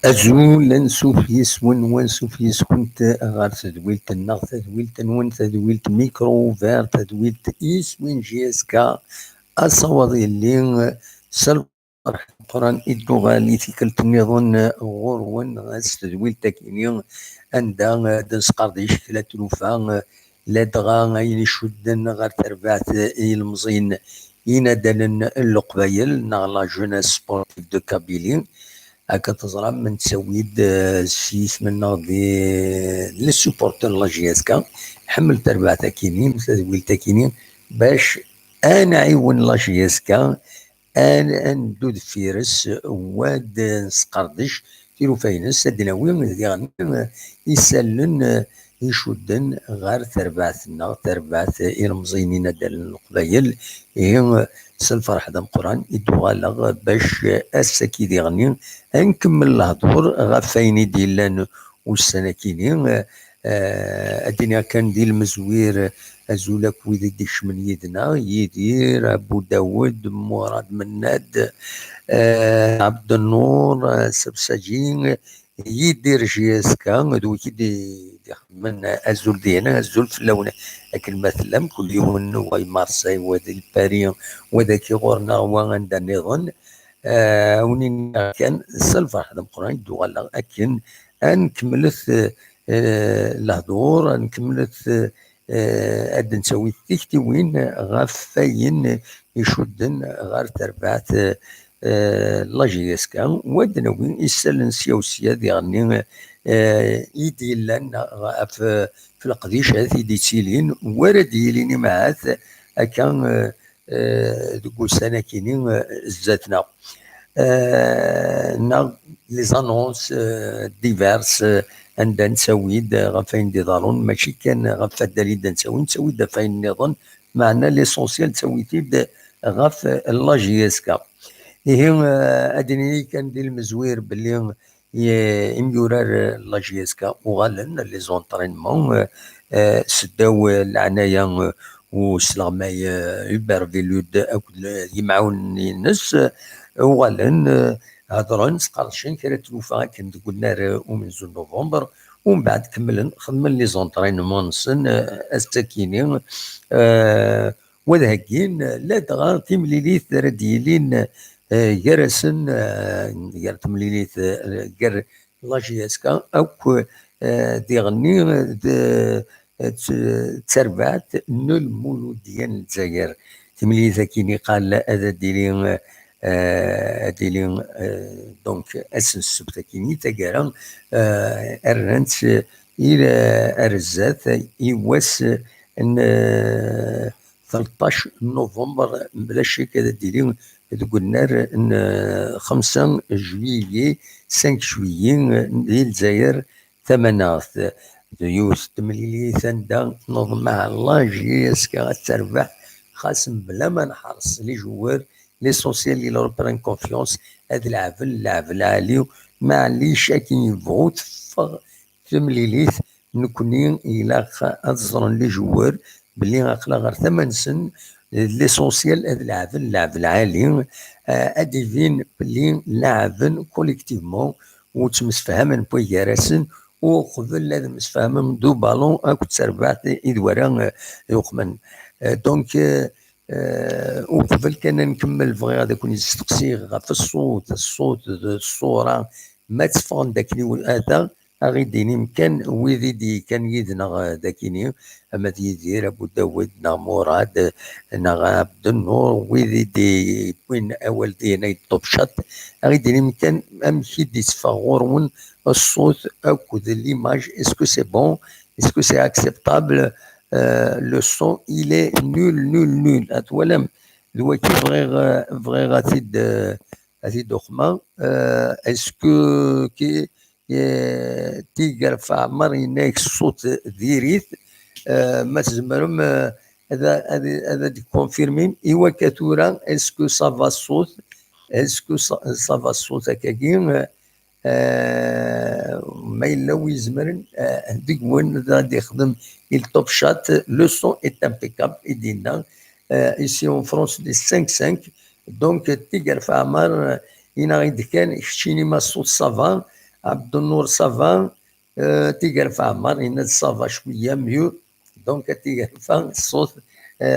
أزول نسوف يسون ونسوف يسكنت غار تدويلت النغ تدويلت نون تدويلت ميكرو فار تدويلت يسوين جيسكا أصوضي اللي سلف قران إدو غالي تيكلت النظن غورون غاس تدويلت كيني أندا دنس قردي شكلة تلوفا لا دغا غاين شدن غار تربعت المزين ينادلن اللقبايل نغلا جوناس سبورتيف دو كابيلين هكا تزرع من تسويد السيس من لي سوبورتور لا جي اس كا حملت 4 تاكينين 3 تاكينين باش انا عيون لا جي اس كا انا ندود فيرس واد نسقردش تيرو فاينس ادناوي يعني يسلن يشدن غير تربعتنا تربعت المزينين ديال القبايل هي الفرح د القران يدوغالغ باش السكي ديغني نكمل الهضور غاف فاين ديلان والسناكيني الدنيا كان ديال المزوير ازولك ويدي ديش من يدنا يدير ابو داود مراد مناد عبد النور سبساجين يدير جياسكا دو كي من ازول ديالنا ازول في اللون لكن مثلا كل يوم واي مارسي ودي باريس وذاك غورنا وعند النظام ونين كان الفرح د القران دوغالا لكن نكملت الهضور نكملت اد نسوي تيكتوين غاف فاين يشدن غار تربعت لا جي اس كا ودناوين يسالن سياوسيا ديالني يدي لنا في القديش هذه دي تيلين ورد يليني معاث كان دوكو سناكيني زاتنا نا لي زانونس ديفيرس عندنا نسويد غفاين دي دارون ماشي كان غف الدليل نسويد فاين نظن معنا ليسونسيال تسويتيد غف لا جي اس كا هي ادني كان ديال المزوير باللي يميورار لا جي اس كا وغالن لي زونطرينمون سداو العنايه وسلاماي يبرفيلود اكل يمعون الناس وغالن هضرن سقرشين كرا تلوفا كان تقول نار ومن نوفمبر ومن بعد كملن خدمن لي زونطرينمون نسن السكينين وذاكين لا تغار تمليليث رديلين جرسن جر تمليليث جر لا جي اس كا او ديغني تربعت نول مولود ديال الجزائر تمليليث كيني قال هذا ديلين ديلين دونك اسن السبت كيني تاكارا ارنت الى ارزات يواس ان 13 نوفمبر بلا شك هذا ديلين تقول نار ان 5 جويلية 5 جويلية ديال الجزائر ثمانات يوث تمليلي ثندا تنظم مع الله جي اسكا تربح خاصم بلا ما نحرص لي جوار ليسونسيال اللي لو بران كونفيونس هاد اللعب العالي مع اللي شاكين يبغوا تفغ تمليليث نكوني الى ازرن لي جوار باللي غاقلا غير 8 سن ليسونسيال هاد اللعب العالي اديفين باللي لعبن كوليكتيفمون وتمسفهمن بويا راسن وقبل لازم نتفاهم دو بالون اكو تسربعت ادوارا يقمن دونك وقبل كان نكمل بغي غادي يكون يستقسي في الصوت الصوره ما تفهم داك هذا غير ديني مكان ويدي كان يدنا داكيني اما يدير ابو داود نا مراد نا عبد النور ويدي وين اول دينا يطوب شط غير ديني مكان امشي دي تفغورون الصوت اكود ليماج اسكو سي بون اسكو سي اكسبتابل لو سون الي نول اتولم دلوقتي بغي غاتي خما اسكو كي تيقر في عمر يناك الصوت ديريت ما تزمرهم هذا دي كونفيرمين ايوا كاتورا اسكو صافا الصوت اسكو صافا الصوت هكاكي ما الا ويزمرن هذيك وين غادي يخدم التوب شات لو سون ايت امبيكابل يدينا ايسي اون فرونس دي 5 دونك تيقر في عمر ينا غيد كان يخشيني ما الصوت صافا عبد النور صافا تيقر في عمر ينا صافا شويه ميو دونك تيقر في الصوت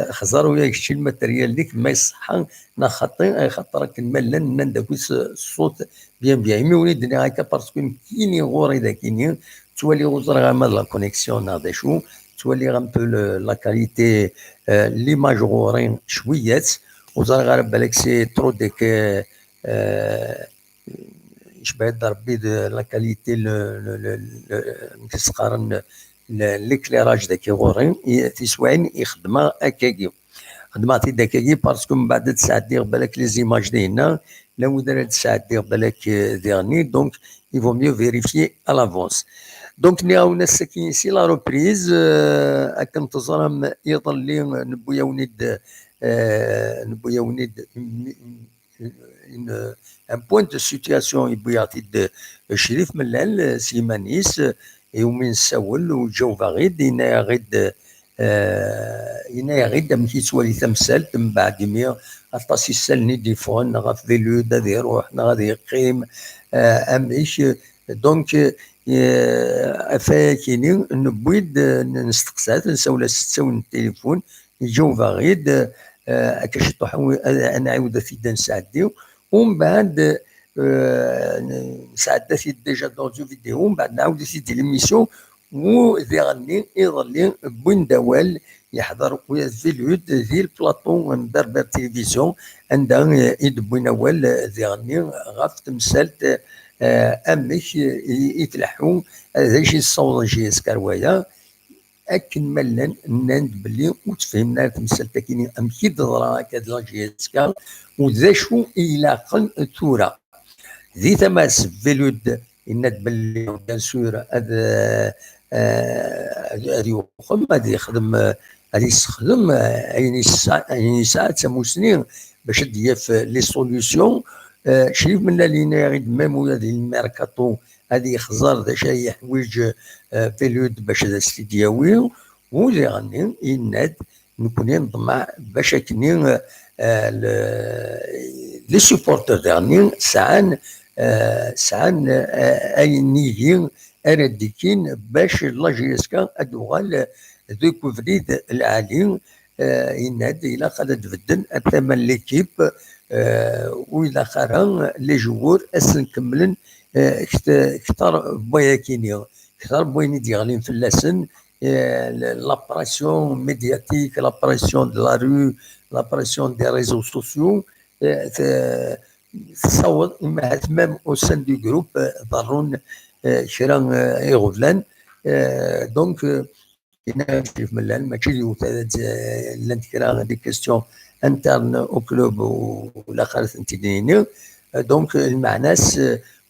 خزر ويا يكشي الماتريال ديك ما يصحى نا خاطي خاطر كنملن نداك الصوت بيان مي وليدني هكا باسكو كيني غوري داكيني تولي غوزر غاما لا كونيكسيون هذا شو تولي غام بو لا كاليتي ليماج غورين شويات وزر غير بالك سي ترو ديك يشبه ربي لا كاليتي كتقارن ليكليراج داك غورين تيسواين يخدمها هكاكي خدماتي داكاكي باسكو من بعد تسعدي بالك لي زيماج ديالنا لو دار تسعدي بالك ديرني دونك يفو ميو فيريفيي ا لافونس دونك نعاون الساكين سي لا روبريز هكا نتظرم يظل لي نبويا ونيد ان بوين دو سيتياسيون يبويا شريف ملال سليمانيس يومين ساول وجو غيد ينا غيد ملي توالي تمثال من بعد مية اطاس يسالني ديفون غاف فيلود غادي يروح غادي يقيم اميش دونك فاكيني نبويد نستقسات نساولا ستاون التليفون يجو غيد كشطو انا عاود في نساعديو ومن بعد ساعدتي ديجا دون جو فيديو ومن بعد نعاود سيدي ليميسيون وذيغني يظلي بوين دوال يحضر ويا فيلود ذي البلاطو ندار تلفزيون عندها يدبوين اول ذيغني غاف تمثالت امك يتلحو هذا شي الصوت جي سكروايا اكن ملان ناند بلي وتفهمنا تمثالت كيني امكي ضرا كذا جي سكر وذا شو يلاقن ثوره ذي تماس فيلود يناد بلي بيان سور هذا يخدم غادي يخدم غادي يستخدم عيني ساعات موسنين باش ديف لي سوليوشن شريف من لينا غيد ميم ولا ديال الميركاتو غادي يخزر ذا شي حوايج فيلود باش دياوي ولي غني يناد نكون نطمع باش كني لي سوبورتور ديالني سعان اي نيجي ارديكين باش لاجيسكا ادوغال ديكوفريد العالي يناد الى خالد بدن الثمن ليكيب والى خارا لي جوور اسن كملن كثر بوياكيني كثر بويني ديالين في اللسن لابراسيون ميدياتيك لابراسيون دو لا رو لابراسيون دي ريزو سوسيو تصور اما ميم او سان دو جروب ضرون شرا يغفلان دونك هنا شريف ملال ماشي لانت كرا دي كيستيون انترن او كلوب ولا خالص انتيني دونك المعناس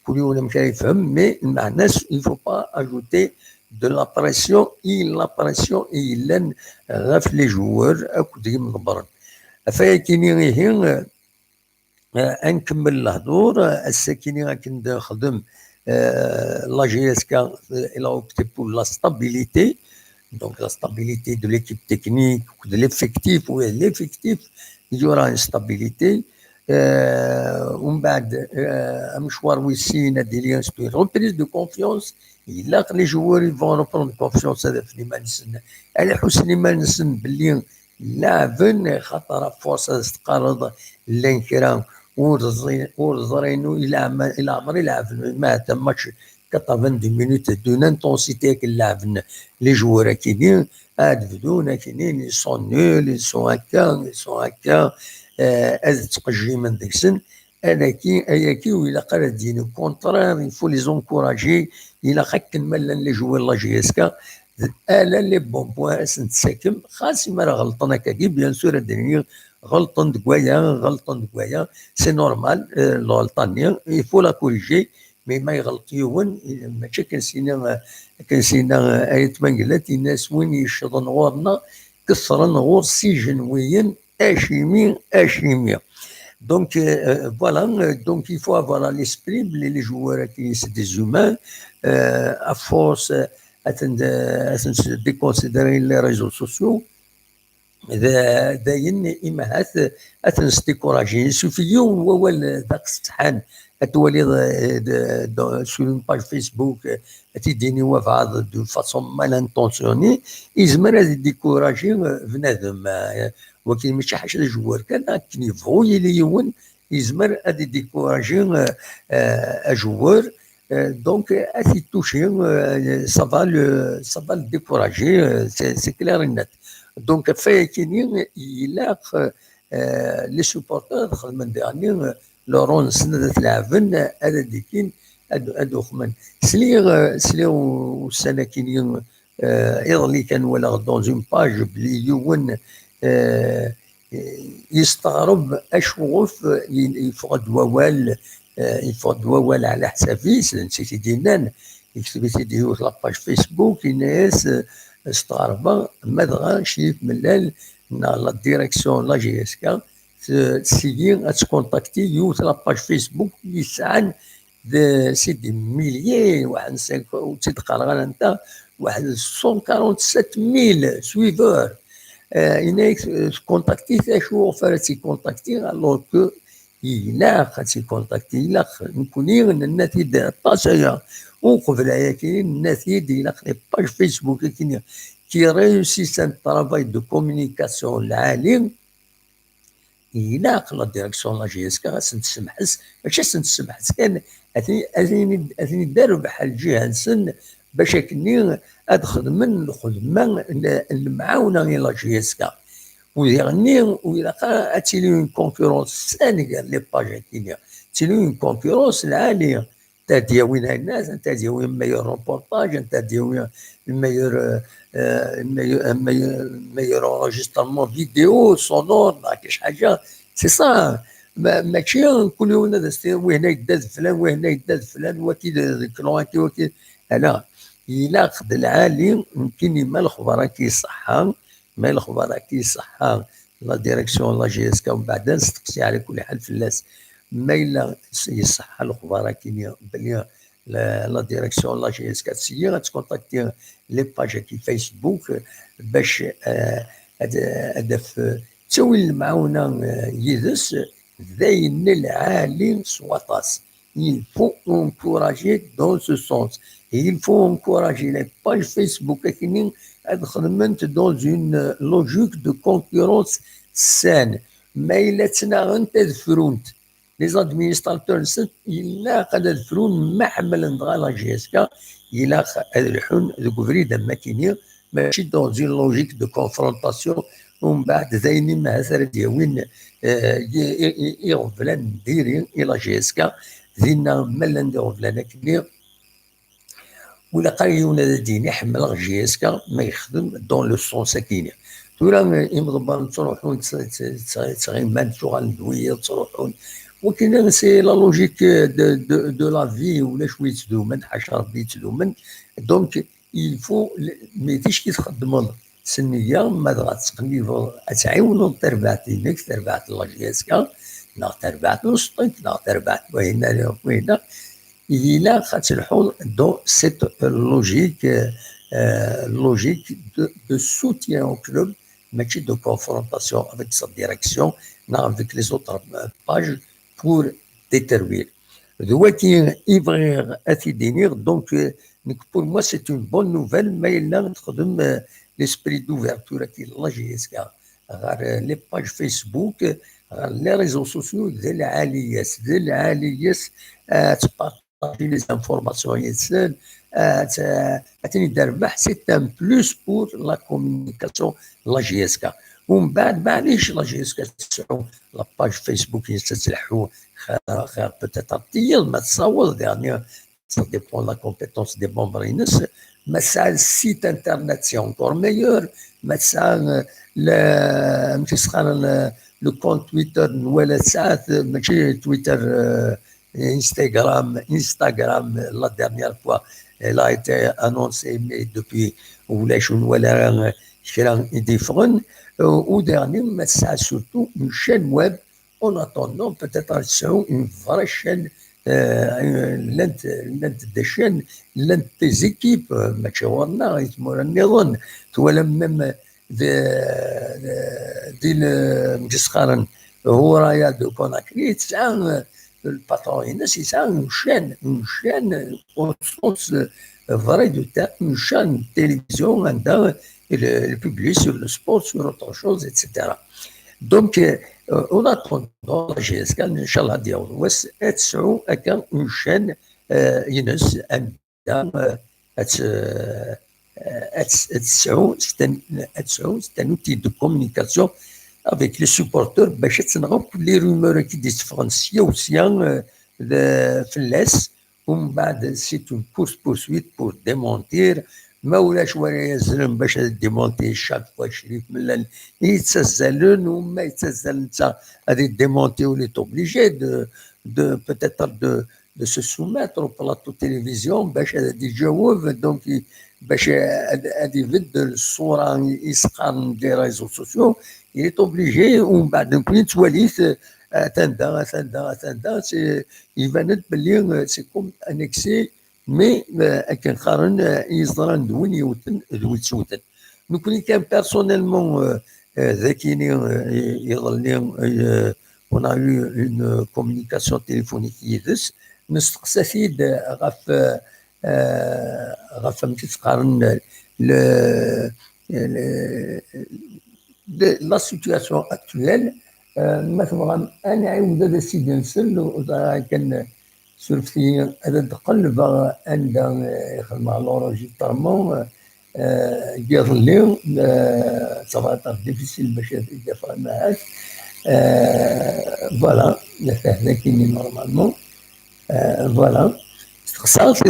كل يوم مش يفهم مي المعناس il faut pas ajouter de la pression إلا غاف لي جوار اكو مضبرن فايكيني غير نكمل الهضور الساكني غاكن نخدم لا جي اس كا الى اوبتي بور لا ستابيليتي دونك لا ستابيليتي دو ليكيب تكنيك دو ليفيكتيف il y aura une stabilité ومن بعد مشوار ويسين ديالي سبي ريبريز دو كونفيونس إلا les joueurs ils vont reprendre confiance هذا في إيمانسن على حسن إيمانسن باللي لاعبين خاطر فرصة تقارض الانكرام ورزرينو إلى عمر يلعب ما تماتش 90 minutes دون انتونسيتي كنلعب لي جوار كاينين بدون كاينين ils sont nuls ils sont هكا هذا تقجي من ديك السن هذاكي وإلا قال دينو كونترير يفو لي زونكوراجي إلا خاك مالا لي جوار لا جي اس كا الا لي بون بوان نتساكم خاص ما راه غلطان هكاكي بيان سور الدنيا غلطان دكوايا سي نورمال الغلطان يفو لا كوريجي مي ما يغلط يون ماشي كنسينا آية منقلات الناس وين يشضن غورنا كثرا غور سجنويا اشيمي Donc, voilà, donc il faut avoir à l'esprit les joueurs qui sont des humains, à force de déconsidérer les réseaux sociaux. داين إما تنستيكوراجي سوفيو هو ذاك السطحان تولي سور اون باج فيسبوك تيديني وفعض دو فاسون مال انتونسيوني يزمر هذا ديكوراجي بنادم ولكن ماشي حاجه الجوار كان يبغوا يليون يزمر هذا ديكوراجي جوار دونك اتي توشي سافا لو ديكوراجي سي كلير نت دونك فايكينين يلاق لي سوبورتور خدمن ديالني لورون سنة تلعبن هذا ديكين هادو خمن سلي وسناكينين يضلي كان ولا دون اون باج بلي يون يستغرب اشوف يفقد ووال على حسابيس نسيتي دينان يكتب سيدي لاباج فيسبوك الناس استغربا مدغا شيف ملال لا ديريكسيون لا جي اس كا تسيي تكونتاكتي يوث لاباج فيسبوك يسعن سيدي مليي واحد تقرا انت واحد 147,000 سويفور اناك كونتاكتي شو فرتي كونتاكتي الوغ كو إلا خاصي كونتاكتي إلا نكوني النتيجة طاشايا وقبل كاين النتيجة إلا لي باج فيسبوك كاين كي ريوسيس ان ترافاي دو كومونيكاسيون العالي إلا لا ديريكسيون لا جي اس كا خاص نتسمحس ماشي نتسمحس كان اثني داروا بحال جهه نسن باش كني ادخل من الخدمه المعاونه لا جي اس كا ويغني ويلقى اتيلي اون كونكورونس ثانيه لي باج كاينه تيلي اون كونكورونس العاليه انت دياوين الناس انت دياوين ميور روبورتاج انت دياوين الميور ميور انجسترمون فيديو سونور ما كاينش حاجه سي صا ماشي كل يوم وهنا يداز فلان وهنا يداز فلان وكي كلوانتي وكي لا الا خد العالي يمكن ما الخبراء كيصحى ما الخبراء كيصحى لا ديريكسيون لا جي اس كا ومن بعد نستقسي على كل حال فلاس ما الا يصحى الخبراء كاين بلي لا ديريكسيون لا جي اس كا تسيي غتكونتاكتي لي باج كي فيسبوك باش هدف تسوي المعاونه يدس ذاين العالي سواطاس il faut encourager dans ce sens et il faut encourager les pages Facebook qui خدمت dans une logique de concurrence saine ما إلا تناغن تذفرونت لي زادمينستراتور إلا قد يذفرون ما حمل نضغى لا جي اس كا إلا الحون ذوك فريدا ما كاينين ماشي dans une logique de confrontation ومن بعد ذايني ما هزر دياوين يغفلان ديرين إلى جي اس كا ذينا مالا نديرو فلانا كني ولا قايونا ديني حمل جي اس كا ما يخدم دون لو سونس كاين تورا يمضبر تروحون تغيمان شغل ندويه تروحون ولكن سي لا لوجيك دو لا في ولا شويه تدومن حاشا ربي تدومن دونك il faut ما تيش كي تخدم سنيه ما غاتقلي تعاونوا تربعتينك تربعت لا جي اس كا لا تربعت وسطك لا تربعت وهنا إلا خاتلحون دون سيت لوجيك de soutien au club ماشي de confrontation avec sa direction non avec les autres pages pour déterminer دلوقتي يبغي اتيدينير دونك Donc pour moi, c'est une bonne nouvelle, mais il a l'esprit d'ouverture qui est là, JSK. Les pages Facebook, les réseaux sociaux, ذي العالية تبارطاجي les informations يتسال عتاني تربح سي ان بلوس بور لا كومونيكاسيون لا جي اس كا ومن بعد معليش لا جي اس كا تسعو لاباج فيسبوك تتلحو خير بوتيتر طيل ما تصور يعني ça dépend de la compétence des membres INS, mais ça le site internet c'est encore meilleur, mais ça le compte Twitter ولا ساعات ماشي تويتر Instagram la dernière fois elle a été annoncée mais depuis ولا شنو ولا كرا يديفرن au dernier mais ça surtout une chaîne web en attendant peut-être une vraie chaîne l'un des chaînes l'un des équipes ماشي ورنا يسموها النظام ولا même دي مجسخرن هو رايا دو كوناكري تسعى الباترون الناس يسعى une chaîne au sens vrai du terme, une chaîne télévision il publie sur le sport, sur autre chose, etc. Donc, en attendant, la GSK, Inch'Allah, une chaîne, c'est un outil de communication avec les supporters باش تنغب لي رومور كي ديسفرنسيا وسيان فلاس ومن بعد سي اون بورسويت بور ديمونتير ما ولاش ولا يزلم باش ديمونتي شاك فوا شريف من يتسزلون وما يتسزل انت غادي ديمونتي ولي توبليجي دو بوتيتر دو سو سوميتر او بلاطو تيليفزيون باش غادي يجاوب دونك باش غادي يبدل الصوره يسقان دي ريزو سوسيو il est obligé ومن بعد نكون تواليت اتندا يبان بلي سي كوم ان اكسي مي كان قارن يصدران دون يوتن دون تسوتن نكون كان بيرسونيلمون ذاكيني يظلني on a eu une communication téléphonique يدس نستقسى فيد غف مشيت قارن de la situation actuelle مثلا انا عاود هذا السيد نسل كان سورفتي هذا تقلب عند يخدم على لوروجيسترمون يظلي صافا ديفيسيل باش يدافع معاك فوالا هذا كاين نورمالمون فوالا استقصاص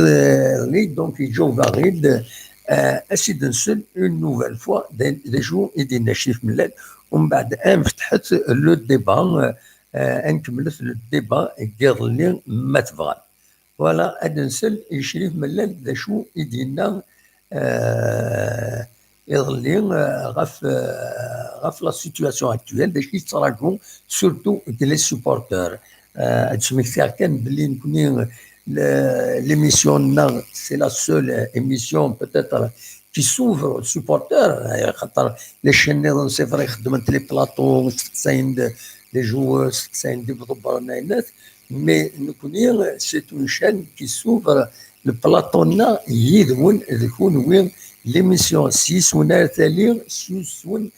donc يجو باغيد اسيد نسل اون نوفيل فوا دي جو يدي نشيف ملال ومن بعد فتحت لو ديبا نكملت لو ديبا قاضلي ما تبغى فوالا هاد نسل يشريف ملال دا شو يدينا يظلي غف لا سيتواسيون اكتويل باش يتراجعوا سورتو لي سوبورتور هاد سميتها كان بلي نكوني l'émission c'est la seule émission peut-être qui s'ouvre aux supporters les chaînes c'est vrai خدمت les plateaux ساين les joueurs ساين دي بضبرناينات mais نكوني c'est une chaîne qui s'ouvre le plateau يكون وين l'émission 6 ونار تالي 6 وين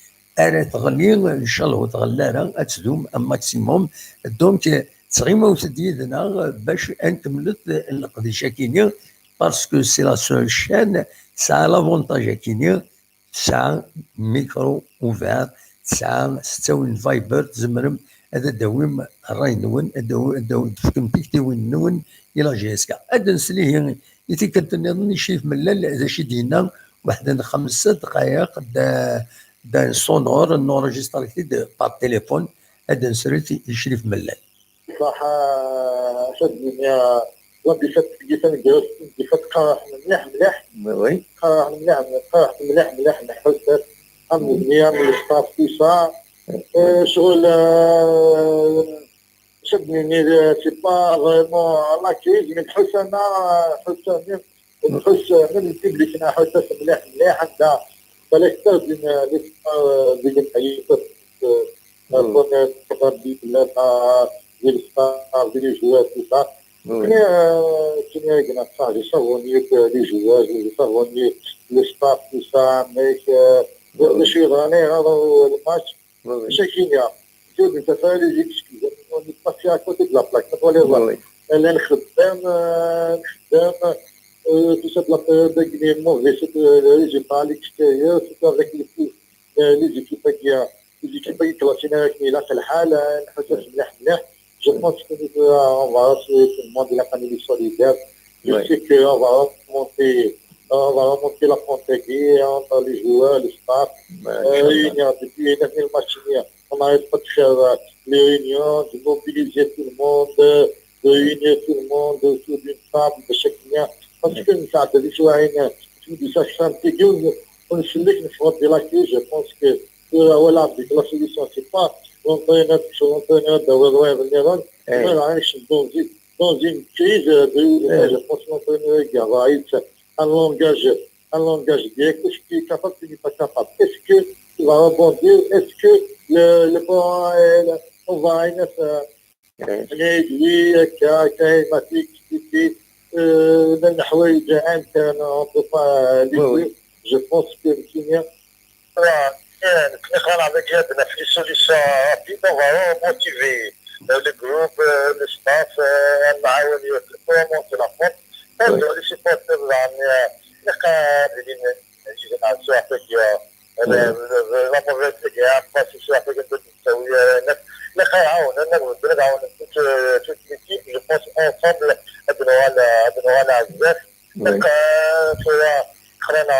تغلي ان شاء الله تغلى تدوم un maximum donc تغيما وتديدنا باش نكملت القضيه كينيا باسكو سي لا سول شين تسعى لافونتاج كينيا تسعى ميكرو اوفير تسعى ستاون فايبر تزمرم هذا داوم الراي نون داوم تفكم تيكتي وين نون الى جي اس كا هذا نسليه يتي كنت شيف ملال هذا شي دينا واحد 5 دقائق دا سونور نورجستريتي با تليفون هذا نسريتي يشريف ملال صح شدني يا ودي جيت قاح مليح وي قاح مليح حسيت الحمد لله من الستاف كيسا شغل شدني سي با فريمون لا كيز من نحس من الببليك نحس مليح عندها بلاك تردين ديال الحياة كون تقربي بلا ديال الستار ديال الجوات وصا Oui, كاين ça, je savais mieux que les joueurs, je savais mieux le staff, tout ça, mais oui, je suis rentré dans le match, oui, chez Kenya. شوف انت فاهم لي زيكسكيوز نباسي على كوتي دو لا بلاك نقول لي oui, فوالا oui, انا نخدم tout ça de la période de Guinée mauvais, c'est le résultat à l'extérieur, c'est avec les équipes qui classées avec Milan في الحالة نحسس مليح مليح. Je pense qu'on va tout le monde de la famille solidaire. Je oui, sais qu'on va remonter la frontière entre les joueurs, le staff. Inch'Allah. Depuis les derniers matchs, on n'arrête pas de faire les réunions, de mobiliser tout le monde, de réunir tout le monde autour d'une table de chaque lien. Parce que nous avons des joueurs qui sont fatigués, on se laisse nous frotter la crise. Je pense que voilà, la solution, c'est pas l'entraîneur de Wolverhampton. Eh, Voilà, dans une crise, je pense que l'entraîneur va être un langage direct. Est-ce qu'il est capable ou pas capable? Est-ce qu'il va rebondir? Est-ce que le point, on va eh, réduire كايماتيك من الحوايج عندنا on peut pas les oui, dire. Je pense que Kenya نتنقل على جهتنا في solution rapide, on va motiver le groupe, le staff, المعاونيات pour remonter la pente. oui, Les supporters يعني قادرين يجي على افريقيا لا افريقيا باسي سي افريقيا تسوي نقا يعاون البلاد عاون توت ليكيب جو بونس انصامبل ابنوا على بزاف oui, نقا فيها خلينا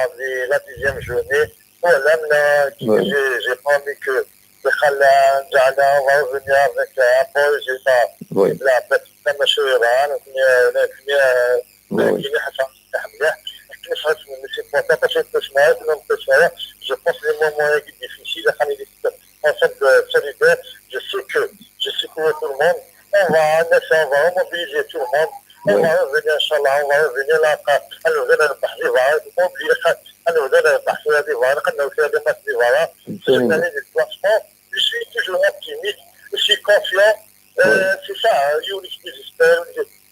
لا ديزيام جورني ولمنا oui, جي بامي كو خلى نجعلها on va revenir avec un projet oui, لا بس مشروع ايران oui, كي حسن مليح كيف من السيبورتات باش تسمعوا لهم تسمعوا جو بونس لي مومون ديفيسيل خليني ensemble solidaire. Je sais que tout le monde, on va mobiliser tout le monde. On va revenir, Inch'Allah, on va revenir là, on va revenir à je suis toujours optimiste, je suis confiant. C'est ça, Younis j'espère,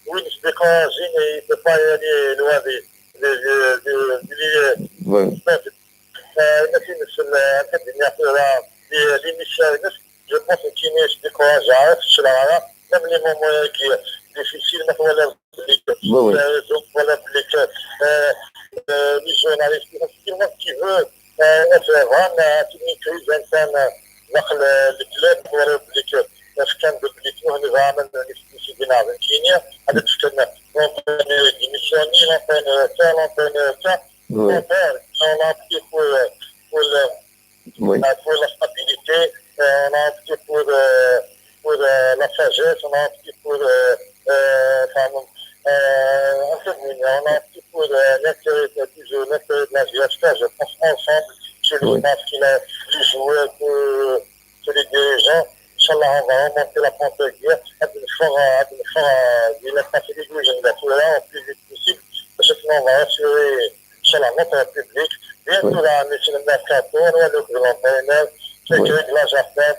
Younis Bekranzine, il ne peut pas y aller loin des oui, je pense qu'il y a des courageux sur la même les moments qui difficiles, mais voilà, oui, donc voilà, les journalistes, qui veut faire vraiment une crise interne dans le club, voilà, كان بالبليتو اللي عمل نفسي في كينيا هذا كنا نعطينا ديميسيوني نعطينا تا نعطينا تا نعطينا نعطي pour la stabilité, on a opté pour la sagesse, on a opté pour on a opté pour l'intérêt de la GHK. Je pense ensemble, je pense qu'il a joué pour les dirigeants. Inch'Allah, on va remonter la pente-guerre. Il a passé les deux jeunes là, au plus vite possible. Parce que on va assurer, Inch'Allah, notre public. Bientôt, là, monsieur le mercato, le grand entraîneur, c'est que la jardin,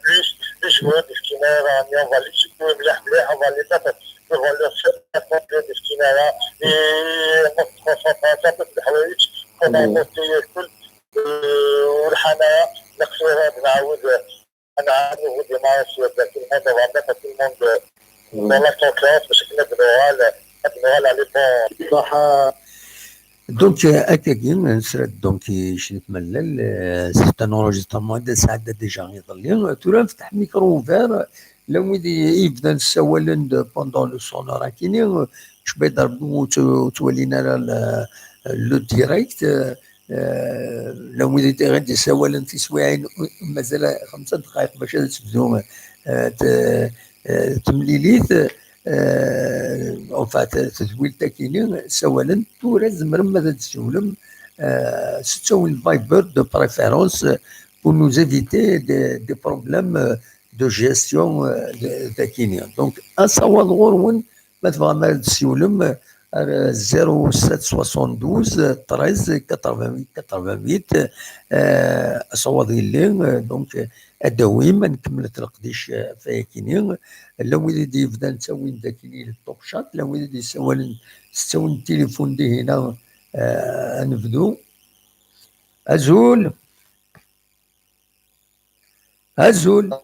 plus, les joueurs des skinners, on va les supprimer, on va les mettre devant leur chef complet des skinners, et on va se concentrer un peu de الحوايج qu'on a monté كل والحنايا نقصوها بنعاود نعاودوا ديمارش tout le monde va mettre tout le monde dans la confiance باش نبنوها على لي بون صح. Donc, أكاكين نسرد دونك شريت ملل سيت ان انرجسترمون هذا ساعات ديجا غيظل تورا نفتح ميكرو فير لو ويدي يبدا نسولن بوندون لو سونور كيني شبي يضربو تولينا لو ديريكت لو ويدي غادي سولن في سوايعين مازال 5 دقائق باش تبدو تمليليت enfin تزويل تاكيني سوالا تورا زمرا ماذا تسولم ستسول فايبر دو بريفيرونس pour nous éviter des problèmes de gestion تاكيني دونك اصوات غورون ما تبغى ما تسولم 0772 13 88 88 اصوات اللي دونك ادويم نكمل القديش فايكيني لا ويدي يبدا نسوي داكيني الطوشات لا ويدي سوي التليفون دي هنا نبدو ازول ازول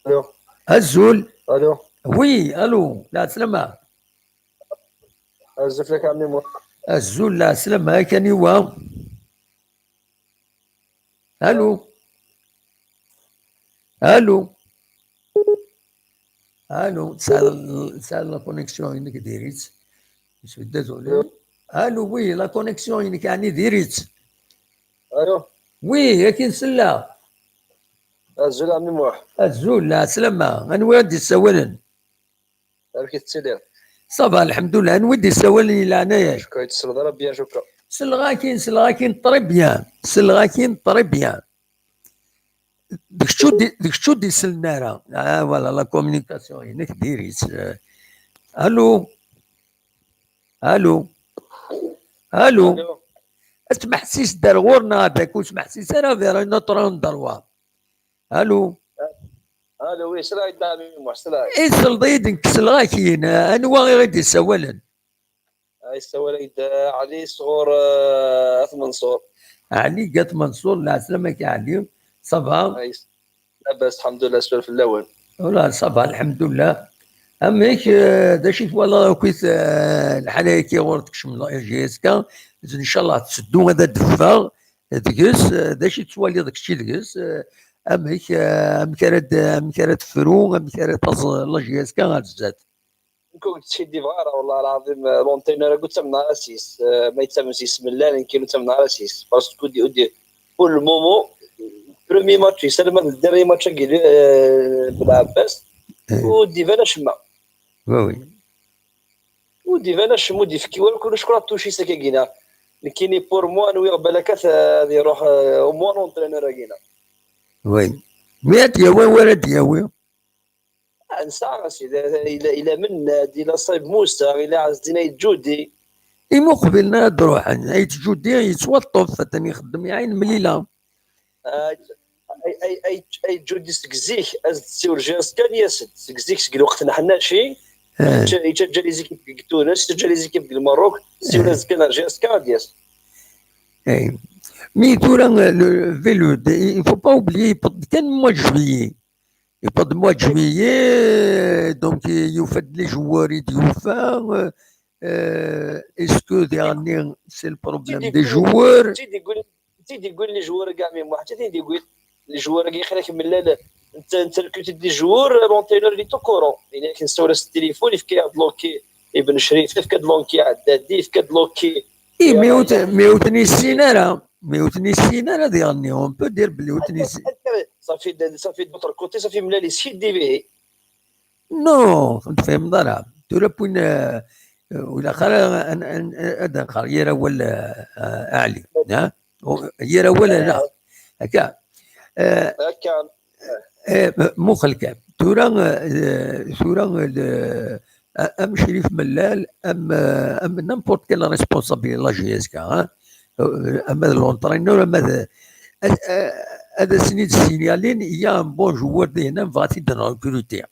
الو ازول الو وي الو لا سلامة ازف لك عمي الزول لا سلامة كان يوا الو الو الو سال لا كونيكسيون انك ديريت مش بدات الو وي لا كونيكسيون انك يعني ديريت الو وي لكن سلا ازول عمي موح الزول لا سلامة انوادي السوالن عارف كي تسير صباح الحمد لله انودي السوالن الى عنايا شكرا يتصل ضرب بيان شكرا سلغاكين طري بيان سلغاكين طري بيان ديك شو دي سلنارا فوالا لا كومونيكاسيون هناك ديريت الو الو الو اسمح سيس دار غورنا هذاك واسمح سيس انا فيرا نوترون دروا الو الو وي سلاي دامي موح سلاي ايسل ضيدك سلغاكين انوا غادي سوالن هاي السواليد علي صغور منصور علي قات منصور لا سلامك يا علي صباح لاباس الحمد لله سؤال في الاول ولا صباح الحمد لله اميك داشي والله كويس الحاله كي ورتكش من جي اس كا ان شاء الله تسدو هذا الدفا دكس داشي توالي داك الشيء دكس اميك امكارات فرو امكارات لا جي اس كا غازات كنت شي ديفغار والله العظيم لونتينر قلت من نهار 6 ما يتسمى بسم الله لان كيلو من نهار 6 باسكو دي كل مومو برومي ماتش يسلم الدري ماتش بالعباس وديفانا شما وي وديفانا شمو دي فكي وكل شكون توشي ساكينا كيني بور مو انوي بالك يروح او مو لونتينر راكينا وي ميات يا وين ولد يا وين انسى الى من الى صايب موسى الى عزينا يجودي مقبل نهضروا عن اي جودي يتوطف ثاني يخدم يعين مليله اي جودي سكزيك از تسيور جاس كان ياسد سكزيك سكل وقت نحنا شي يتجا ليزيكيب تونس يتجا ليزيكيب الماروك سيور كان جاس كان ياس اي مي تورا فيلو il faut pas oublier كان موا جويي يبقى موا جويي دونك يفد لي جواري ديوفا اسكو ديالني سي البروبليم دي جوار تيدي يقول لي جوار كاع ميم واحد تيدي يقول لي جوار كاع يخليك من لا انت كنت دي جوار لونتينور اللي تو كورون يعني كنستوري التليفون يفكي بلوكي ابن شريف يفكي بلوكي عدادي يفكي بلوكي اي ميوتني السيناره ميوتني السيناره ديالني اون بو دير بلي وتني صافي دوطر كوتي صافي ملالي سيدي به نو فهم ضرب تورا بوين ولا خلا انا قريه ولا اعلي ها هي ولا لا هكا هكا مخ الكعب تورا ام شريف ملال ام نامبورت كيل ريسبونسابيل لا جي اس كا اما لونترينور اما هذا سنين السينيالين يا بون جوار دي هنا فغاتي دنا ريكروتي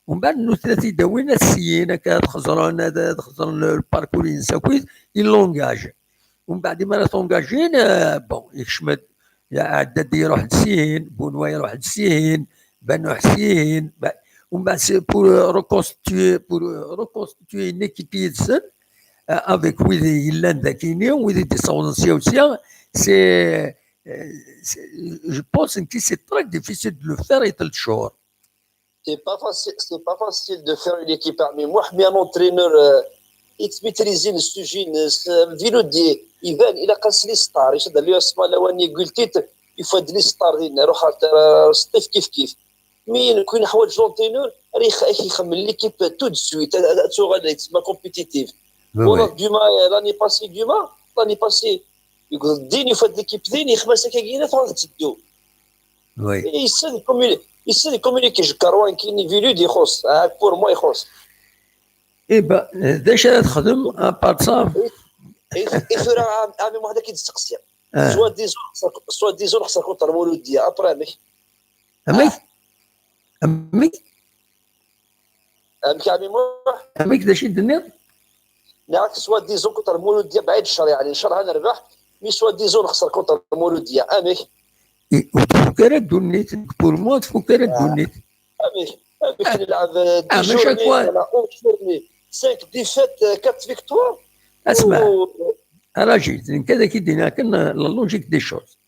ومن بعد انه ثلاثي داوين السيين هكا خسران هذا خسران الباركور ينسى كويس يلونجاج ومن بعد ما تونجاجين بون يشمد يا عداد يروح للسين بونوا يروح للسين بنو حسين ومن بعد بور ريكونستيتوي une équipe يدسن avec ويدي يلان ذاكيني ويدي دي سونسيا وسيا سي je pense que c'est très difficile de le faire et 3 شهور. C'est pas facile de faire une équipe parmi moi, mais un entraîneur يتميتريزي السوجين فيلو دي يبان الى قاس لي ستار يشد لي اسماء لواني قلتيت يفاد لي ستار ديالنا روح سطيف كيف مي كاين حوايج لونتينور راه يخمم ليكيب تو دو سويت تو غادي تسمى كومبيتيتيف ولا دوما لاني باسي يقول ديني يفاد ليكيب ديني يخمس كاينه تروح تدو وي يسال كومونيكي كاروان كاين فيلو دي خص بور مو يخص اي با داش تخدم ابار صاف يفرا عامي واحد كيتسقسي سوا ديزون خصك ترمولو ديا ابرامك اميك اميك عمي موح اميك داش الدنيا نعرف سوا ديزون كونتر المولوديه بعيد الشر يعني ان شاء الله نربح مي سوا ديزون نخسر كونتر المولوديه اميك وتفكر دونيت بور مو تفكر دونيت اميك نلعب 10 مش جورني أكوا. ولا 11 جورني 5 ديفيت 4 فيكتوار اسمع راجل كذا كي دينا كنا لا لوجيك دي شوز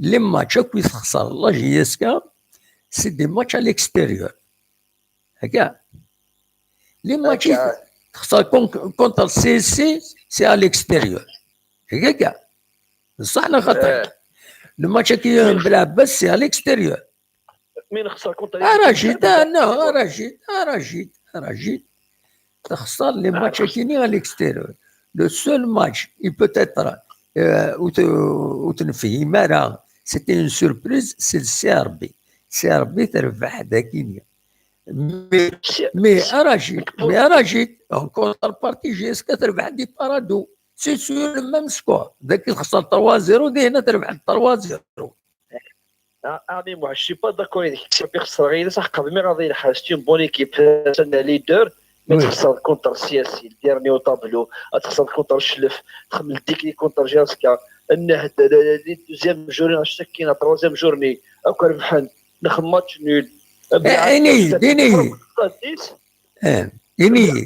لي ماتش كي تخسر لا جي اس كا سي دي ماتش على الاكستيريور هكا لي ماتش تخسر كونتر سي سي سي على الاكستيريور هكا كاع صح لا خطا الماتش كي نلعب بس سي على الاكستيريور مين نخسر كونتر راشد نو راشد تخسر لي ماتش كاينين على الاكستيريور لو سول ماتش il peut être وتنفهم راه سيتي اون سوربريز سي السي ار بي سي ار بي تربح داكينيا مي راجل اون كونتر بارتي جي اس كتربح دي بارادو سي سور ميم سكور ذاك تخسر 3-0 دي هنا تربح 3-0 امي moi je suis pas d'accord avec بيخسر غير صح قبل ما غادي يلحق سي اون بون ايكيب سنة ليدر ما تخسر كونتر سياسي الديرني وطابلو تخسر كونتر الشلف تخمل ديكلي كونتر جاسكا النهد دوزيام جورني شكينا تروزيام جورني اكو ربحان نخم ماتش نول اني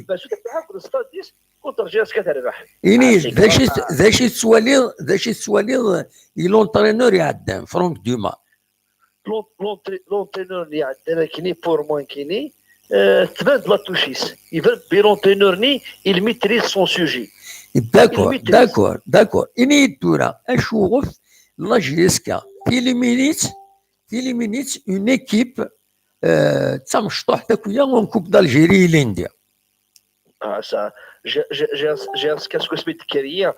باش تلعب في الستاد 10 كونتر جاسكا تربح اني ذاش السوالي لونترينور يعدم فرانك دوما لونترينور اللي عندنا كيني بور موان كيني تبان لا توشيس يبان بي لونترينور ني il maîtrise son sujet داكور اني تورا اشوف لا جيسكا تيليمينيت اون ايكيب تاع مشطوح تاكويا اون كوب دالجيري لينديا جاسكا سكو سميت كارير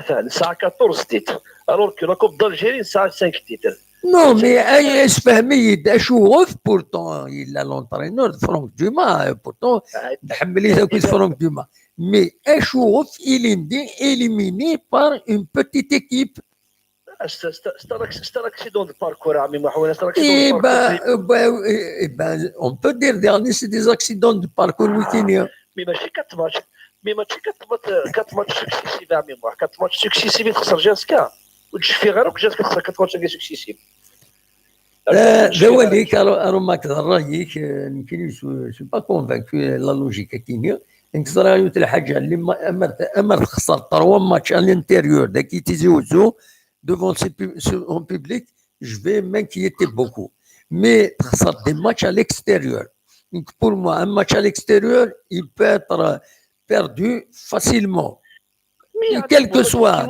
الساعه 14 تيتر الوغ كو لا كوب دالجيري الساعه 5 تيتر نو مي اسفهمي اشوف بورتون الا لونترينور فرانك دوما بورتون نحمل ذاك فرانك دوما مي اشوف éliminé par une petite équipe c'est un accident de parcours عمي محمود on peut dire dernier c'est des accidents de parcours week-end مي ماشي 4 ماتش سكسيسيف عمي محمود 4 ماتش سكسيسيف تخسر جاسكا وتشفي غير جاسكا تخسر 4 ماتش سكسيسيف ذوليك راك رايك يمكن سو با كونفانكو لا لوجيك كاينه انكسر يوت الحاجه اللي امر تخسر 3 ماتش على الانتيريور داك يتيزوزو devant son public je vais m'inquiéter beaucoup mais تخسر des matchs à l'extérieur donc pour moi un match à l'extérieur il peut être perdu facilement quel que soit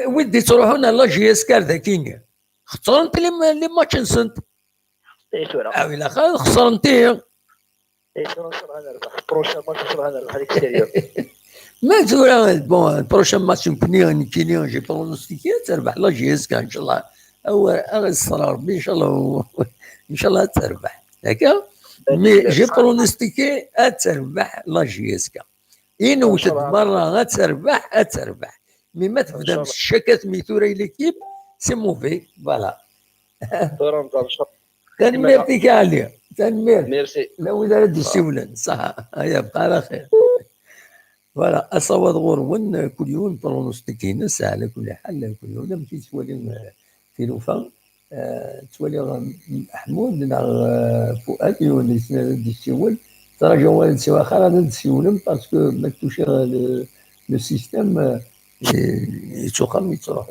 ودي تروحون لا جي اس كار ذاكينيا خسرت لي ماتش نسنت لا خسرتي ما تقول بون بروشان ماتش كينيا جي برونستيكي تربح لا جي اس كار ان شاء الله او اغسر ربي ان شاء الله ان شاء الله تربح هكا مي جي برونستيكي تربح لا جي اس كار إن وتد مرة تربح مي ما تبدا بالشكات ميثوري ليكيب سي موفي فوالا تنميرتك عليا ميرسي لو دارت السيولان صح هيا بقى على خير فوالا اصوات غرون كل يوم برونستيكينا ساعه على كل حال كل يوم لما تولي في لوفا تولي محمود نا فؤاد يولي السيول تراجع والد سوا خالد السيولم باسكو ما توشي لو سيستيم يتوقم يتروح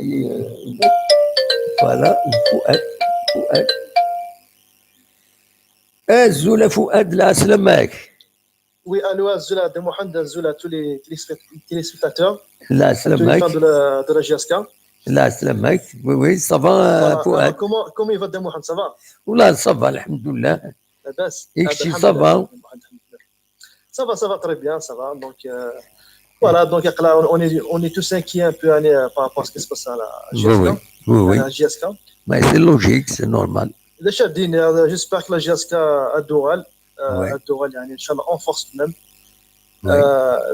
فوالا فؤاد الزولا فؤاد لا سلامك Oui, allô, Azula de Mohamed, Azula, tous les téléspectateurs. لا سلامك. Tous les fans de la GSK. لا سلامك. Oui, oui, ça va, Fouad. Comment il va, de Mohamed, ça va? Oula, ça va, alhamdoulilah. Et si ça va? Ça va très bien, ça va. Donc, voilà, donc on est tous inquiets un peu par rapport à ce qui se passe à la GSK. Oui. À la GSK. Mais c'est logique, c'est normal. J'espère que la GSK a Doural. الدول يعني ان شاء الله اون فورس même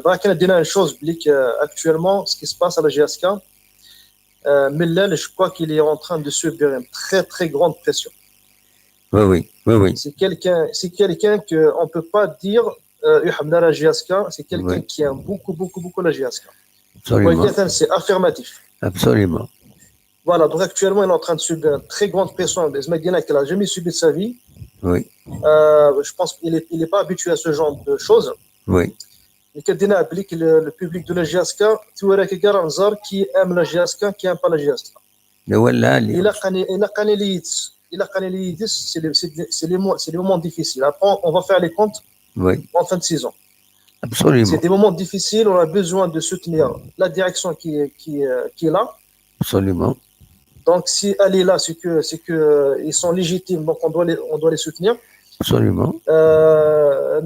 ولكن عندنا une chose بليك actuellement ce qui se passe à la GSK Millen, je crois qu'il est en train de subir une très très grande pression. Oui. C'est quelqu'un qu'on ne peut pas dire يحمل la GSK, c'est quelqu'un Oui. qui aime beaucoup la GSK. Absolument. C'est affirmatif. Absolument. Voilà, donc actuellement, il est en train de subir une très grande pression. Medina qu'il n'a jamais subi de sa vie. Oui. Je pense qu'il n'est pas habitué à ce genre de choses. Oui. Mais كدينا applique le public de la GSK, tu verras qu'il y a un zar qui aime la GSK, qui n'aime pas la GSK. ولا Il a قاني ليدس, c'est les moments difficiles. Après, on va faire les comptes Oui. en fin de saison. Absolument. C'est des moments difficiles, on a besoin de soutenir la direction qui est là. Absolument. Donc, si elle est là, c'est que ils sont légitimes, donc on doit les soutenir. Absolument.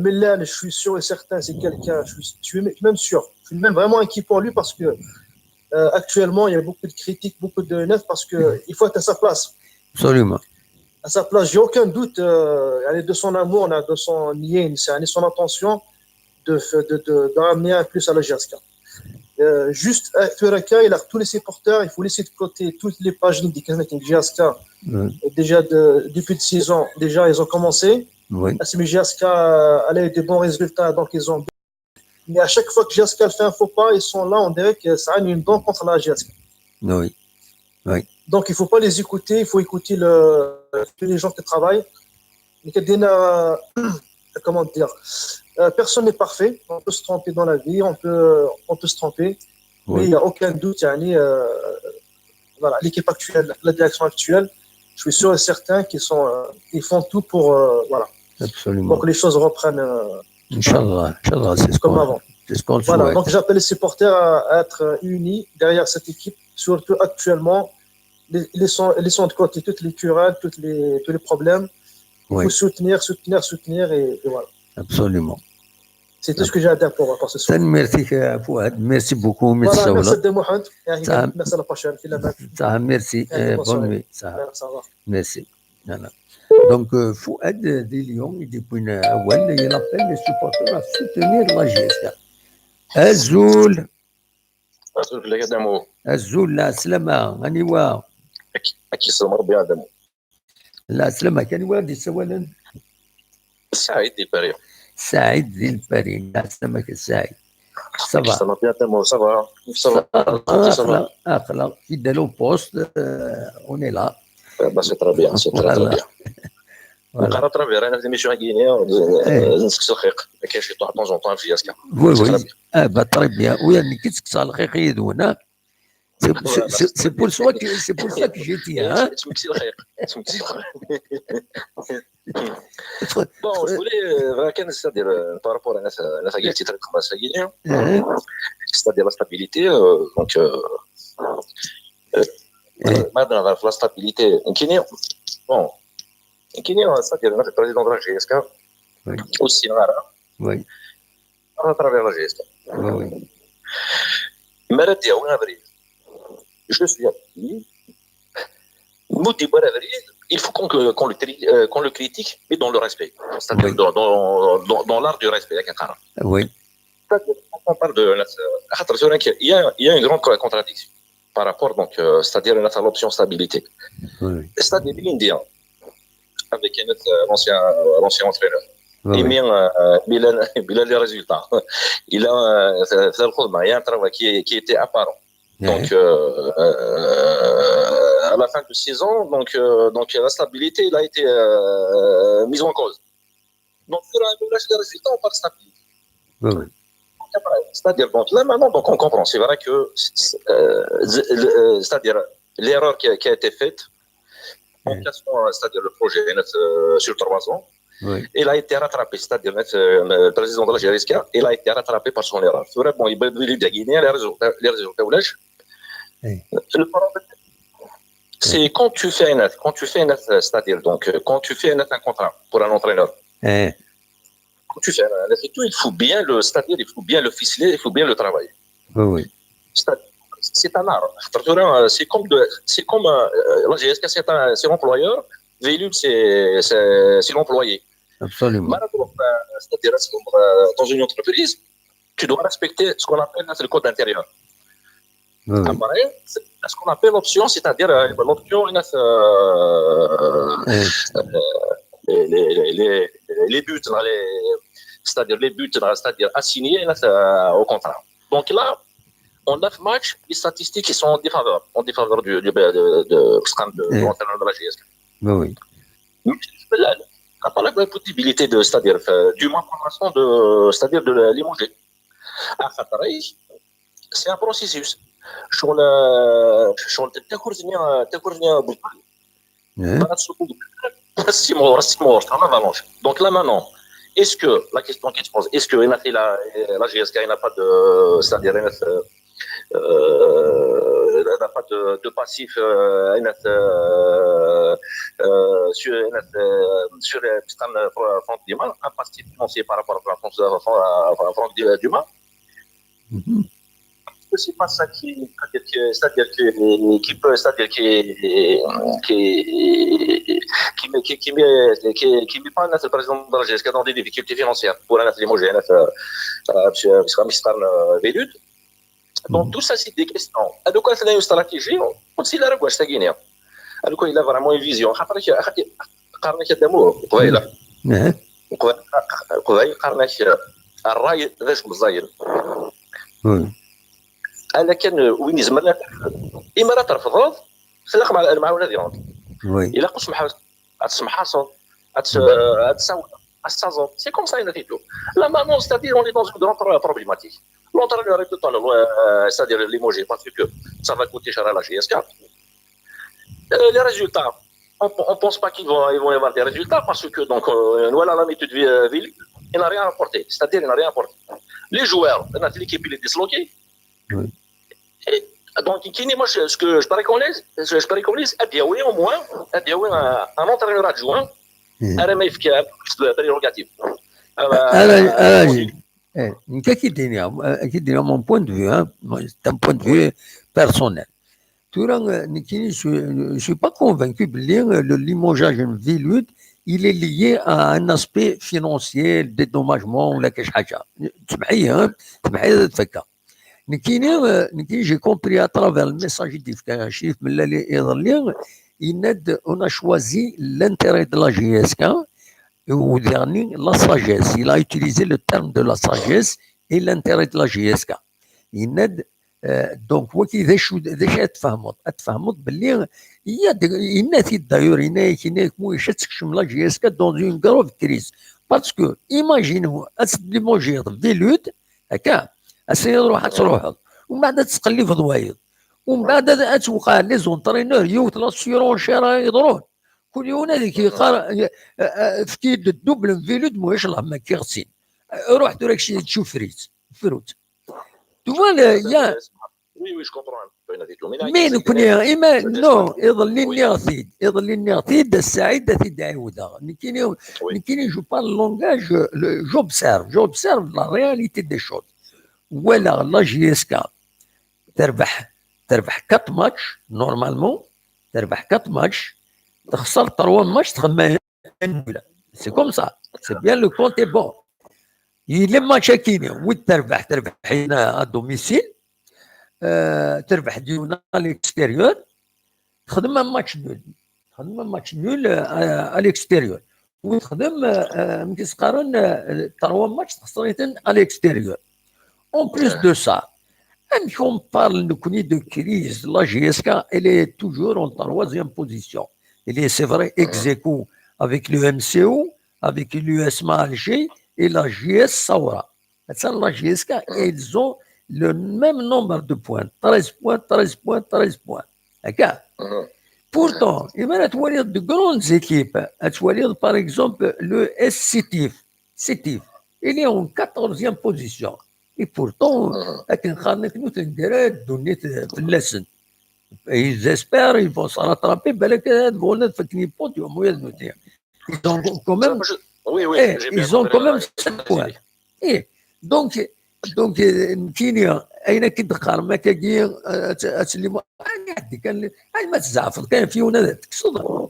Millan, je suis sûr et certain, c'est quelqu'un, je suis même sûr, je suis même vraiment inquiet pour lui parce que actuellement, il y a beaucoup de critiques, beaucoup de neufs parce qu'il faut être à sa place. Absolument. À sa place, j'ai aucun doute de son amour, de son lien, c'est son intention de ramener un plus à la GSK. Juste, Turaka, il a tous les supporters, il faut laisser de côté toutes les pages de GSK. Déjà, depuis de 6 ans, déjà, ils ont commencé. Oui. GSK, elle a eu de bons résultats, donc ils ont. Mais à chaque fois que GSK fait un faux pas, ils sont là, on dirait que ça a une dent contre la GSK. Oui. Oui. Donc, il ne faut pas les écouter, il faut écouter les gens qui travaillent. Mais comment dire, personne n'est parfait, on peut se tromper dans la vie, on peut se tromper, Oui. mais il n'y a aucun doute, voilà, l'équipe actuelle, la direction actuelle, je suis sûr et certain qu'ils font tout pour, voilà, Absolument. pour que les choses reprennent Inch'Allah, c'est comme avant. C'est ce qu'on Voilà, souhaite. donc j'appelle les supporters à être unis derrière cette équipe, surtout actuellement, laissons de côté toutes les querelles, tous les problèmes. Il faut soutenir et voilà. Absolument. C'est tout ce que j'ai à dire pour ce soir. Merci Fouad, merci beaucoup. Voilà, merci de Mohamed. Merci à la prochaine. Merci. Bonne nuit. Merci. Voilà. Donc Fouad Dilion, il appelle les supporters à soutenir la GSK. Azoul. Azoul, la slama, aniwa. أكيد سمر بها دمو لا سلامة كان وادي سوالا سعيد دي باري سعيد ذي البريم لا سلامك السعيد أكيد سمر بها دمو صباح أخلاق في دالو بوست اوني لا سي ترى بيان سي ترى بيان نقرا ترى بيان انا في ميشو غينيا نسكسو الخيق ما كاينش يطلع طون طون في ياسكا وي با تري بيان ويا كتسكس على الخيق يدونا C'est pour ça que j'ai dit. Hein? Bon, je voulais c'est-à-dire par rapport à la guerre titre comme ça c'est-à-dire la stabilité donc maintenant la stabilité bon c'est-à-dire le président de la GSK aussi oui à travers la GSK oui مرات يا ابريل je suis appuyé. Il faut qu'on le critique, mais dans le respect. C'est-à-dire dans l'art du respect. Oui. On parle de. Il y a une grande contradiction par rapport, donc, c'est-à-dire à l'option stabilité. Oui. C'est-à-dire l'Indien, avec l'ancien entraîneur. Oui. Il a les résultats. Il y a un travail qui était apparent. Donc, à la fin de 6 ans, donc la stabilité a été mise en cause. Donc, sur les résultats, on parle de stabilité. Oui. C'est-à-dire, donc, là, maintenant, donc, on comprend. C'est vrai que, c'est-à-dire, l'erreur qui a été faite, c'est-à-dire le projet sur 3 ans, oui. Il a été rattrapé, c'est-à-dire le président de la GSK, il a été rattrapé par son erreur. C'est vrai, bon, il a gagné les résultats. Le problème, c'est quand tu fais c'est-à-dire donc quand tu fais un contrat pour un entraîneur, quand tu fais il faut bien c'est-à-dire il faut bien le ficeler, il faut bien le travailler. Oui. C'est un art. C'est comme la GSK, c'est l'employeur, Vélib, c'est l'employé. Absolument. C'est-à-dire dans une entreprise, tu dois respecter ce qu'on appelle le code intérieur. Après, c'est ce qu'on appelle l'option, c'est-à-dire l'option, les buts, c'est-à-dire les buts, c'est-à-dire assignés au contrat. Donc là, en 9 matchs, les statistiques sont en défaveur de l'entraîneur de la GSK. Oui. Il n'y a pas la possibilité de, c'est-à-dire, du moins pour l'instant, c'est-à-dire de limoger. C'est un processus. شغل تكورنيا donc là maintenant, est-ce que la question qui se pose, est-ce que la GSK n'a pas de, c'est-à-dire n'a pas de passif sur Franck Dumas, un passif financier par rapport à Franck Dumas. C'est pas ça c'est-à-dire qui peut, c'est-à-dire qui met pas le président de la GSK dans des difficultés financières pour un limoger Velut. Donc tout ça c'est des questions. Donc il a une stratégie, on sait la règle c'est Guinée. Donc il a vraiment une vision. قارنك قدامه قبيله قارنك الراي ذاش بالزاير. انا كان وين زمرنا اما ترفض خلق مع ولادي الا قسم حاصل السازون سي كوم سا نتيجو لا مانون ستادير اون اي دون اون غران بروبليماتيك l'entraîneur est tout le temps c'est-à-dire limogé parce que ça va coûter cher à la GSK. Les résultats, on pense pas qu'ils vont avoir des résultats parce que donc voilà la méthode Ville, il n'a rien apporté, c'est-à-dire il n'a rien apporté. Les joueurs, l'équipe il est disloquée. Oui. Et donc, moi, ce que je préconise, oui, au moins, un entraîneur adjoint, RMF qui a plus de prérogatives. Mon point de vue, c'est un point de vue personnel. Je ne suis pas convaincu que le limogeage de Velut, il est lié à un aspect financier, dédommagement ou quelque chose. J'ai compris à travers le message on a choisi l'intérêt de la GSK et au dernier, la sagesse. Il a utilisé le terme de la sagesse et l'intérêt de la GSK. Donc, il y a d'ailleurs la GSK dans une grave crise. Parce que, imaginez-vous, limoger Velut, تروح ومن بعد تقلي في ضوايض ومن بعد توقع لي زونطرينور يوت لا سيرونشير يضرون كل يوم هذيك في كيد الدوبل فيلود موش الله ما كيغسين روح دراك شي تشوف فروت توالا يا وي جو كومبرون مين كوني اما نو يظل النغثيد السعيد ثيد عيودا نكيني جو بارل لونغاج j'observe la réalité des choses. ولا لا GSK تربح 4 ماتش نورمالمون تربح 4 ماتش تخسر 3 ماتش تخمم سي كوم سا سي بيان لو كونت بون يلي ماتش كاينين وين تربح هنا دوميسيل تربح ديونا ليكستيريور تخدم ماتش نول على ليكستيريور وتخدم مكيسقارن 3 ماتش تخسريتن على ليكستيريور. En plus de ça, même si on parle de crise, la GSK, elle est toujours en 3e position. Elle est, c'est vrai, ex-aequo avec le MCO, avec l'USMA Alger et la GS Saoura. La GSK, ils ont le même nombre de points, 13 points. D'accord. Pourtant, il va y avoir de grandes équipes. Par exemple, le SCTIF, il est en 14e position. Et pourtant, ils espèrent, ils vont se rattraper. Ils ont quand même 7 points. Et donc, أين كنت قارما كاين تسلموا عندي كان ما تزعفط كان في ونا تكسر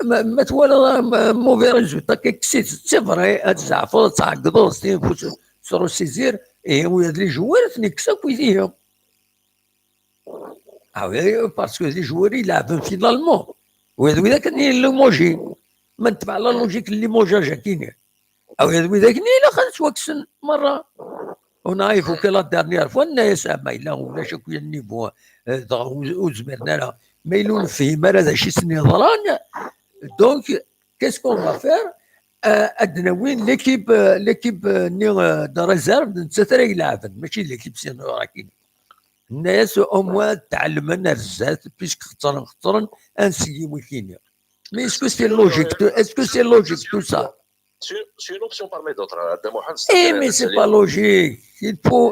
ما توالى موفي ريزولتا كيكسيت سي فري تزعفط تعقدوا سير سيزير اي وهاد لي جوار نكسا كويديهم Ah oui, parce que les joueurs يلعبوا finalement وهذا كاين لوموجي ما نتبع على لوجيك اللي موجا كاين او هذا كاين الا خلص وكسن مره ونعرفوا que la dernière fois الناس مايلا ولا شكون النيفو وزمرنا لها مايلون فيه ما هذا شي سنين ضران دونك qu'est-ce qu'on va faire عندنا وين ليكيب دو ريزيرف نتسرى يلعبن ماشي ليكيب سينيور كاين الناس او موان تعلمنا الزات بيسك خطرن انسي وكينيا مي اسكو سي لوجيك اسكو سي لوجيك تو سا C'est une option parmi d'autres. Eh, mais c'est pas logique. Il faut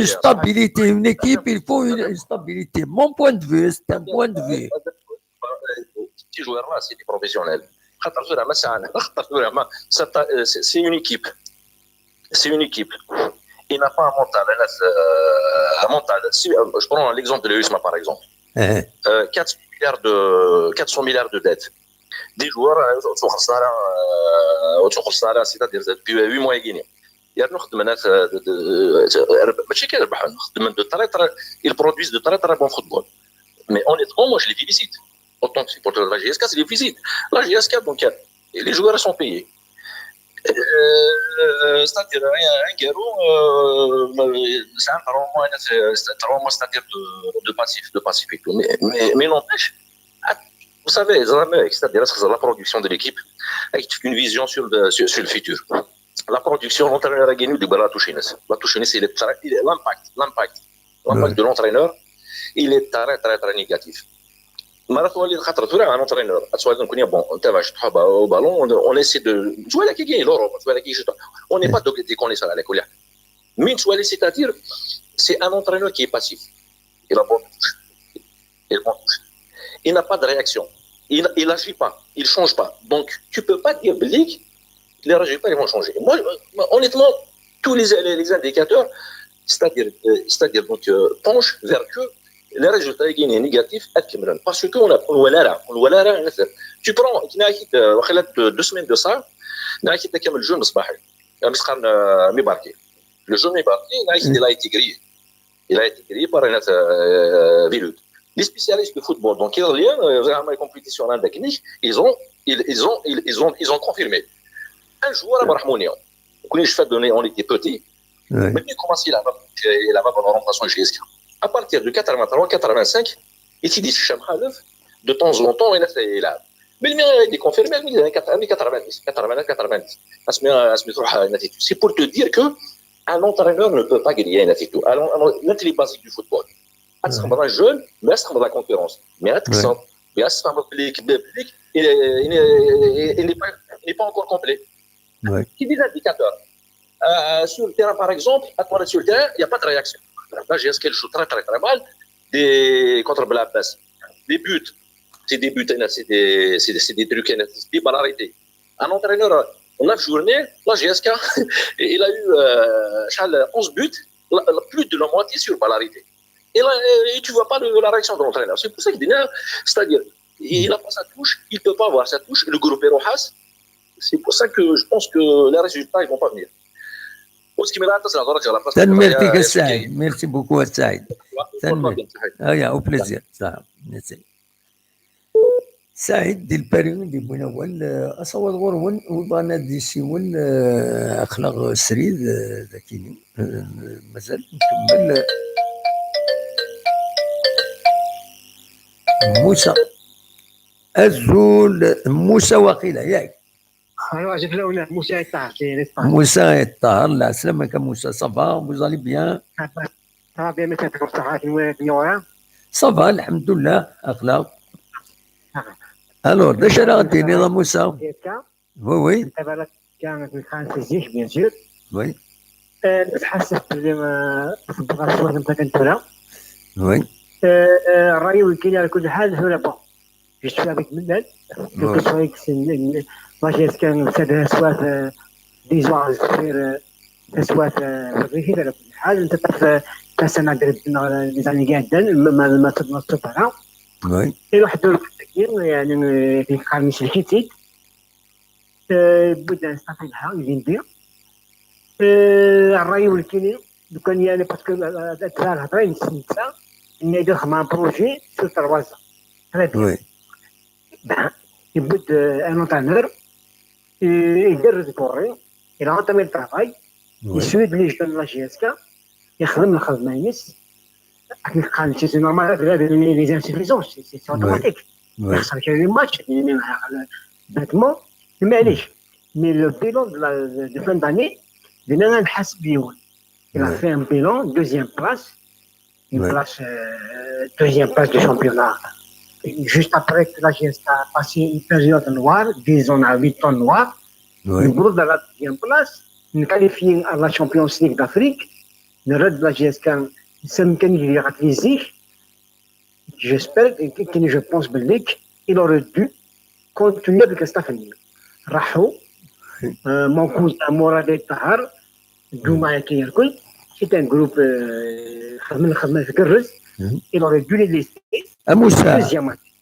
une stabilité. Une équipe, il faut une stabilité. Mon point de vue, c'est un point de vue. Petit joueur là, c'est des professionnels. C'est une équipe. C'est une équipe. Il n'a pas un mental. Un mental. Si, je prends l'exemple de l'USMA par exemple. 400 milliards de dettes. Des joueurs, c'est-à-dire depuis 8 mois يجيني يعني نخدم ناس ماشي كيربح نخدم de très très ils produisent de très très bon football mais honnêtement moi je les félicite autant que supporter de la GSK je les félicite la GSK donc les joueurs sont payés c'est-à-dire un garou c'est un c'est-à-dire de passif et tout mais n'empêche vous savez, c'est-à-dire la production de l'équipe avec une vision sur le futur. La production, l'entraîneur a gagné du Balatouchines. Balatouchines, c'est l'impact de l'entraîneur, il est très, très, très négatif. Un entraîneur, au ballon, on essaie de jouer la qui l'Europe, on n'est pas déconné ça à l'école. Mais c'est-à-dire, c'est un entraîneur qui est passif. Il a bon touche. Il n'a pas de réaction. Il n'agit pas. Il ne change pas. Donc, tu ne peux pas dire, Blick, les résultats ils vont changer. Moi, honnêtement, tous les indicateurs, c'est-à-dire donc, penchent vers que les résultats sont négatifs. Parce qu'on a tu prends, 2 semaines de ça, le jeune Mibarki. Le jeune Mibarki, il a été grillé. Il a été grillé par un virus. Les spécialistes de football, donc vraiment les compétitions techniques, ils ont confirmé. Un joueur à Barhamounia, on était petit, mais il commence il a pendant remplacement GSK. À partir de 83-85, il s'est dit de temps en temps, il a là. Mais il a été confirmé en 90. C'est pour te dire que un entraîneur ne peut pas gagner un attitude. L'intérêt basique du football. Un jeune, mais c'est la concurrence. Mais il n'est pas encore complet. Qui dit indicateurs sur le terrain, par exemple, sur le terrain, il n'y a pas de réaction. Là, j'ai ce qu'elle joue très, très, très mal. Contre Blabès. Des buts. C'est des buts, c'est des trucs, c'est des balarités. Un entraîneur, en 9 journées, là, GSK, il a eu 11 buts, plus de la moitié sur balarité. Et là, tu ne vois pas la réaction de l'entraîneur. C'est pour ça qu'il dit, c'est-à-dire, il n'a pas sa touche, il ne peut pas avoir sa touche, le groupe est Rojas. C'est pour ça que je pense que les résultats ne vont pas venir. Merci beaucoup, Saïd. Au plaisir. سعيد دي الباريون دي بوين اول اصور غورون وبانا دي سيون اخلاق سريد ذاكيني مازال نكمل موسى الزول موسى وقيله ياك ايوا جيت الاولاد موسى الطاهر موسى الطاهر لا سلامك موسى صافا vous allez bien ça va bien mais كتعرف صحه الوالد صافا الحمد لله اخلاق الو داش راه غديري يا موسى وي دابا كانت الخامسه جيش بيان سور وي تحسست في البلاصه اللي كنت هنا وي الراي وكيل على كل حال هو لابا جيت فابيك من كل شويه ماشي كان سوات ديجا كثير سوات في على كل حال انت تعرف كاسنا درت لي زاني قاعدين ما تطلع وي واحد الدور يعني في قرن شركتي بدا نستطيع لها ندير الراي والكيني كان يعني باسكو الدراري هضرين السنه يدخل مع بروجي sur 3 ans. Très bien. Oui. Ben, يبد un entraîneur, يدرس بوري, il a entamé le travail, يسوي لي جدد لا جي اس كا, يخدم الخدمه ينس. قال سي نورمال لي زانسيفيزونس سي اوتوماتيك. يخسر كاين لي ماتش باتمون معليش. مي لو بيلون دو فان داني بدينا نحاسب بيهم. Il a fait un bilan, deuxième place, deuxième place du championnat. Juste après que la GSK a passé une période noire, disons à 8 ans noirs, nous sommes dans la deuxième place, nous qualifions à la Champions League d'Afrique, nous sommes la GSK, nous sommes qualifiés. J'espère que je pense qu'il aurait dû continuer avec le staff. Rahou, mon cousin Morad Tahar, Douma Kiyarkoui, c'est un groupe il aurait dû les laisser.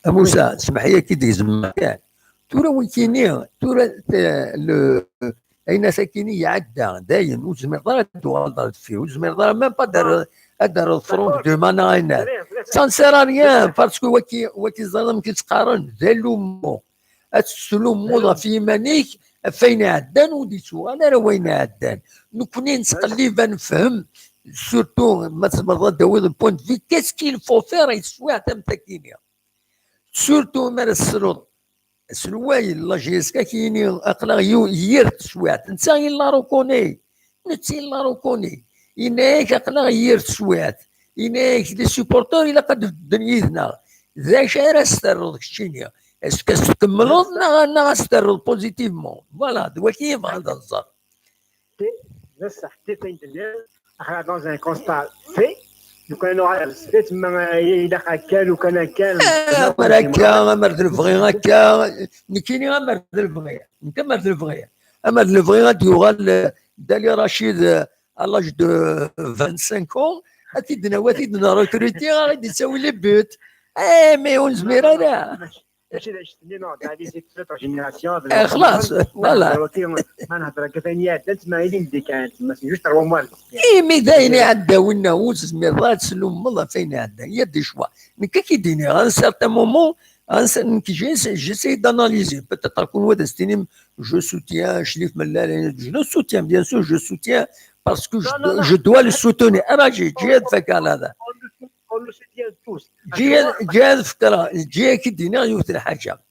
موسى اسمح لي كي ديز المكان تورا ويكيني تورا اين ساكيني عدى داين وزمير دار دوال فيه وزمير دار ما با دار الفرونك دو ماناينات سان سير ريان باسكو وكي ظلم كيتقارن دالو السلوم في مانيك فين عدان وديتو انا راه وين عدان نكوني نتقلب نفهم سورتو ما داوي البوينت في كيسكيل فو فير يسوى تم تاكينيا سورتو مال السلواي لا جيسكا كيني اقلا يرت سوات نتا لا روكوني نتي لا روكوني إناك اقلا يرت سوات إناك لي سوبورتور إلا قد دنيتنا ذا شارع استرد كشينيا اسكو تكملوا نا استرد بوزيتيفمون فوالا دوا كيف هذا الزر بصح حتى فين احنا dans un constat fait لو كان عرفت ما يدخل كان وكان كان مرد الفغي هكا نكيني مرد الفغي انت مرد الفغي مرد الفغي غادي يغال دالي رشيد الاج دو 25 ans اتيدنا ريكروتي غادي تسوي لي بوت مي اون زميره لا خلاص فوالا ما نهضر كفانيات تسمع لي نديك ما جوج 3 موا مي دايني عدا ونا وز زميرات سلوم الله فين عدا هي دي شوا مي كي ديني ان سارتان مومون j'essaie d'analyser peut-être qu'on voit destiné je soutiens Chérif Mellal je le soutiens bien sûr je soutiens parce que je dois le soutenir انا جيت فكان هذا on le soutient tous جيت فكره جي كي دينا يوثر حاجه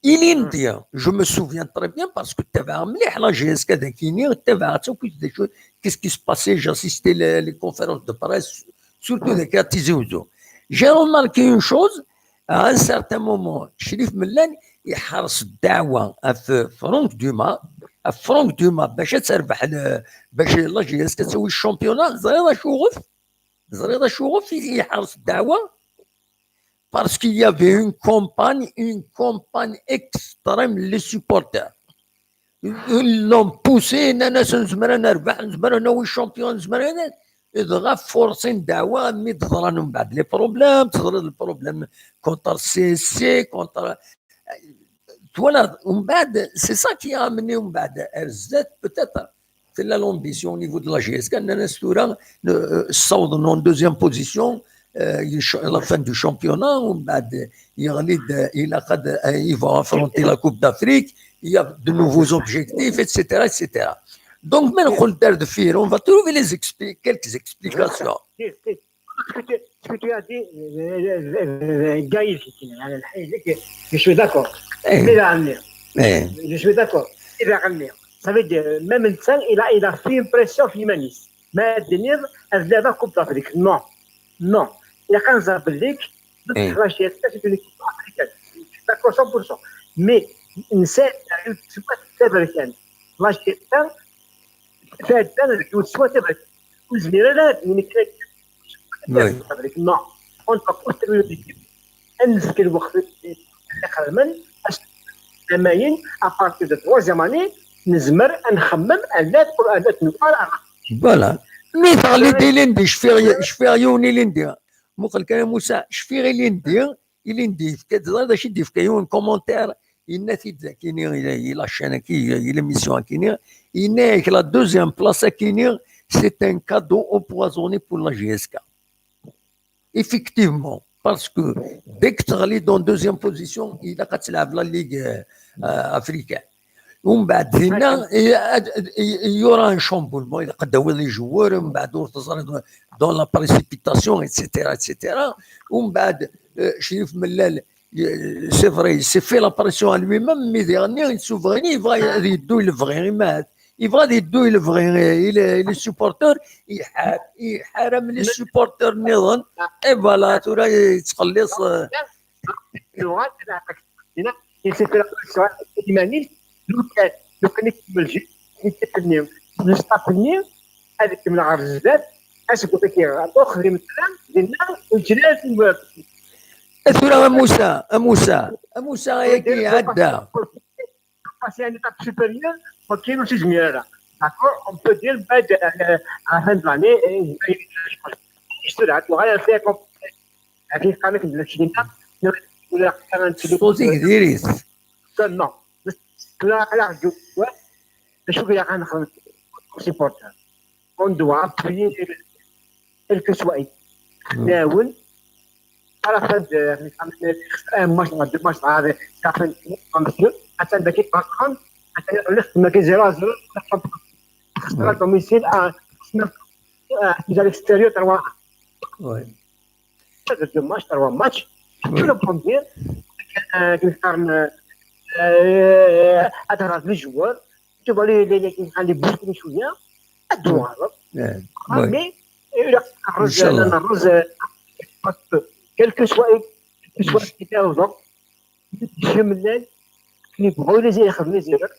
إلينديا جو مو سوفيان تري بيان باسكو تابع مليح لا جي اس كذا كيني تابعت كيس كي سباسي جاسيستي لي كونفيرونس دو بريس سورتو ذاك تيزوزو جي روماركي اون شوز ان سارتان مومون شريف ملان يحرص الدعوه في فرونك دوما باش تربح باش لا جي اس كتسوي الشامبيونا زريضه شغف يحرص الدعوه parce qu'il y avait une campagne extrême, les supporters. Ils l'ont poussé, nous champions, ils ont forcé Dawa, mais les problèmes contre CC, contre. Voilà, c'est ça qui a amené RZ, peut-être. C'est l'ambition au niveau de la GSK. Nous en deuxième position. La fin du championnat, il va affronter la Coupe d'Afrique, il y a de nouveaux objectifs, etc. etc. Donc, on va trouver quelques explications. Ce que tu as dit, Gaïl, je suis d'accord. Je suis d'accord. Ça veut dire, même il a fait une pression humaniste. Mais il a Coupe d'Afrique. Non. Il y a 15 ans, la GSK, c'est une équipe africaine. Je suis d'accord 100%. Mais c'est pas américaine. La GSK, c'est une soit américaine. Non. On va construire l'équipe. نذكر الوقت الخدمة à partir de 3e année نزمر نخمم أداة نقال. Voilà. مثال اللي لندي شفير يوني لندي مقل كان موسى شفير لندي كذا شي دي فكايون كومونتير النتي كيني الى الشان كي الى ميسيون كيني إنك لا دوزيام بلاصه كيني سي ان كادو اوبوازوني بور لا جي اس كا effectivement, parce que dès que tu es dans deuxième position, il a la Ligue africaine. ومن بعد هنا يورا ان شامبولمون يقدروا لي جوار من بعد دون لا بريسيبيتاسيون اتسيتيرا اتسيتيرا ومن بعد شريف ملال سي فري سي في لا بريسيون لوي ميم مي ديرني سوفريني يبغى يدو الفغي مات يبغى يدو الفغي لي سوبورتور يحرم لي سوبورتور نظن اي فوالا تورا يتخلص اللغات هنا يسير لا بريسيون لو كان يكمل جي يتفنيو نستقنيو هذيك من العرجات اش قلت لك اخرى مثلا ديالنا وجلات ترى موسى ياكي عدا يعني تاع سوبيريور ما كاينوش جميله داكور اون بو دير بعد هاد لاني اشتريت وغايه فيها هذيك كانت لنا ولا كانت صوتي ديريس نو لا شو qu'il y a un supporter on doit appuyer quel que soit ناول على فد ماتش deux matchs هذا كافن كومبيتيشن حتى ذاك يتقن حتى يخلص ما كاين 0-0 خسر الدوميسيل à l'extérieur 3 وي deux matchs 3 matchs tu le prends bien كنختار هذا لي جوار تبغى لي نخلي بوكو شويه ادو هذا مي الرز انا الرز كلكو سوا كيتاوض شملان كيبغوا لي زي يخدم لي زيرك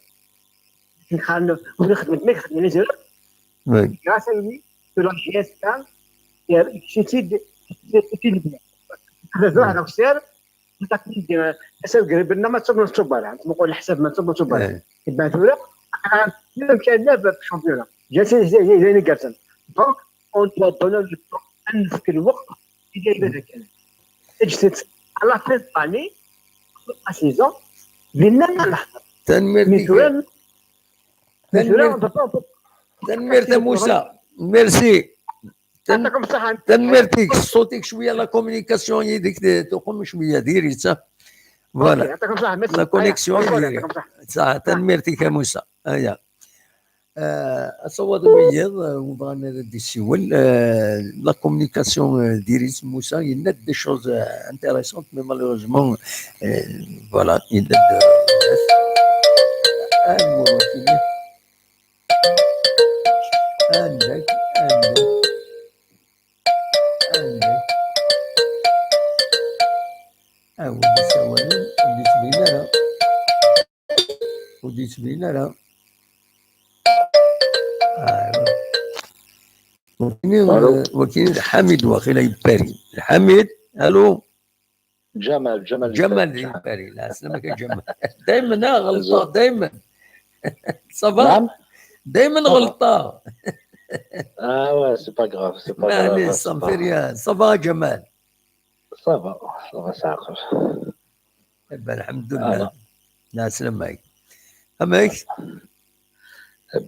نخلو ونخدم ما يخدم لي زيرك وي غاسلني في لا جي اس كان يا شتي تي هذا هذا السير تاكيد حساب قريب لنا ما تصب على نقول الحساب ما تصب على يبعثوا لك كان لا في الشامبيون جالسين زي كارتن دونك اون دو دونر انفك الوقت اللي جاي هذاك اجتهد على فيس طاني اسيزون لنا نحضر تنمير موسى ميرسي تنميرتك صوتك شويه لا كومونيكاسيون يديك تقوم شويه ديري صح فوالا لا كونيكسيون ديري صح تنميرتك يا موسى هيا اصوات بيض وبغينا ندي السيول لا كومونيكاسيون ديري موسى يند دي شوز انتريسونت مي مالوروزمون فوالا يند عندك ودي سوالف ودي تبين لا وكاين حميد واخيلا يباري حميد الو جمال يباري لا سلامك يا جمال دائما غلطه دائما صباح دائما غلطه ouais, c'est pas grave, c'est pas grave. Allez, ça me fait rien. Ça va, Jamal? Ça va, ça va. Eh ben, alhamdoulilah. لا سلامك. أمك؟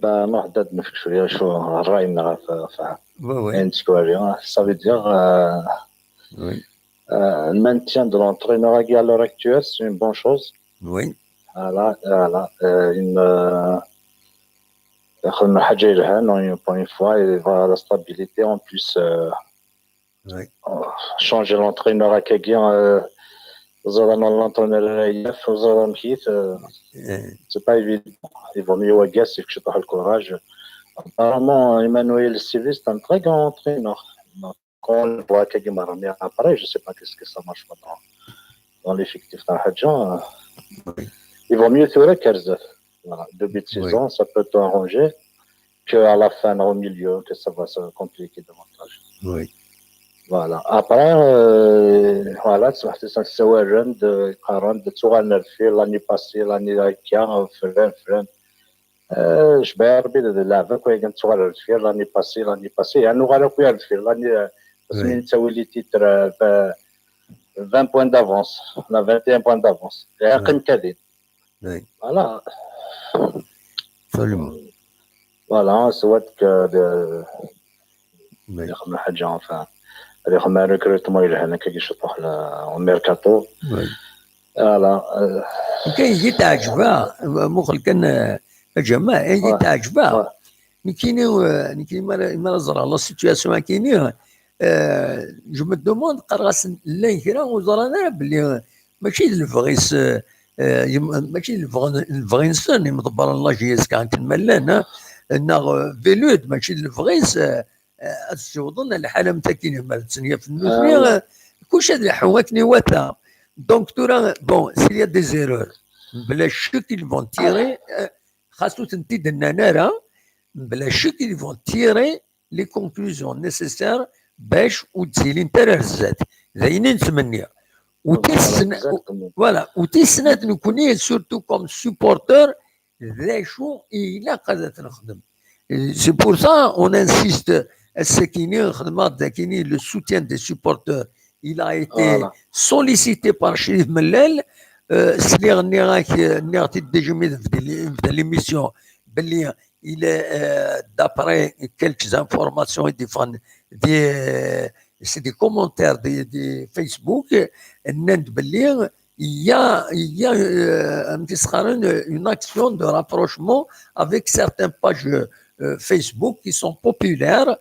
Ben, non, date me fait chouïa, chaud, raïm, enfin, oui. Ça veut dire, oui. Le maintien de l'entraîneur à l'heure actuelle, c'est une bonne chose. Oui. Voilà, pour une fois, il va la stabilité. En plus, oui. Changer l'entraîneur à Kagien, l'entraîneur c'est pas évident. Il vaut mieux à Gas que je te le courage. Apparemment, Emmanuel Sylvie, c'est un très grand entraîneur. Quand on voit Kagien Marami après, je sais pas qu'est-ce que ça marche pas dans l'effectif d'un Hadjan. Il vaut mieux faire Kerzef. Voilà. Début de saison, ça peut t'arranger qu'à la fin, au milieu, que ça va se compliquer davantage. Oui. Voilà. Après, voilà, c'est un jeune de 40, de Touran Nerfi, l'année passée, l'année dernière, Fren. Je vais arrêter de la veille, quand il y a Touran Nerfi, l'année passée, il y a nous allons faire l'année, parce que ça les titres 20 points d'avance, on a 21 points d'avance. Il y a un cadet. Voilà. Absolument. Voilà, on souhaite que enfin. اللي خما ريكروتمون الى هنا كيشطح الميركاتو فوالا كاين تعجبها مخل كان جماعه تعجبها كاين ما زرا لا سيتوياسيون كاينين جو مو دوموند قراص لا كرا وزرانا بلي ماشي الفغيس ماشي الفغينسون مضبر الله جيس كان ملان نا فيلود ماشي الفغيس السودان الحاله متاكين مال الثانيه في النوثني كلشي هاد الحواكني واتا دونك تورا بون سي دي زيرور بلا شك ils vont tirer خاصو تنتيد النانارا بلا شك ils vont tirer les conclusions nécessaires باش وتزيلي انت رزات زين نتمنى فوالا وتيسنات نكوني سورتو كوم سوبورتور ذا شو الى قادت نخدم سي بور سا اون انسيست الساكينين خدمات ذاكيني لو سوتيان دي سوبورتور il a été sollicité par Chérif Mellal سلي غني راك نعطي الدجمي في l'émission بلي il est d'après quelques informations c'est des commentaires de Facebook الناس بلي il y a une action de rapprochement avec certaines pages Facebook qui sont populaires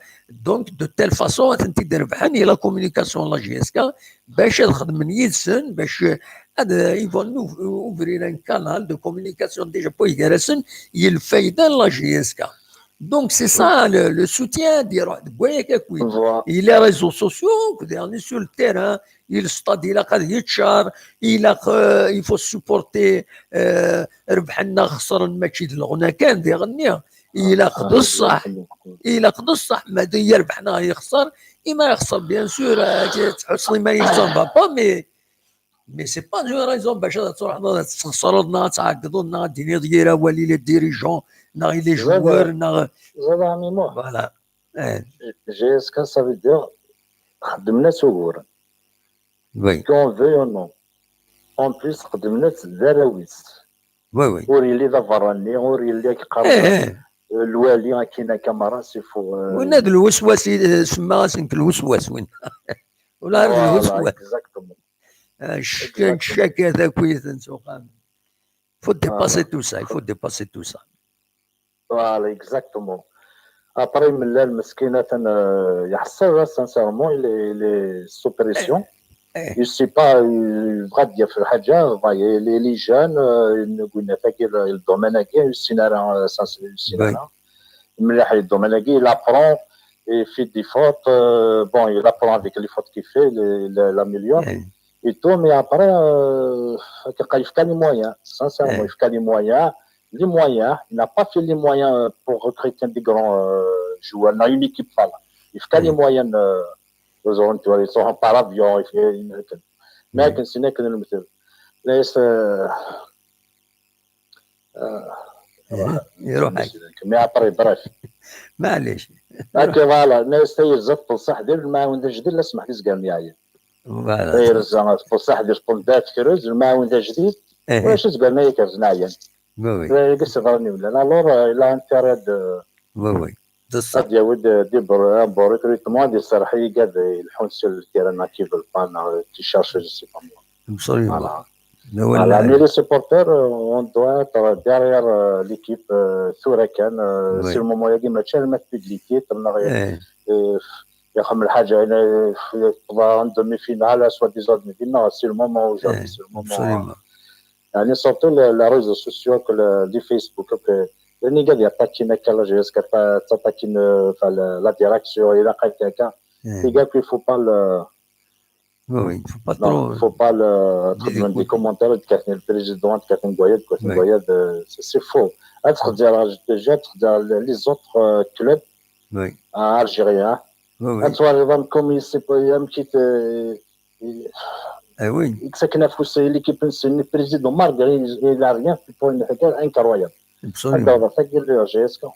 donc de telle façon تقدر بحال la communication la GSK باش نخدم يدسن باش ils vont nous ouvrir un canal de communication déjà pour يجرسن يلفايدة la GSK. Donc c'est ça le soutien et les réseaux sociaux on est sur le terrain il faut supporter ربحنا خسر الماتش الغنى كان دي غنيها إلا قد الصح ما يربحنا يخسر إما يخسر بيان سور حسني ما يخسر بابا مي سي با جو رايزون باش تروح تخسروا لنا تعقدوا لنا ديني ديرا ولي لي ديريجون نا لي جوار نا زعما ميمو فوالا جي اس كا سا في دير خدمنا سوغور وي كون في او نو اون بليس خدمنا الدراويس وي وريلي ظفراني وريلي كقرب الوالي كاينه كاميرا سيفو وناد الوسواس سما سنك الوسواس وين ولا الوسواس الشك هذا كويس نسوقان faut dépasser tout ça il faut dépasser tout ça فوالا اكزاكتومون ابري من المسكينه يحصل سانسيرمون لي سوبريسيون je sais pas بغا دير في الحاجه لي جان قلنا فاكر الدومين كاع السيناريو السيناريو مليح الدومين كاع لابرون في دي فوت بون لابرون افيك لي فوت كي في لا مليون et tout mais après il faut les moyens sincèrement il faut les moyens il n'a pas fait les moyens pour recruter des grands joueurs dans une équipe là il faut les moyens ils sont par avion mais كان سينا كان المثل ليس يروح مي ابري بريف معليش هكا فوالا الناس تيرزق بصح دير المعاون جديد لا سمح لي زكام معايا فوالا تيرزق بصح دير قندات كروز المعاون جديد واش زكام معايا كرزنايا وي قص فراني ولا لا لور لا انتراد وي دي ود دي بور ريكروتمون دي صراحه قاد الحونس التيران كيف البان تيشارج سي با absolument voilà mais les supporters on doit être derrière l'équipe ثورة كان سي المومون يجي ماتش ما بيبليكي تمنا يا خم الحاجه انا في دومي فينال سوا ديزون دينا سي المومون وجا سي المومون يعني سورتو لا ريزو سوسيو دي فيسبوك لاني قال يعطينا كلا جي اس كا تعطينا لا ديريكسيون الى قالت هكا قال كو فو با oui il faut pas trop faut pas تخدم دي كومونتير كاتن البريزيدون كاتن غوياد كاتن غوياد سي فو تخدم ديجا تخدم لي زوتر كلوب وي الجيريان اتوالي كوم سي با مكيت وي ساكنه في وسط ليكيب نسني بريزيدون مارغري لا ريان بو الحكايه انكرويابل هكذا فاكر جي اس كا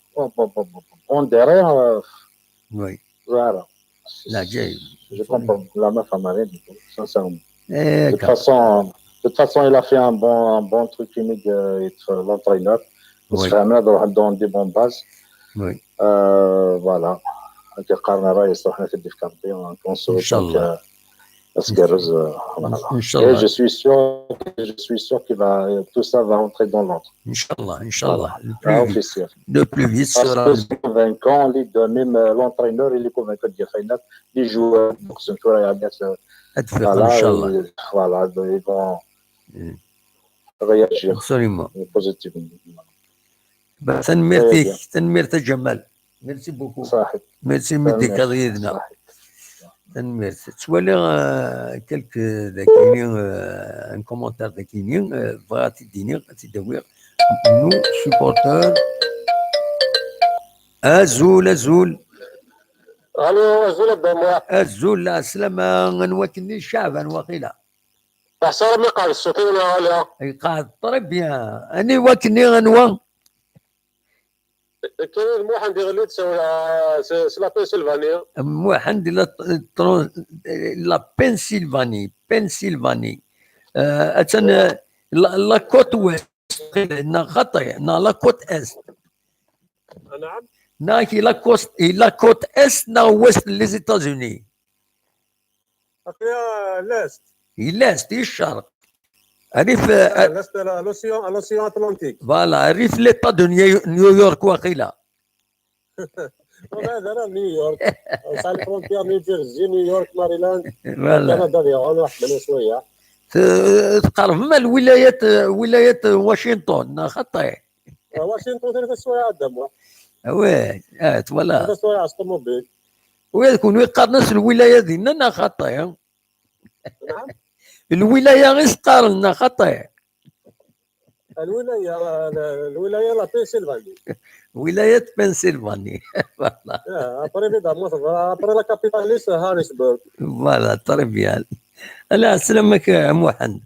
اون ديرير وي فوالا لا جاي je comprends la meuf à Marine sincèrement de toute façon il a fait un bon truc unique être l'entraîneur il se fait amener dans des bonnes bases oui voilà كيقارن الرئيس روحنا تدي في كاربي ان شاء الله Ascarez, Inch'Allah. et je suis sûr que tout ça va rentrer dans l'ordre. Inch'Allah, Voilà. Officiel. Le plus vite Parce sera. que c'est convaincant, même l'entraîneur, il est convaincu de Khainat, les joueurs, donc c'est voilà, ils vont réagir Absolument. positivement. تنمير جمال. Merci beaucoup. صحيح. Merci مدي قضيتنا. صحيح. تنمير. تولي quelques ذاكيين un commentaire ذاكيين بغا تديني تدوير nous supporters أزول الو ازول الدموع الزول لا سلامة نوكلني الشعب وقيلة تحصل مقال الصوتي ولا قاعد طرب يا أني وكني غنوة كاين موحد دي غليت سلا بنسلفانيا موحد لا بنسلفاني أتن لا كوت ويست نا خطي نا لا كوت است نعم ناكي لا كوت است نا ويست لي زيتازوني اخويا لاست لاست الشرق عرف لاست لوسيون اتلانتيك فوالا عرف ليطا دو نيويورك واقيلا هذا انا نيويورك سال الفرونتيير نيوجيرسي نيويورك ماريلاند فوالا كندا ديال واحد من شويه تقرب ما ولاية واشنطن خطي واشنطن في السوايع الدم واه ولا هذا السوايع الطوموبيل ويكون يقارنس الولاية ديالنا خطي نعم الولاية غير تقارن خطي الولاية لا بنسلفاني ولاية بنسلفاني فوالا ابري بيدا ابري لا كابيتاليس هاريسبرغ فوالا تربيال لا سلامك موحد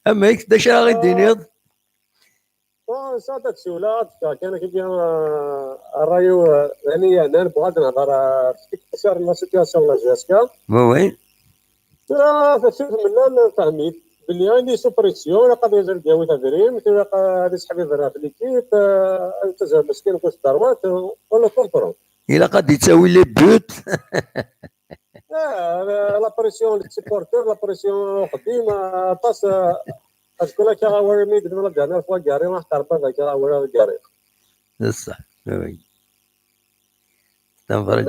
اما هيك داش راغي دينيض صادت سولات كان كيجي الرايو يعني انا بغيت نهضر في اكثر لا سيتياسيون لا جاسكا وين فشوف من فهميت باللي عندي سوبريسيون قد يزال دياوي تدريم هذا صاحبي برا في ليكيب انت مسكين كوش دروات ولا كونترون الى قد يتساوي لي بوت لا بريسيون للسيبورتور لا بريسيون قديمه باس اشكون كي غاوري مي بدنا ديالنا فوا كاري ما حتعرف هذا كي غاوري كاري صح وي تنفرج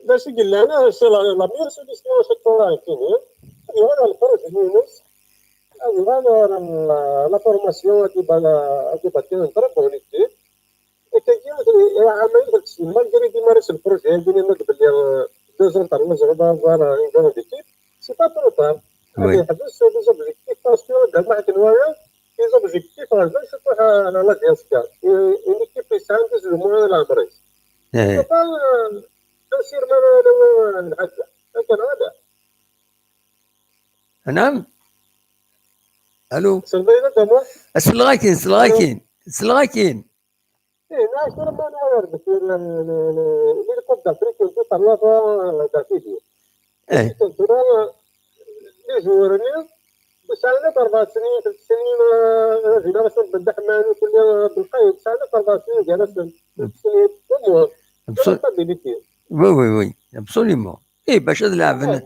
باش يقول لنا سي لا مير سوليسيون سي طورا كيني هذا الفرق يونس هذا لا فورماسيون كي باتين نضرب ونكتب كيجي عمليه التسليم مالغري دي مارس البروجي عندنا نقبل لي دوزون تاع المزرعه فوالا عندنا ديكيب سي با ترو طار هذه حدث دي زوبجيكتيف باسكو دابا حنا نوايا دي زوبجيكتيف راه نشوفوا لا دياسكا اون ايكيب يساندز لو موان لا بريس تسير ما نحكي لكن هذا نعم الو سلمينا دابا سلغاكين ناس ما نعرف اللي كنت افريقيا كنت طلعت تاكيدي كنت لي جورني بس انا 4 سنين 3 سنين هنا باش نبدا حماني كل بالقيد ساعه 4 سنين جالس وي absolument باش نلعب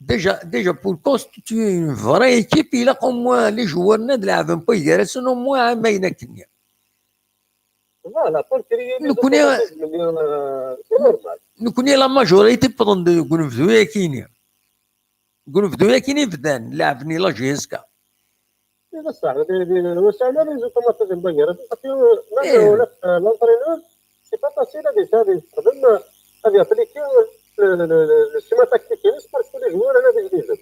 déjà pour constituer une vraie équipe il a au moins les joueurs نلعب un peu يدرسون au moins عامين كنيا فوالا بور كريي نكوني لا ماجوريتي بروند يكونوا في ذويا كينيا يقولوا في ذويا كاينين فدان لعبني لا جيسكا بصح وسعنا لي زو كما تنبغي l'entraîneur c'est pas facile à décider قبل هذه ابليكي السيما تكتيكي parce que les joueurs انا بيجيزن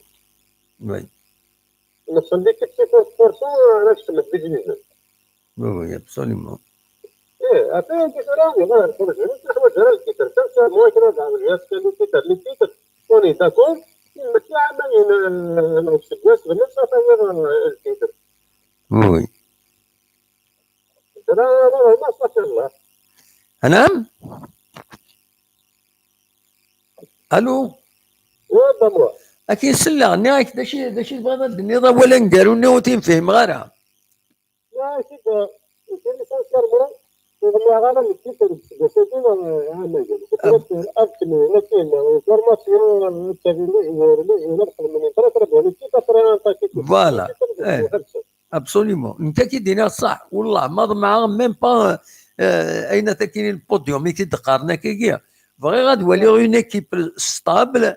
وي نفس ليكيب سي فورسون انا كنت بيجيزن وي ابسوليومون après différent ما نخرج نحن جرى الكيتر كان مو كنا نعمل جيسكا اللي كيتر وني تاكل المتلعب بين الناس بالنفس غير الكيتر وي ترى ما صح الله نعم الو وضموا اكيد سلغني هاك داشي بغينا الدنيا ولا نديرو نوتين فهم غيرها لا كده كاين سانسيرمون ما غير الكتير بسيطين أنا جل أبتني لكن فورماسيون تغيير نبقى من ثلاثة ربع الكتير ترى فوالا ابسوليومون انت كي دينا صح والله ما مع ميم با اين تكين البوديوم اللي تقارنا كيكيا فغي غتولي اون ايكيب ستابل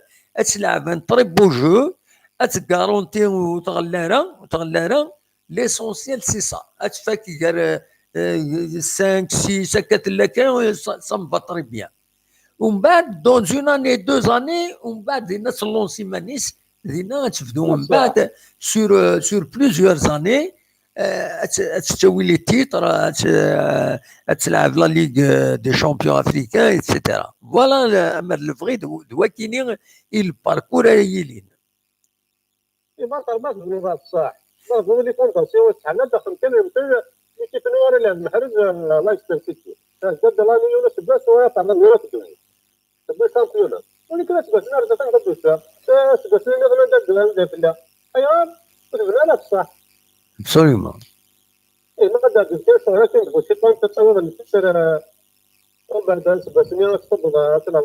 تلعب ان تري بو جو اتكارونتي وتغلارا ليسونسيال سي سا اتفاكي كار 5 6 هكا تلاكا سام با تري بيان ومن بعد دون اون اني دو زاني ومن بعد دينا تلونسي مانيس دينا تفدو من بعد سور بليزيور زاني تسوي لي تيتر تلعب لا ليغ دي شامبيون افريكان ايتترا فوالا اما لو فغي دوا كيني الباركور يلين ما طلبات من صح ما هو اللي كان سوى حنا داخل كان كيف نور المحرز لايستر سيتي قد لا يونس بس هو طلع يونس الدنيا بس شامبيون ولكن بس نرجع تنقدوسا بس نغلى ده بالله ايوه بدنا لا صح ابسوليومون ما قدر كيف لكن بس كان تتصور ان تكسر وبعد بس نيا تفضل تلعب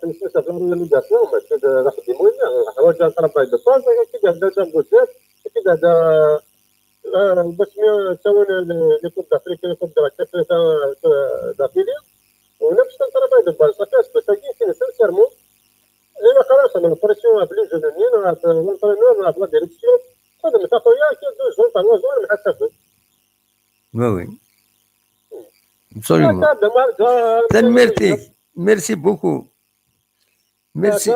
في السياسه في الميدياسيون بس راح يديمون حوايج طلب بعد الصوت كده هذا بوزات كده هذا بس نيا تسوي لي كوب افريقيا كوب كيف داخليا ونفس طلب بعد الباص بس تجي سيرمو انا خلاص انا بريسيون بليز جونين ونطلعوا مع لا ديريكسيون هذا اللي تاخذ اياه كي دوز طلعوا زوين محسب وي ابسوليومون تنمرتيك ميرسي بوكو ميرسي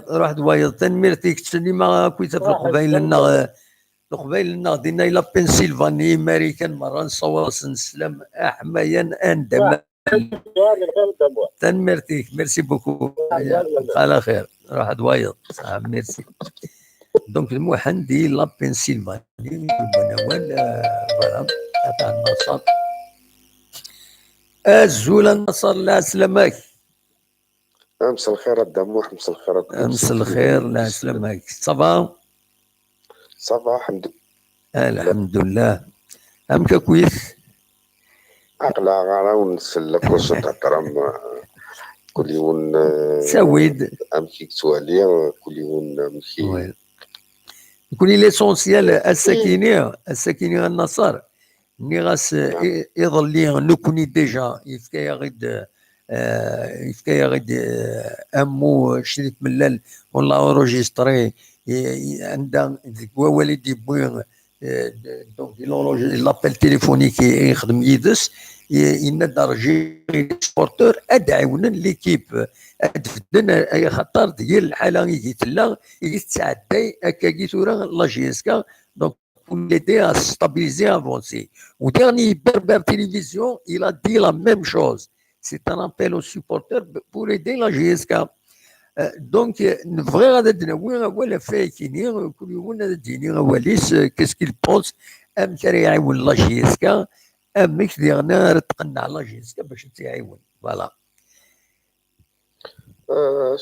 روح دوايض تنمرتيك تسني ما كنت في القبائل دينا الى بنسلفاني امريكان مرة نصور نسلم احميا اندم تنمرتيك ميرسي بوكو على خير روح دوايض ميرسي دونك المحن دي لا بنسلفاني المناول فوالا تاع النصر الزول النصر لا سلامك امس الخير الدموح امس الخير امس الخير لا سلامك صباح صباح الحمد لله امك كويس عقلا غارة ونسلك وصوت احترام كل يوم سويد امشي سوالي كل يوم امشي يكون ليسونسيال الساكنين النصر ني غاس يظل لي نكوني ديجا يفكايا غيد امو شريت ملال والله اورجيستري عندها والدي بوين دونك لابيل تليفونيك يخدم يدس يندرجي سبورتور ادعونا ليكيب ادفدن اي خطر ديال الحاله يتلا يتعدى هكا ثورا لا جي اس كا دونك pour l'aider à stabiliser, avancer. Au dernier Berber Télévision, il a dit la même chose. C'est un appel aux supporters pour aider la GSK. Donc, qu'est-ce qu'il pense la GSK voilà.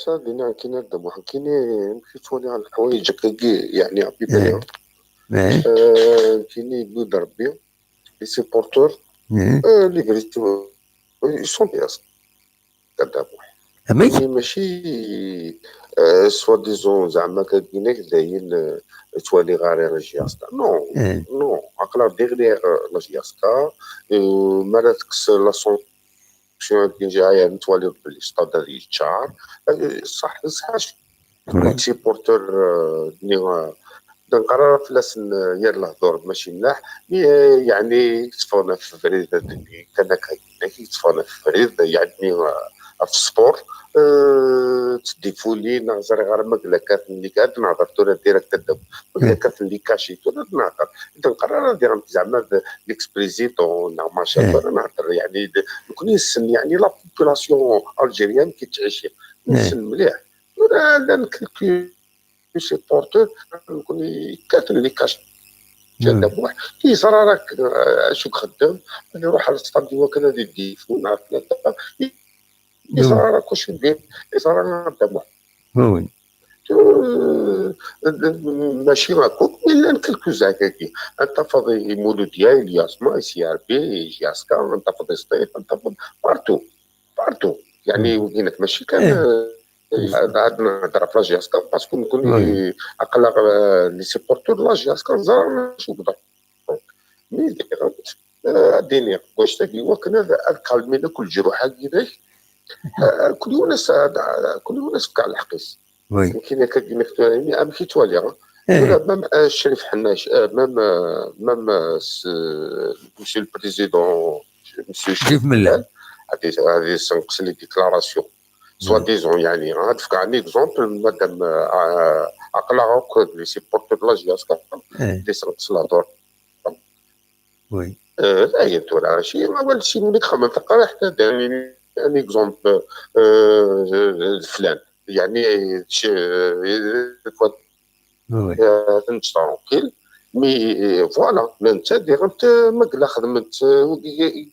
شادينا كي نقدم واحد كيني مشيت تولي على الحوايج هكاكي يعني عبيبه كيني بلود ربي لي سيبورتور لي فريتو يسون بياس قدام واحد ماشي سوا ديزون زعما كاينك داين توالي غاري رجياستا نو عقلا ديغليغ رجياستا مالاتكس لا سونكسيون كي جايه نتوالي بلي ستاد هذا يتشار صح صحاش سيبورتور نقرر فلاس ير له دور ماشي ملاح يعني تصفونا في فريد كان يتصفونا في فريد يعني في السبور تديفولي نهزر غير مقلكات اللي كانت نهضر تونا ديريكت تدب مقلكات اللي كاشي تونا نهضر نقرر ندير زعما ليكسبريزيتون ما شاء الله نهضر يعني نكون يسن يعني لا بوبولاسيون الجيريان كي تعيش يسن مليح لا نكلكي سيبورتور نكون يكاتل لي كاش جاب واحد يصرى راك شوك خدام يروح على السطاد وكذا يديف ونعرف ثلاثه يصرى راك واش ندير يصرى قدام واحد ماشي راكوب الا كلكو زاكاكي انت فاضي مولوديا الياسما سي ار بي جاسكا انت فاضي ستيف انت فاضي بارتو يعني ولينات ماشي كان عندنا نهضر في لاجياسكا باسكو نكون اقل لي سيبورتور لاجياسكا زار شو بدا مي ديرونت اديني واش تاكي وكنا كالمينا كل جروح هكذاك كل يونس كاع الحقيس كاين كاين ام كي توالي مام الشريف حناش مام مسيو البريزيدون مسيو شريف ملال هذه سنقص لي ديكلاراسيون سوا ديزون يعني غنعطيك عن اكزومبل مادام عقلها هاك لي سيبورتور لاجياسكا دي سنقص الهضور وي هي تورا شي ما والو شي ملي تخمم فقره حتى داني ان اكزومبل فلان يعني انت ترونكيل مي فوالا انت دير انت مقله خدمت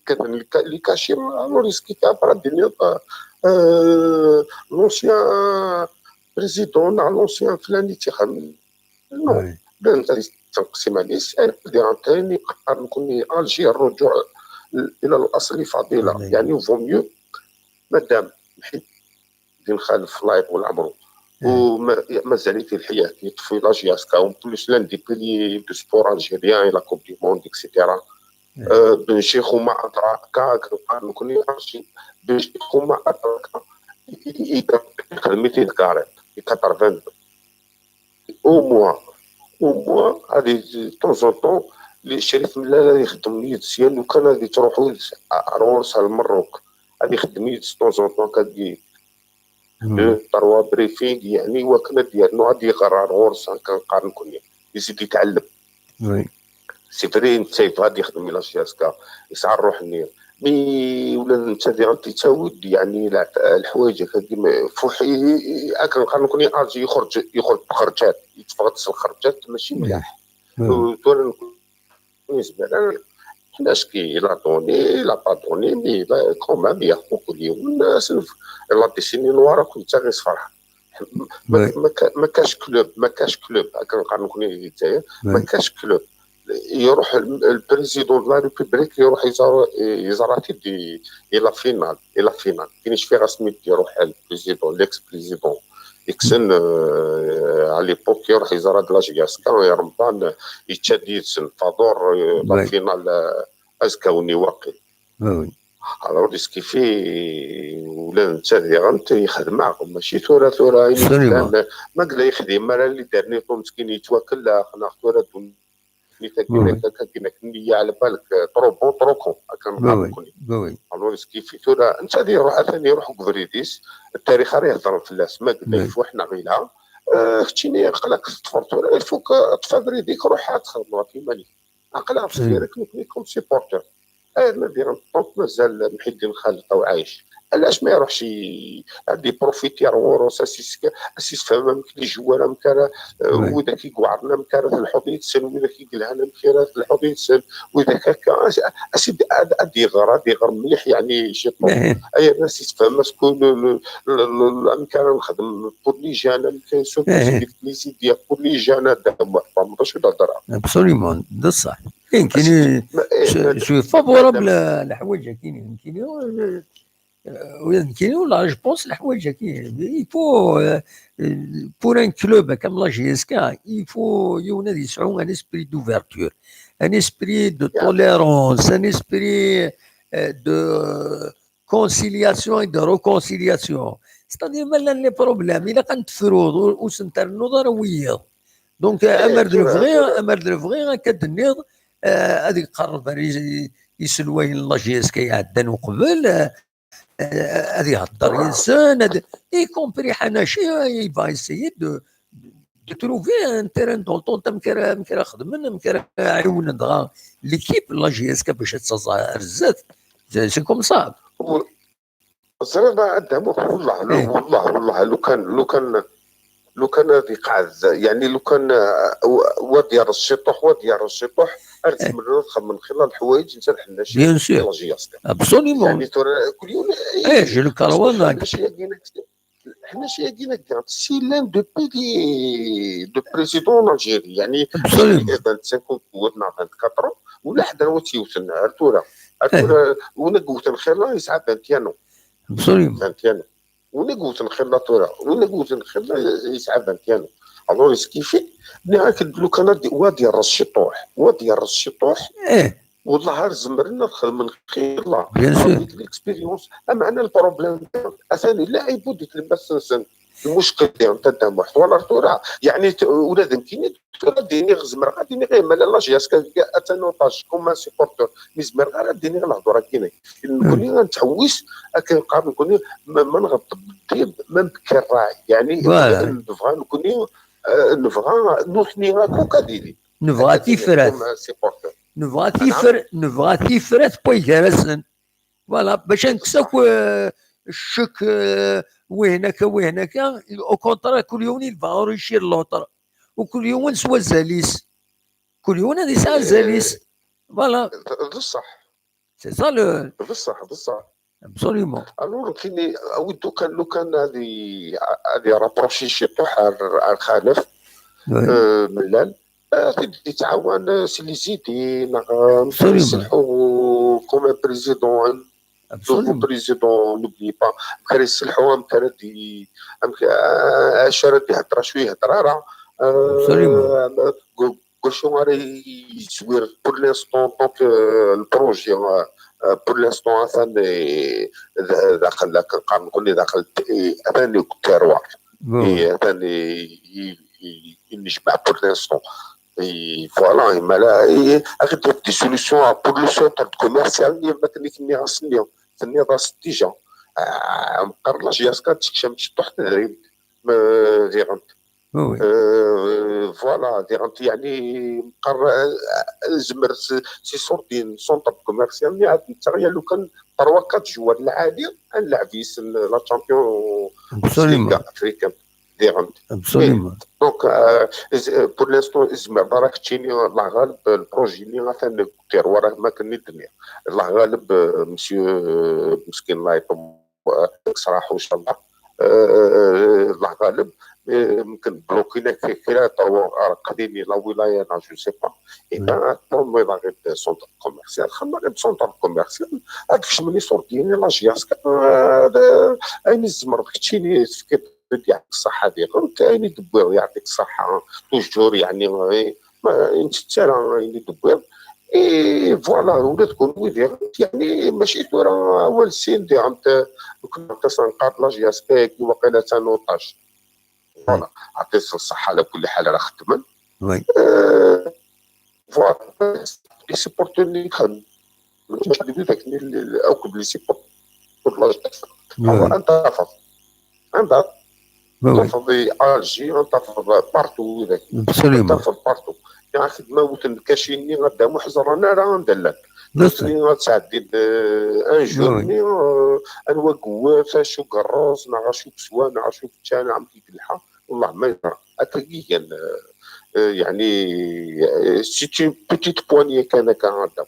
كان لي كاشي لو ريسكي تاع براديني لونسيان بريزيدون لونسيان فلاني تيخدم نو انت تنقسم عليه سعر دير انت نقدر نكون الجي الرجوع الى الاصل فضيله يعني فو ميو مادام حيت نخالف الله يطول عمره ومازال في الحياه يطفي لاجياسكا اون بلوس لان دي بيلي دو سبور الجيريان لا كوب دي موند اكسيتيرا بنشي خوما ادراكا نكون عارفين باش خوما ادراكا يخدم 200 كاري 80 او موا هذه طون طون لي شريف لا يخدم نيت سيان وكان غادي تروحوا عروس المروك غادي يخدم نيت طون طون كدي 2-3 بريفينغ يعني وكنا ديالنا غادي يقرر غورس كنقارن كوني يزيد يتعلم سي فري انت غادي يخدم الى شياسكا يسعى الروح النير مي ولا انت ديال تيتاود يعني الحوايج هكا فوحي كنقارن كوني اجي يخرج بخرجات يتفغطس الخرجات ماشي مليح وتولي بالنسبه لنا حناش كي لا دوني لا با دوني مي كومام ياخذ كل يوم الناس لا ديسيني نوار كنت غير صفر ما كاش كلوب كنقارن كوني الجزائر ما كاش كلوب يروح البريزيدون دو لا ريبوبليك يروح يزار دي الى فينال كاينش فيها سميت يروح البريزيدون ليكس بريزيدون يكسن على ليبوك يروح يزار د لاجياسكا يا رمضان يتشديد فادور لا فينال ازكاوني واقي على ريسكي في ولا انت انت يخدم معكم ماشي ثورة ما قال يخدم مالا اللي دارني مسكين يتواكل خنا ثورة كاينه كنيه على بالك طروكون كنقول الو ريسكي في ثورة انت دي روح ثاني روح كفريديس التاريخ راه يهضر في الناس ما قلنا وحنا غيلها اختيني قلق تفورتور الفوك تفادري ديك روح تخدم كيما لي عقلها في ديرك كوم سيبورتور ندير طونك مازال محي الدين خالد او عايش علاش ما يروحش دي بروفيتير وروس اسيس فما مكلي جواله مكره وذا كيقعرنا مكره الحوض يتسن وذا كيقلهنا مكره الحوض يتسن وذا هكا اسيد ادي غرا مليح يعني شي طون اي الناس يتفهم شكون المكره نخدم بور لي جانا كاين ديك ليزي ديال بور لي جانا دابا ما نقدرش نهضر ابسوليمون ده صح كاين شويه فافورابل الحوايج كاينين كاين ولا جو بونس الحوايج كاين يفو بور ان كلوب كم لا جي اس كا يفو يولاد يسعوا ان اسبري دوفيرتور ان اسبري دو توليرونس ان اسبري دو كونسيلياسيون اي دو روكونسيلياسيون ستادير مالا لي بروبليم الا كنتفرود وسنترنوض راه وياه دونك امر دو فغي كدنيض هذيك قرب يسلوين لا جي اس كا يعدن وقبل هذه يهضر انسان اي كومبري حناشي يبغى يسيد دو تروفي ان تيران دونطون مكرا خدمنا مكرا عيون دغا ليكيب لا جي اس كا باش تزرزات سي كوم صعب الزربه عندهم والله لو كان هذه قاعد يعني لو كان وديار الشطوح ارتم من خلال الحوايج انت الحناشي بيان سور ابسوليمون يعني كل يوم جي لو كاروان حنا شاهدين هكا سي لان دو بيلي دو بريزيدون الجيري يعني 25 قوتنا 24 ولا حدا هو تيوتن ارتورا ولا قوتن خير يسعى 21 21 ولا قوتن خير تورا ولا قوتن خير يسعى 21 الوغ كيفي ملي كنديرو كان وادي راس الشطوح وادي راس الشطوح والله الزمرنا دخل من خير الله الاكسبيريونس معنا البروبليم اثاني لاعب وديت بس المشكل ديال تدعم واحد ولا رتورا يعني ولاد كاين ديني غزمر غاديني غير مالا لا جياس اتنوطاج كوما سيبورتور مزمر غاديني الهضره كاينه كوني غنتحوس كنقارن كوني ما نغطي بالطيب ما نبكي الراعي يعني نبغى نكوني نبغى نوثني كوكا ديالي نبغى تيفرات نبغى تيفرات بويكارسن فوالا باش نكساك الشك وهناك او كونترا كل يوم يبغى يشير لوطر وكل يوم سوا زاليس كل يوم هذه ساعه زاليس فوالا بصح سي سا لو بصح ابسوليومون الوغ كاين ودو كان لو كان هذه رابروشي شي طوح الخالف ملال يتعاون سي زيدين نصلحوا كوم بريزيدون بريزيدون نوبلي با بكري يصلحوا امكان اشاره يهضر شويه هضره قول شو غادي يزوير بور لانستون دونك البروجي بور لانستون ثاني داخل كنقارن نقول داخل ثاني التيروار ثاني نجمع بور لانستون فوالا مالا غير دي سوليسيون بور لو سونتر كوميرسيال ما كني غاسني ثاني راس ديجا مقرر جياسكا تكشم تحت الريب ديغنت فوالا ديغنت يعني مقرر زمر سي سورتين سونتر كوميرسيال اللي عاد تغير لو كان 3 4 جوار العادي نلعب في لا تشامبيون افريكان ديغنت ابسوليومون دونك بور لانستون زعما راك تشيني الله غالب البروجي اللي غاثان التيروار ما كني الدنيا الله غالب مسيو مسكين الله يطول صراحه ان شاء الله الله غالب يمكن بلوكينا كيفاش قاديني لا ولايه انا جو سي با اذا بروموي لا غير سونتر كوميرسيال خلينا غير سونتر كوميرسيال هذاك شمني صورتيني لا جياسك اين الزمر كتشيني يعطيك الصحة ديالك كاين دبوير يعطيك الصحة توجور يعني ما انت ترى يعني دبوير فوالا ولادكم ويدير يعني ماشي راه اول سين ديال كنا تنقاد لا جياسك وقيله تنوطاج فوالا عطيك الصحة على كل حال راه خدمن وي فوالا لي سيبورتوني خدم باش ندير داك اوكب لي سيبورت انت عندك تفضي الجي تفض بارتو ذاك تفض بارتو يعني خدمه وتن كاشيني غدا محزر انا راه ندلك نسني غتعدي ان جورني انوا قوافه شو كروس نعرف شو كسوان نعرف شو كان عم كيلحى والله ما يدرى هكا يعني سي بيتيت بواني كان هذا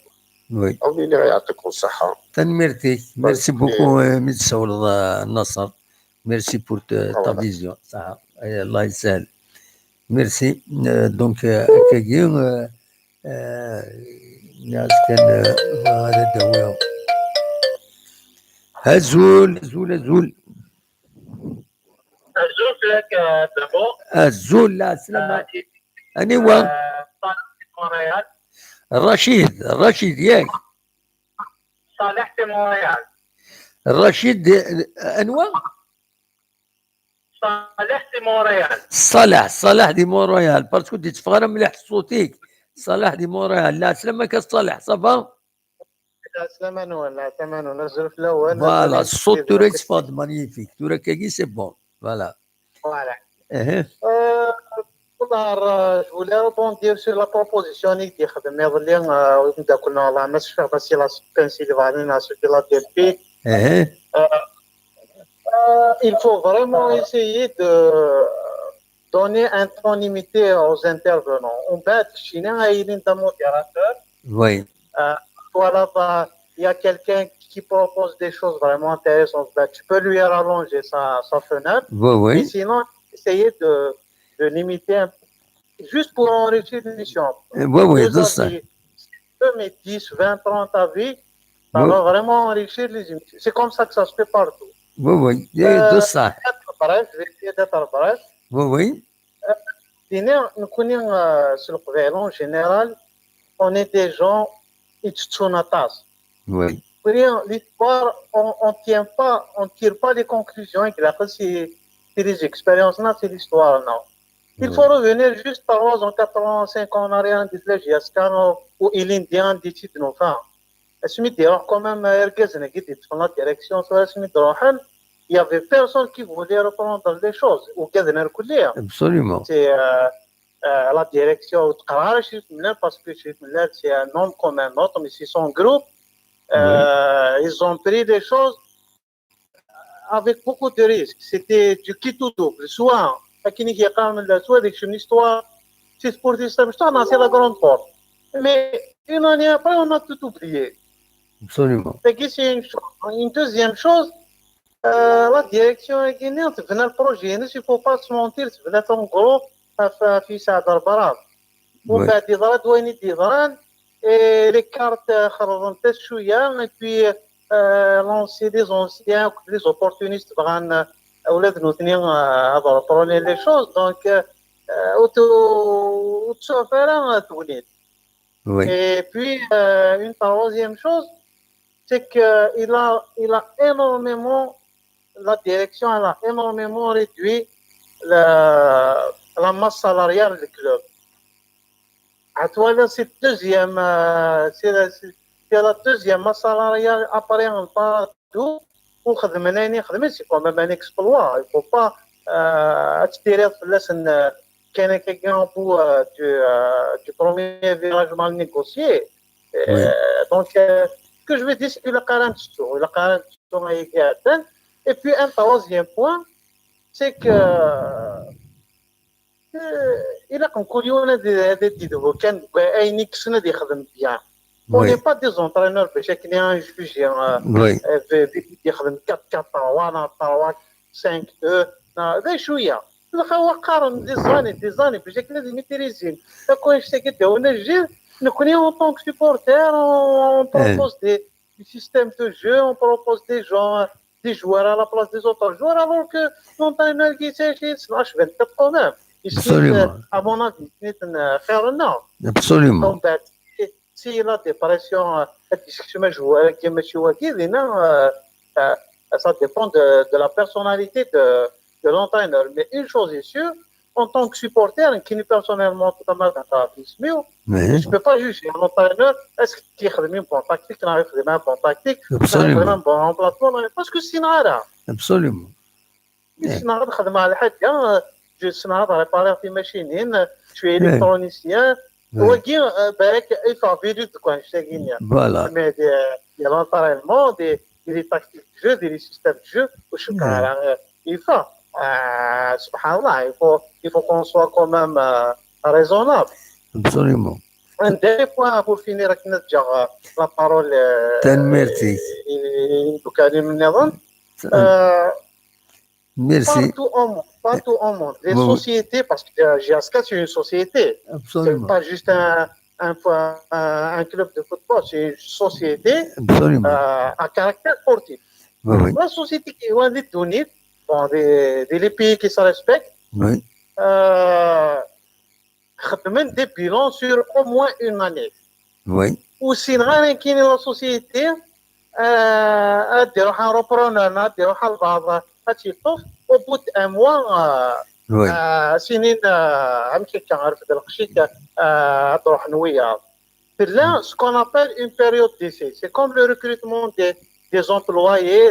وي الله يعطيكم الصحه تنميرتي ميرسي بوكو متسول النصر ميرسي بور تا فيزيون صح الله يسهل ميرسي دونك هكاكي الناس كان هذا الدواء هزول لك دابا الزول لا سلام اني وين الرشيد ياك صالح في مونريال الرشيد انواع صالح دي مونريال صالح دي مونريال باسكو دي تفغر مليح صوتيك صالح دي مونريال لا سلامك صالح صافا لا سلامان ولا ثمن نزل في الاول فوالا الصوت توريك صفاد مانيفيك توريك كي سي بون فوالا والله ولا ريبوندير سور لا بروبوزيسيون اللي يخدم يظل ويبدا كنا والله ما سفر بس لا بنسيلفانيا سوتي لا دي بي il faut vraiment essayer de donner un temps limité aux intervenants. On bat Chine à un modérateur. Oui. Voilà, il y a quelqu'un qui propose des choses vraiment intéressantes, ben, tu peux lui rallonger sa fenêtre. Oui. Et sinon, essayer de limiter juste pour enrichir l'émission. Oui, c'est ça. 2 mais 10, 20, 30 avis, ça va vraiment enrichir les émissions. C'est comme ça que ça se fait partout. Oui, c'est ça. Bref, je vais essayer d'être bref. Oui. Nous connaissons sur le vélo en général, on est des gens qui sont à tasse. Oui. L'histoire, on tire pas les conclusions. C'est les expériences, non, c'est l'histoire, non. Il faut revenir juste par exemple en 85 en arrière, dit le GSK ou l'Indien dit de nos femmes. Quand même, dans la direction, il n'y avait personne qui voulait reprendre les choses. Absolument. C'est la direction, parce que c'est un homme comme un autre, mais c'est son groupe. Ils ont pris des choses avec beaucoup de risques. C'était du qui tout double. Soit, c'est une histoire, c'est pour dire ça, c'est la grande porte. Mais une année après, on a tout oublié. Absolument. C'est une deuxième chose, la direction est guinéenne, c'est le projet. Il ne faut pas se mentir, c'est en gros, في سعد البراد. ومن بعد يضرب وين يضرب les cartes خرجت شويه et puis lancer des anciens des opportunistes بغان اولادنا اثنين هذا بروني les choses donc وتشوفها توليد. Et puis une troisième chose, c'est que il a énormément, la direction elle a énormément réduit la masse salariale du club. C'est la deuxième masse salariale après un partout. C'est quand même un exploit. Il ne faut pas attirer كان quelqu'un pour du premier virage mal négocié. Donc, ce que je veux dire, c'est qu'il a 40 tours. Il a 40 tours à Egaten. Et puis, un troisième point, c'est que il a conclu des développements bien. On n'est pas des entraîneurs, chacun a un juge, il y a 4-4, 5-2, des chouïas. des années, بشكل لازم يتريزين. كون شتي كداونا الجيل نكوني en tant que supporter, on propose des systèmes de jeu, on propose des joueurs à la place des autres joueurs, alors que l'entraîneur qui s'agit, slash 24 quand même. Ici, à mon avis, c'est faire non. Absolument. Donc, s'il a des pressions, ça dépend de la personnalité de l'entraîneur. Mais une chose est sûre, en tant que supporter, qui n'est personnellement tout à fait je ne peux pas juger un entraîneur, est-ce qu'il a un bon tactique, il a un bon tactique, il a un bon emplacement, parce que c'est nada. Absolument. C'est nada, je réparer des machines, je suis électronicien, il faut vivre de quoi, je sais qu'il Voilà. Mais il y a l'entraînement, des tactiques de jeu, des systèmes de jeu, il faut. Subhanallah, il faut qu'on soit quand même raisonnable. Absolument. Un dernier point pour finir avec la parole. Merci. Merci. Partout au monde, les sociétés, parce que GSK c'est une société. Absolument. C'est pas juste un club de football, c'est une société à caractère sportif. La société qui est loin d'être unie, des pays qui se respectent, même des bilans sur au moins une année. Ou sinon, qui est la société, au bout d'un mois, ce qu'on appelle une période d'essai. C'est comme le recrutement des employés,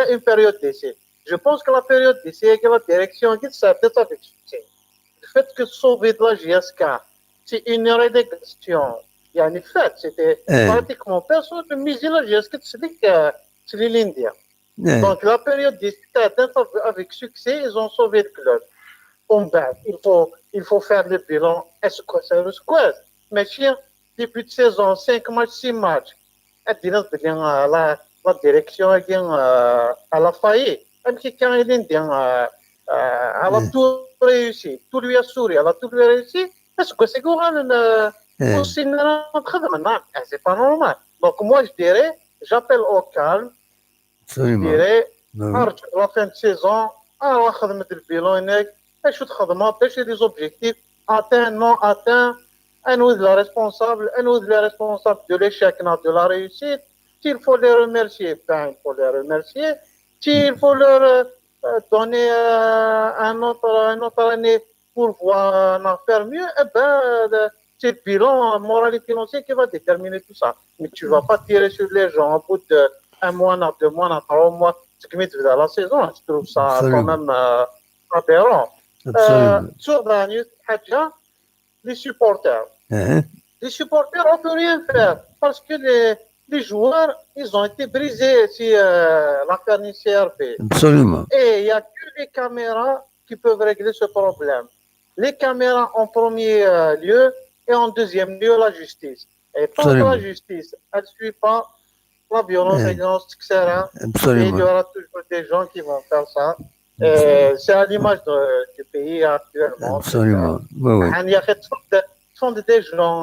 une période d'essai. Je pense que la période d'essai et la direction, ça peut être avec succès. Le fait que sauver de la GSK, c'est une rédaction. Il y a une fête, c'était pratiquement personne de miser la GSK, c'est l'Indien. Donc la période d'essai avec succès, ils ont sauvé le club. Il faut faire le bilan. Est-ce que c'est le squad? Mais début de saison, 5 matchs, 6 matchs. la direction elle a failli. Même si quand elle elle a tout réussi, tout lui a souri, elle a tout lui réussi. Est-ce que c'est aussi c'est pas normal. Donc moi je dirais, j'appelle au calme. Je dirais, la fin de saison, on va mettre le bilan هناك. ايش تخدمات ايش les objectifs atteints non atteints nous les responsables de l'échec de la réussite il faut les remercier il faut les remercier il faut leur donner une autre année pour voir en faire mieux et ben c'est le bilan moral et financier qui va déterminer tout ça mais tu vas pas tirer sur les gens au bout de un mois, 2 mois, 3 mois ce qui met dans la saison je trouve ça quand même aberrant. Les supporters. Les supporters, on ne peut rien faire parce que les joueurs, ils ont été brisés si l'affaire CRB. Absolument. Et il n'y a que les caméras qui peuvent régler ce problème. Les caméras en premier lieu et en deuxième lieu la justice. Et tant que la justice, elle ne suit pas la violence etc. Et il y aura toujours des gens qui vont faire ça. C'est à l'image du pays actuellement. Absolument. Oui. Ce sont des gens,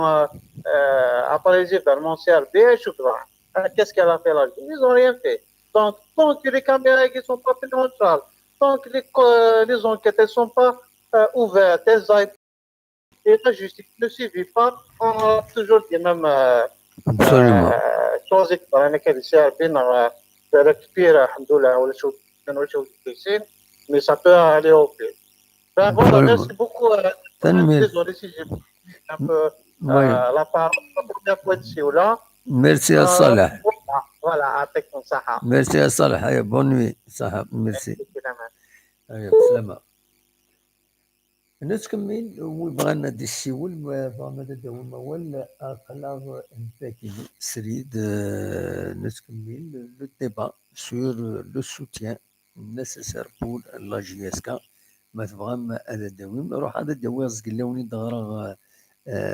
après les événements CRB, qu'est-ce qu'elle a fait là? Ils n'ont rien fait. Donc, tant que les caméras ne sont pas prises en charge, tant que les enquêtes ne sont pas ouvertes, et la justice ne suffit pas, on a toujours les mêmes choses que le CRB n'a pas récupéré, mais ça peut aller au pire. Ben voilà, merci beaucoup. Désolé si j'ai un peu la parole la première fois ici ou là. Merci à Salah. Voilà, avec ton Saha. Merci à Salah. Bonne nuit, Saha. Merci. سلامة. نتكمل وبغينا ندي السيول بغينا نداوم ولا أقلار نتاكي سريد نتكمل لو ديبا سور لو سوتيان nécessaire pour la JSK ما تبغى هذا داوم روح هذا داوي زقلاوني دغرا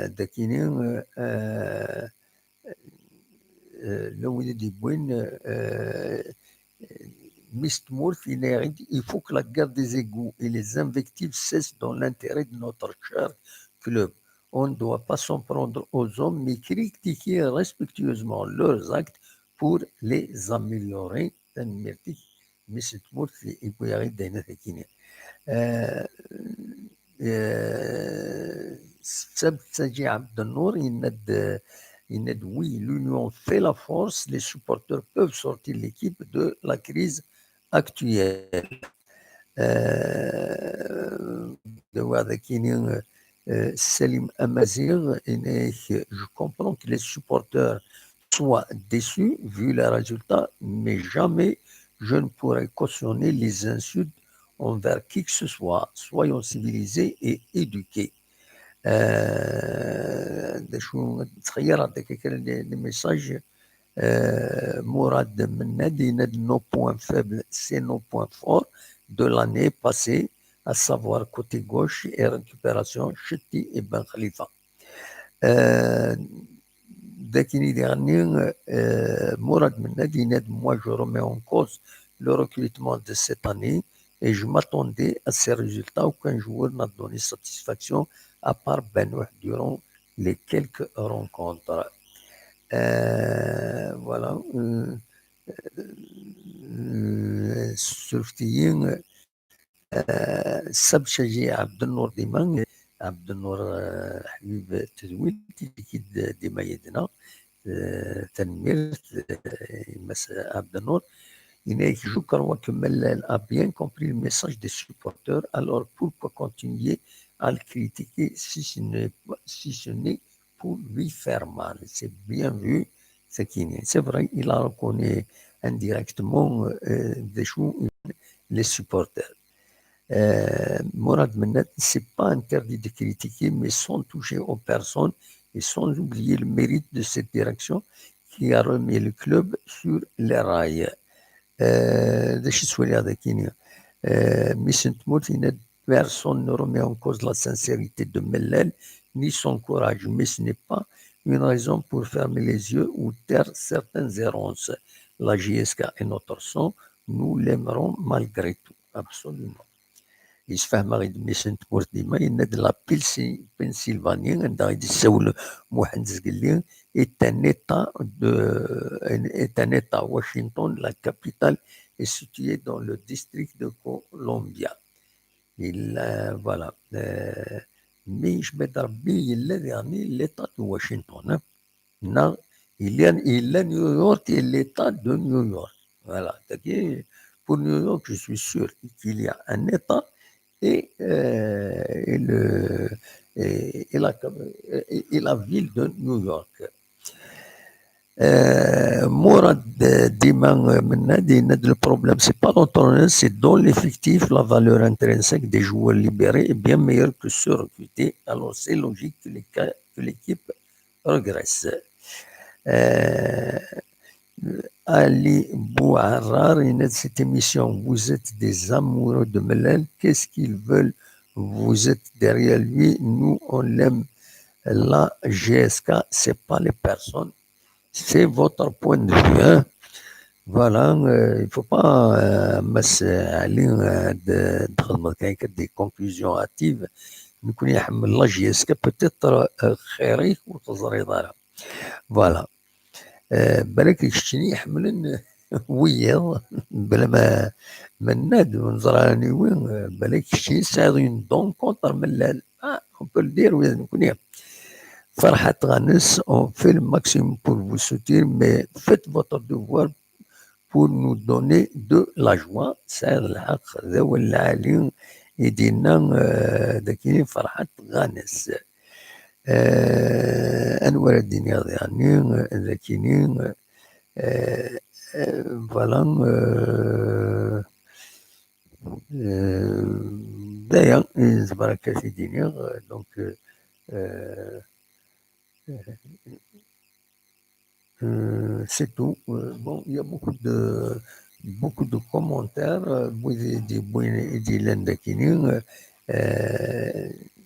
داكيني لو دي بوين il faut que la guerre des égos et les invectives cessent dans l'intérêt de notre cher club. On ne doit pas s'en prendre aux hommes, mais critiquer respectueusement leurs actes pour les améliorer. مش تموت يبقى يغيد دينا ثكيني سبت سجي عبد النور يند oui l'union fait la force les supporters peuvent sortir l'équipe de la crise actuelle Salim Amazir je comprends que les supporters soient déçus vu les résultats mais jamais je ne pourrais cautionner les insultes envers qui que ce soit. Soyons civilisés et éduqués. Les messages Mourad Menadi, nos points faibles, c'est nos points forts de l'année passée, à savoir côté gauche et récupération, Cheti et Ben Khalifa. Dakini dernier, Mourad Menadi, moi je remets en cause le recrutement de cette année et je m'attendais à ces résultats. Aucun joueur n'a donné satisfaction à part Benoît durant les quelques rencontres. Voilà. Surftiyin, Sabchaji Abdelnour Diman, Abdelnour Habib Tedouil, qui de Mayedina, Tanmir, Abdelnour. Je crois que Mellel a bien compris le message des supporters, alors pourquoi continuer à le critiquer si ce n'est pour lui faire mal? C'est bien vu, c'est vrai, il a reconnu indirectement les supporters. Mourad Menad, ce n'est pas interdit de critiquer, mais sans toucher aux personnes et sans oublier le mérite de cette direction qui a remis le club sur les rails. Personne ne remet en cause la sincérité de Mellel ni son courage, mais ce n'est pas une raison pour fermer les yeux ou taire certaines errances. la JSK est notre sang, nous l'aimerons malgré tout, absolument. يسفهم غير ميسن تمورت ديما يناد لا بنسلفانيا عندها غادي يسول مهندس قال لي est un état Washington, la capitale est située dans le district de Columbia. Voilà. Mais je me dis, il est dernier l'état de Washington. Non, il y a New York et l'état de New York. Voilà. Pour New York, je suis sûr qu'il y a un état et la ville de New York. Mourad Diman Menadi, le problème, c'est pas l'entraîneur, c'est dans l'effectif, la valeur intrinsèque des joueurs libérés est bien meilleure que ceux recrutés. Alors c'est logique que l'équipe regresse. Ali Bouharar, cette émission, vous êtes des amoureux de Melel, qu'est-ce qu'ils veulent? Vous êtes derrière lui, nous on l'aime. La GSK, c'est pas les personnes, c'est votre point de vue. Hein? Voilà, il ne faut pas aller des conclusions hâtives. نكون يحمل لا GSK peut-être خيريك وتزري دارها. Voilà. بالك يشتني يحملن ويا بلا ما ناد ونزراني وين بالك يشتني ساعدين دون كونتر ملال on peut le dire oui نكون فرحة غانس on fait le maximum pour vous soutenir mais faites votre devoir pour nous donner de la joie سعد الحق ذو العالي يدينا داكيني فرحة غانس أنور الدين يعني ذاكينين فوالا دايا تبارك في ديني دونك c'est tout. Bon, il y a beaucoup de commentaires. دي لندا كينين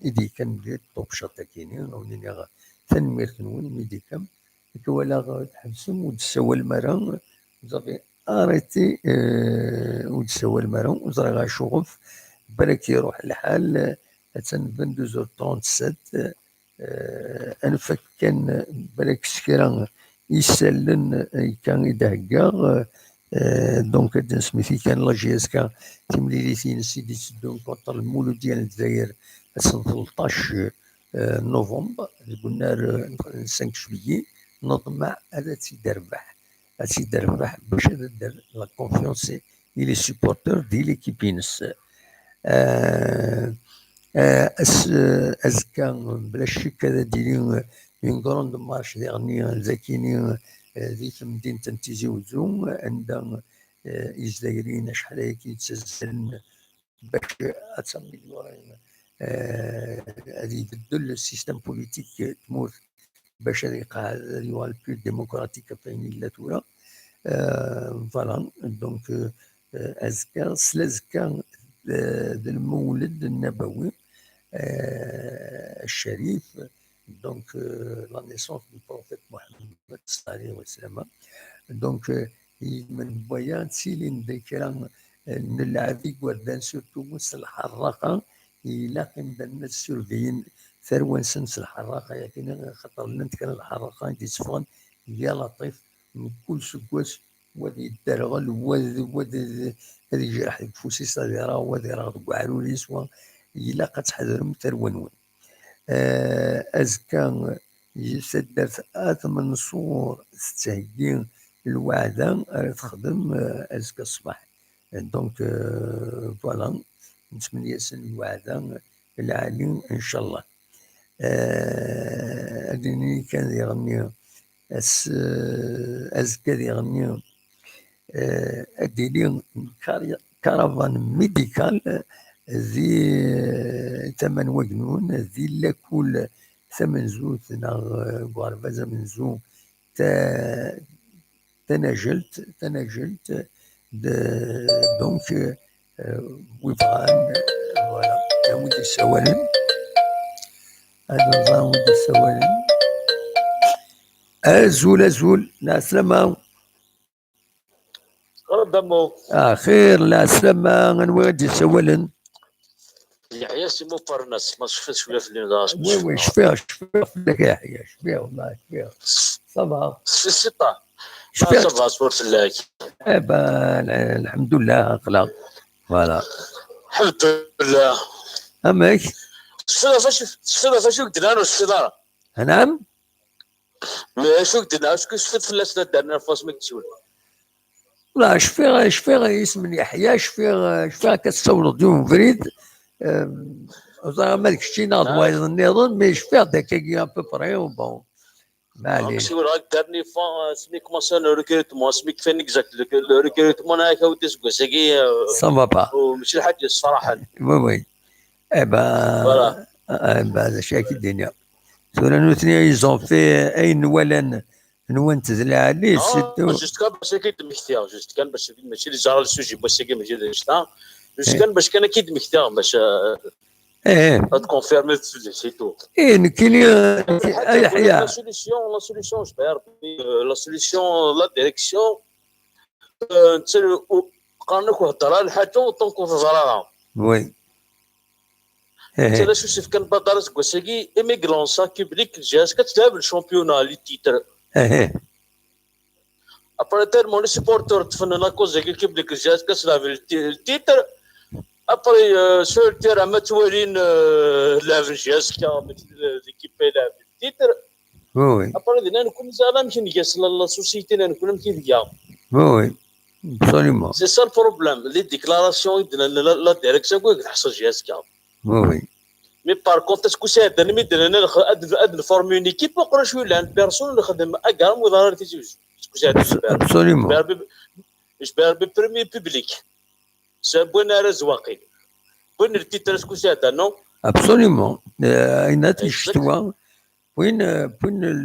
إذا كان بديت طوبشة كينين ونينا تنميرت نون ميدي كام كوالا تحبسم وتسوى المرا وزافي اريتي وتسوى المرا وزرا غا شغف بالك يروح الحال تن 22h37 انفك كان بالك سكرا يسلن كان يدهكا دونك هاد سميتي كان لا جي اس كا تمليليتين سيدي تسدون كونتر المولود ديال الجزائر 13 نوفمبر قلنا 5 جويي نطمع هذا تيدربح باش دار لا كونفيونس دي لي سوبورتور دي ليكيب ينس ازكا بلا شك هذا ديري اون كروند مارش ديغني زاكيني ذي في مدينة تيزي وزو عندها الجزائريين شحال هيك يتسلسلن باش اتسميليورين هذه يبدل السيستم بوليتيك تموت باش هذه يقع هذه البيو ديموقراطيك فين لا تورا فوالا دونك ازكا سلازكا المولد النبوي الشريف donc la naissance du prophète Mohammed sallallahu alayhi wa sallam donc من بيان سيلين ذكران نلعبي وردان سورتو مس الحراقه الى كان السورفيين ثروان سنس الحراقه لكن خطر لنا كان الحراقه دي صفان يا لطيف من كل سكواس وذي الدرغل وذي هذه جرح فوسي صغيره وذي راه وعرولي سوا الى كتحضرهم ثروان أزكى يسدرت آثم نصور تستهجين الوعدة تخدم أزكى الصباح دونك فوالا نتمنى يسن الوعدة العالي إن شاء الله أديني كان يغني أزكى يغني أديني كارفان ميديكال ذي ثمن وجنون ذي لكل ثمن زوت ناغ غارفازا من زو تناجلت دونك ويبغان فوالا ودي السوالم هذا نظام ودي السوالم أزول لا سلامة دمو خير لا سلامة غنوي غادي سوالا. يحيى سي موبارناس ما شفتش ولا في الليل. وي شفيها فيك يا يحيى، شفيها والله شفيها. صافا السطا شفيها صافا صور فلاك. الحمد لله اخلاق فوالا الحمد لله. اماك شفنا فاش قدرنا الصداره. نعم شو قدرنا شكون شفت في الاسنان درنا فاس ما كتشول. لا شفيها اسم يحيى، شفيها كتصور ديون فريد زعما مالك شتي ناض نظن مي شفيها داك كي ان بو بري وبون ما عليه. شي ولا دارني فا سميك ماسون ريكروتمون سميك فين اكزاكت لو ريكروتمون هاكا وديس كوساكي سافا با وماشي الحاجه الصراحه. وي فوالا هذا شاكي الدنيا سورا نوثني ايزون في اي نولان نوان تزلع عليه سيتو جوست كان باش كيدمكتيها جوست كان باش ماشي اللي جرى السوجي باش ماشي اللي شتا جوست كان باش كان كيدمكتيها باش تكونفيرمي سي تو. كاين يحيى لا سوليسيون جبر لا سوليسيون لا ديريكسيون قارنك وهضر الحاجه وطونك وهضرها. وي لا شوف كان بدرس كوساكي ايميغرون سا كيبليك الجهاز كتلعب الشامبيونا لي تيتر. ابري تيرمون سيبورتور تفنن كوزا كيبليك الجهاز كتلعب التيتر. ابري سور تيرا ما توالين لعب الجهاز ليكيب لعب التيتر. وي ابري دينا نكون زعما ماشي نقاس لا سوسيتي نكون مكيديا. وي ابسوليومون سي سا البروبليم لي ديكلاراسيون لا ديريكسيون كو تحصل جهاز كا. وي مي بار كونت اسكو ساعدنا مي درنا اد نفورمي اون ايكيب وقرا شويه لان بيرسون اللي خدم اكار وضرر تيجوج اسكو ساعدنا ابسوليومون جبر ببريمي بوبليك سابونا رزواقي وين التيتر اسكو ساعدنا ابسوليومون اين تشتوا وين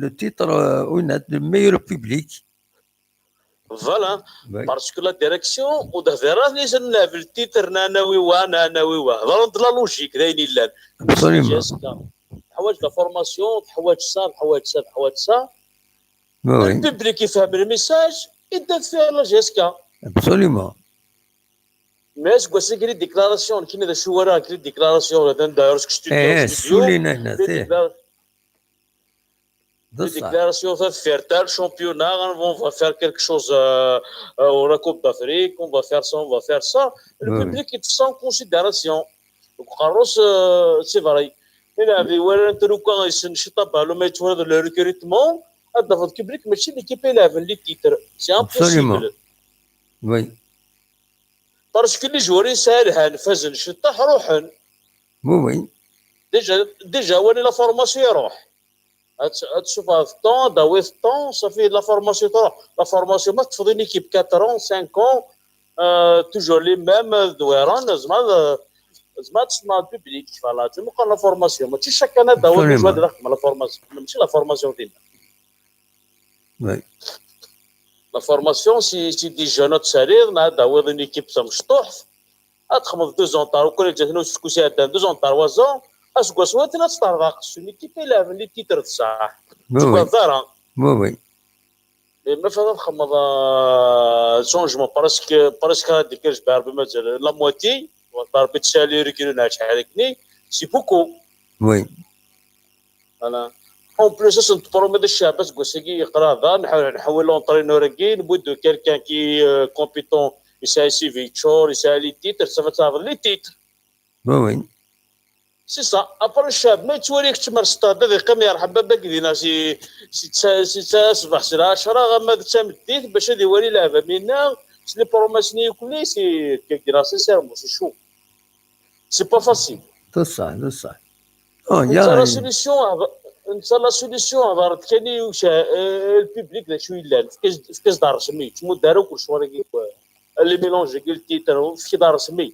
لو تيتر وين الميور بوبليك فوالا باسكو لا ديريكسيون ودهدرات ليس نلعب التيتر ناناوي هضروا د لا لوجيك دايرين لان حوايج لا فورماسيون حوايج سا البوبليك يفهم الميساج يدات فيها لا جيسكا ابسوليومون. مي اسكو سيكري ديكلاراسيون كاين هذا شو وراه كري ديكلاراسيون هذا داير ستوديو سولينا هنا déclaration va faire tel championnat, on va faire quelque chose au la Coupe d'Afrique, on va faire ça, on va faire ça. Le public est sans considération. Donc, Carlos, c'est vrai. Il a vu, quand il s'est pas le match de le recrutement, le public, mais si l'équipe est là, les titres, c'est impossible. Oui. Parce que les joueurs, ils savent, فازن الشتاء روحن. Oui. Déjà, où est la formation? تشوف هذا الطون داوي الطون صافي لا فورماسيون تروح لا فورماسيون ما تفضي une équipe 4 ans 5 ans toujours les mêmes دويران زعما تسمع البوبليك فوالا تما لا فورماسيون ماشي شاك انا داوي جواد رقم لا فورماسيون ماشي لا فورماسيون ديما. وي لا فورماسيون سي دي جونوت سالير مع داوي une équipe مشطوح تخمض 2 ans تاع وكل جاتنا سكو سي 2 ans 3 ans اسكو سواتنا تسترضاق سوني كيف يلعب اللي تيتر الصح تبقى الظاهرة وي ما فهم خمض شونجمون بارسك هذيك جبار بمثلا لا موتي ضربة سالي ريكيلونا شحال هكني سي بوكو وي انا اون بلوس اصلا تبرومي الشعب اسكو سيكي يقرا هذا نحول لونطرينور كي نبدو كيلكان كي كومبيتون يسالي سيفيتشور يسالي تيتر صافي تعرف لي تيتر وي سي سا ابر الشاب ما يتوريك تمر ستاد هذا قام يرحب باباك دينا سي صباح سي 10 غما تمديت باش هذه ولي لعبه منا سي بروماسيوني كلي سي كيدير سيرمون سي شو سي با فاسيل صح يا لا سوليسيون انت لا سوليسيون هضرت كاني البوبليك ذا شو يلان في كاس دار رسمي تمو داروا كلشي ورا لي ميلونج ديال التيتر في دار رسمي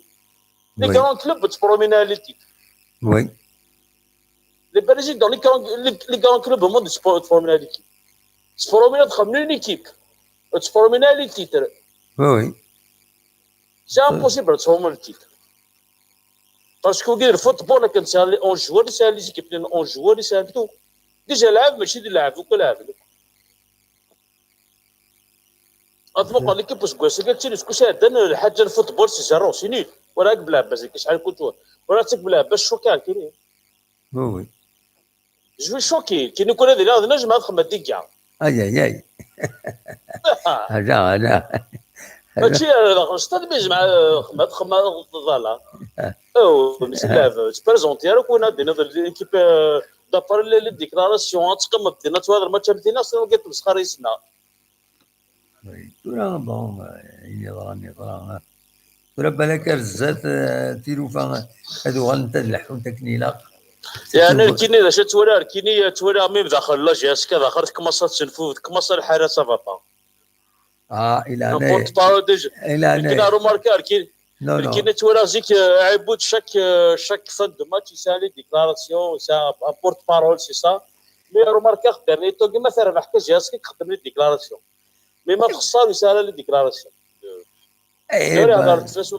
لي كرون كلوب تبرومينا لي تيتر. Oui. Les présidents, les grands clubs au monde, se forment l'équipe. Se forment une équipe. Se forment les titres. Oui. C'est impossible de se former le titre. Parce que le football, c'est 11 joueurs, c'est les équipes, 11 joueurs, c'est tout. Déjà, là, mais c'est de la vie que la vie. اطلق ليكيب وسكواش قالت لي سكوش هذا الحاجه الفوتبول سي جارو سيني وراك بلا باس شحال كنت وراتك بلا باس شوكا كاين وي جوي شوكي كي نكون هذا نجم نخدم ديكا اي هذا ماشي الاستاذ بيجمع خدمه ضاله او مسكاف تبريزونتي راك وين دينا ليكيب دابار لي ديكلاراسيون تقم بدينا توادر الماتش بدينا صرا لقيت مسخر يسنا ترى بون يضرا ترى بالك رزات تيروفا هذو غنت اللحون تكنيلا يعني كيني اذا شات تورا كيني تورا ميم داخل لا جاس كذا اخرت كمصات تنفوذ كمص الحراسه فابا الى انا بورت بارول ديجا الى انا كاين روماركار كاين نو كاين تورا زيك عيبوت شاك فد ماتش يسالي ديكلاراسيون سا بورت بارول سي سا مي روماركار ديرني تو كيما تربح كجاس كيخدم لي ديكلاراسيون مي ما خصها يسال لي ديكلاراسيون تورا هضرت فاش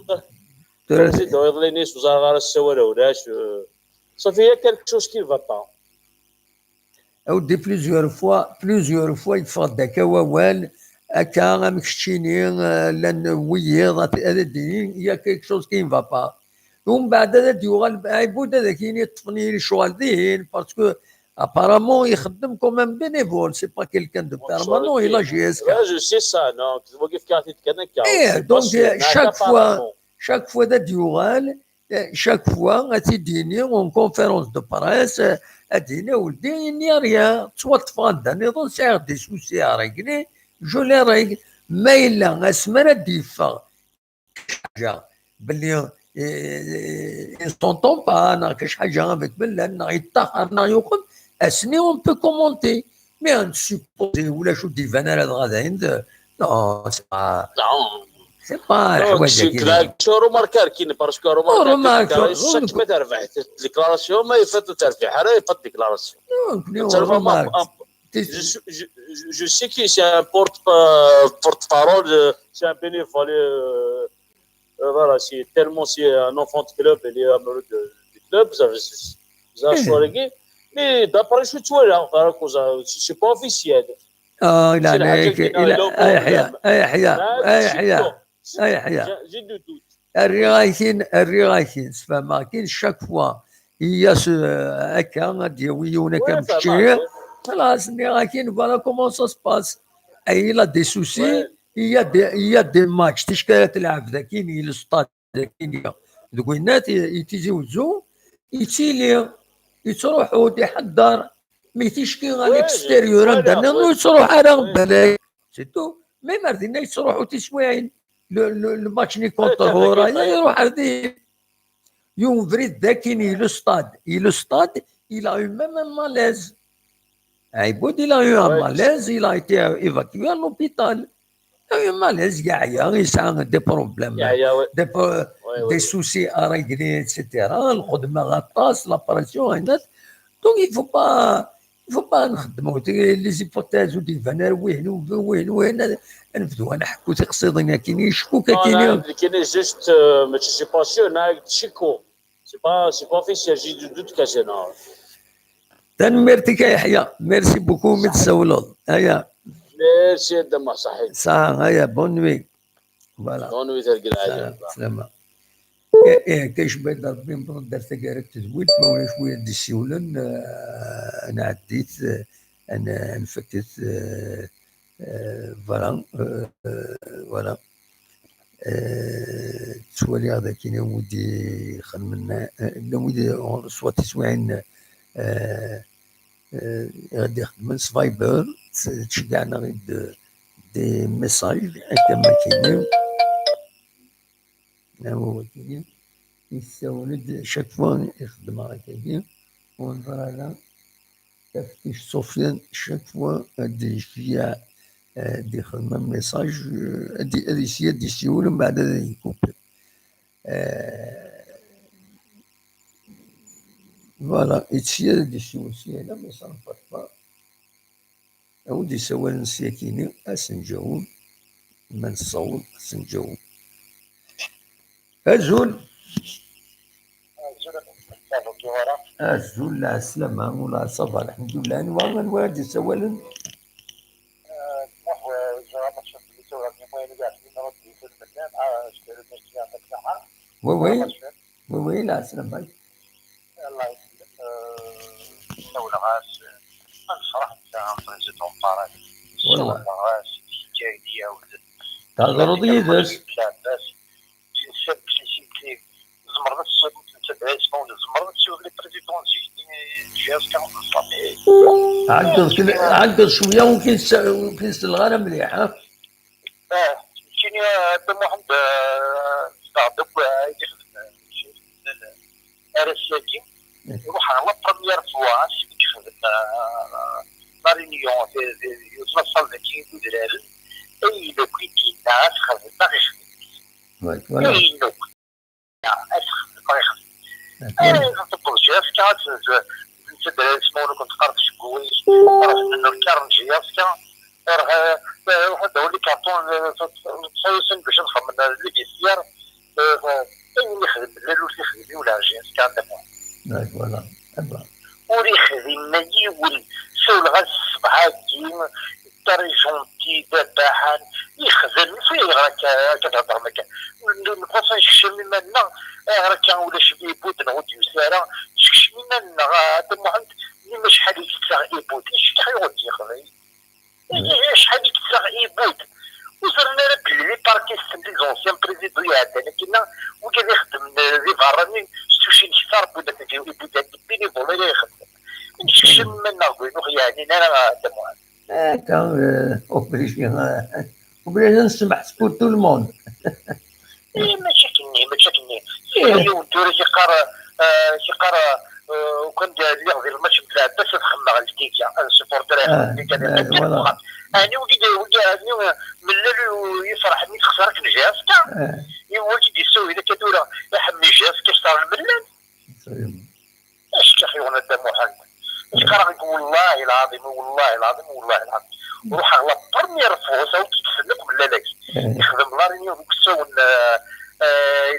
تورا زيدو يضليني وزاره غير السواره ولاش صافي هي كان شوز كي فاطا اودي بليزيور فوا يتفرض داك ووال هكا مكشتيني لان ويض هذا الدين هي كيك شوز كي فا با ومن بعد هذا ديوغال عيبود هذا كاين يطفني الشغل دين باسكو ابارامون يخدم كومام بينيفول سي با كيلكان دو بيرمانون الى جي اس كا جو سي سا نو كيف كاتي كان ايه دونك chaque fois da dioral chaque fois غتيديني اون كونفيرونس دو بريس اديني ولدي ني ريا توطفان دا نظن سير دي سوسي ريغلي جو لي ريغل ما الا اسمر ديفا حاجه باللي يستونطون با انا كاش حاجه افيك بالله يطهر يقول اسني اون بو كومونتي مي ان سوبوزي ولا شو ديفان هذا غادا عند نو سي با حوايج شو روماركار كاين باسكو روماركار شاك ما ترفع ديكلاراسيون ما يفات ترفع راه يفات ديكلاراسيون je sais que c'est un porte-parole, c'est un bénévole. Voilà, c'est tellement c'est un enfant de club, il est amoureux du club, ça choisi. Mais d'après ce que tu vois là, c'est pas officiel. il a اي حياه j'ai du doute. الرغايتين فما كاين شاك فوا هي هكا ديويونا كمشي خلاص الرغايتين فوالا كومون سا سباس اي لا دي سوسي هي دي ماتش تشكال تلعب ذا كاين الستاد كاين دوكوينات يتيزوزو يتيلي يتروحوا يحضر مي تيشكي غا ليكستيريور عندنا يتروح على بالك سيتو مي مردينا يتروحوا تسواعين le match ni contre Hora يروح عندي يوم فريد ذاكيني le stade il a eu même un malaise عيبود il a eu un malaise il a été évacué à l'hôpital il a eu un malaise يعيا يسعى des problèmes des soucis à régler etc الخدمة غطاس la pression donc il faut pas نخدموا لي زيبوتاز ودي فانار وين نبداو نحكوا تقصيدنا كاين يشكوك كاين جوست ماشي سي باسيون تشيكو سي با اوفيسيال جي دو دوت كاجينا تنمرتك يا يحيى ميرسي بوكو متسولون هيا ميرسي دما صحيح صح هيا بون نوي فوالا بون نوي تلقى العافيه سلامة كاش بعد ربي مبروك دارت كارك تزويد ما ولا شويه دي السيولن انا عديت انا انفكت فوالا تولي هذا كاين ودي خدمنا ودي سوا تسواعين غادي يخدم سفايبر تشجعنا غير دي ميساج كما كاينين هو كاين يستولد شاك فوا يخدم هكاكا ونظر على تفتيش سفيان شاك فوا هادي فيها هادي خدمة ميساج هادي سيا دي سيول من بعد هذا يكوبي فوالا يتسيا دي سيول سيالا ما يصرفات با أودي سوال نسياكيني أسنجاون ما نصون أسنجاون أزول أزول لا السلامة ولا الصبر الحمد لله أنواع الوالد سوالا وي لا سلامك. الله يسلمك. دولة غاس نفرح تاع بريزيدون بارك والله غاس جايدية ولد تهضروا ديدرس لاباس تنسب شي زمرت تبع اسمه زمرت شوف لي بريزيدون جهاز كان صافي عقل شويه وكينس الغرة مليح. ها كاين دم واحد صادق يخدم ارساكي يروح على بروميير فوا يخدم لا رينيون يوصل ذاك الدراري اي لو كي ناس خدم باغي يخدم اي لو اسخدم باغي يخدم انا نطبق جهاز كانت الدراري اسمه كنت قررت شكويش راه من الكارم جهاز راه هذا هو اللي كارطون تصوصن باش نخمم لي بيسيار اللي يخدم لا اللي يخدم ولا جهاز كان دابا فوالا وري يخدم يول سول غا الصباح كيم تريجونتي دباحان يخدم فيه راك كتهضر معاك نبقى نشكشم منا راه كان ولا شي بوت نعود يسارا نشكشم منا هذا واحد اللي شحال يكثر ايبوت شحال يغد يخدم شحال يكثر ايبوت وزرنا بلي باركي لي زونسيان بريزيدون يعدنا كنا وكان يخدم لي فاراني سوشي نشتار بودا تجيو ايبوت بيني فولا يخدم نشكشم منا نقول يعني انا هذا واحد كان اوبليجي نسمع سبور تو الموند. ماشي كني اليوم الدوري كيقرا وكان داير غير الماتش بلا باس تخمم على الديكا انا سبورتر اللي كان انا وليد من اللي يفرح ملي خسرك الجهاز تاع وليد يسوي اذا كدوره يحمي الجهاز كيشتغل الملان اش كيخيونا الدم واحد كيقرا والله العظيم وروح على برميير فوز وكيتسلك من لاك يخدم لارينيو وكسون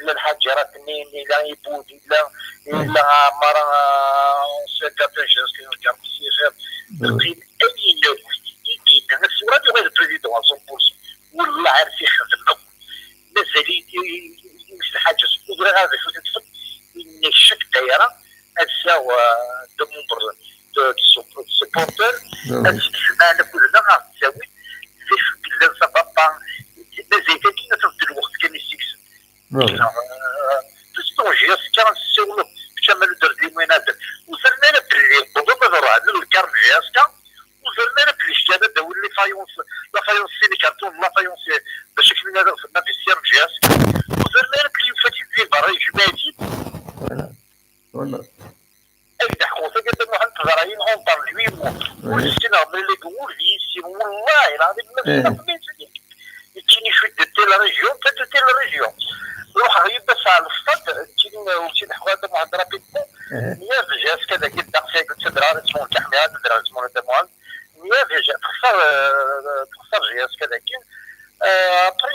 الا الحاجه راه تنين الا يبود الا مرا سكرتير جنرال كيف تلقين اي نوع يدينا نفس راه غير البريزيدون 100% والله عارف يخدم مازال يمشي الحاجه سكوت راه غادي تفهم ان الشك دايره هذا دو ممبر دو سبورتر السمانه كلنا غتساوي في بالله صافا مازال كاين في الوقت كان يستكسب تستوجي كان السولو شمال درد وينات وزرنا باللي بضم راه الكارم جاسكا وزرنا باللي اشترى داول لي فايونس لا فايونس سيني كارتون لا فايونس باش كنا هذا في السير جاسكا وزرنا باللي فاتي لي باراي جماعتي والله اي حقوق قد واحد الزرايين اونطر لوي والسينا ملي يقول لي سي والله العظيم ما كاين شويه دو لا ريجيون دو لا ريجيون روح يبس على الصد كاين حوايج واحد رابيدمون يا فيجاس كذا كدا قلت دراري اسمه كحميات دراري اسمه دموان يا فيجا تخسر جهاز كذا كاين ابري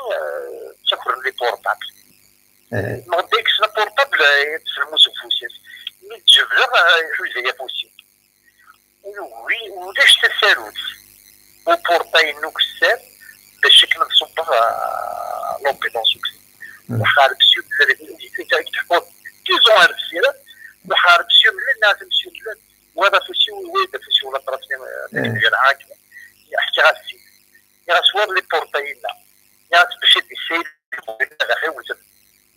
تشكر لي بورطابل ما ديكش لا بورطابل تفهموا سوفوسيس مي تجبر حوايج بوسيبل وي وداش تسالوت وبورطاي نوكسات باش كنصبر لوبيدونس وحارب سيو اللي تحكم كيزون هاد السيره وحارب سيو من الناس مسيو بلاد وهذا فسيو وهذا فسيو ولا طرفين ديال عاكله يحكي غير السيد يا صور لي بورطاينا يا باش السيد هذا خير ولد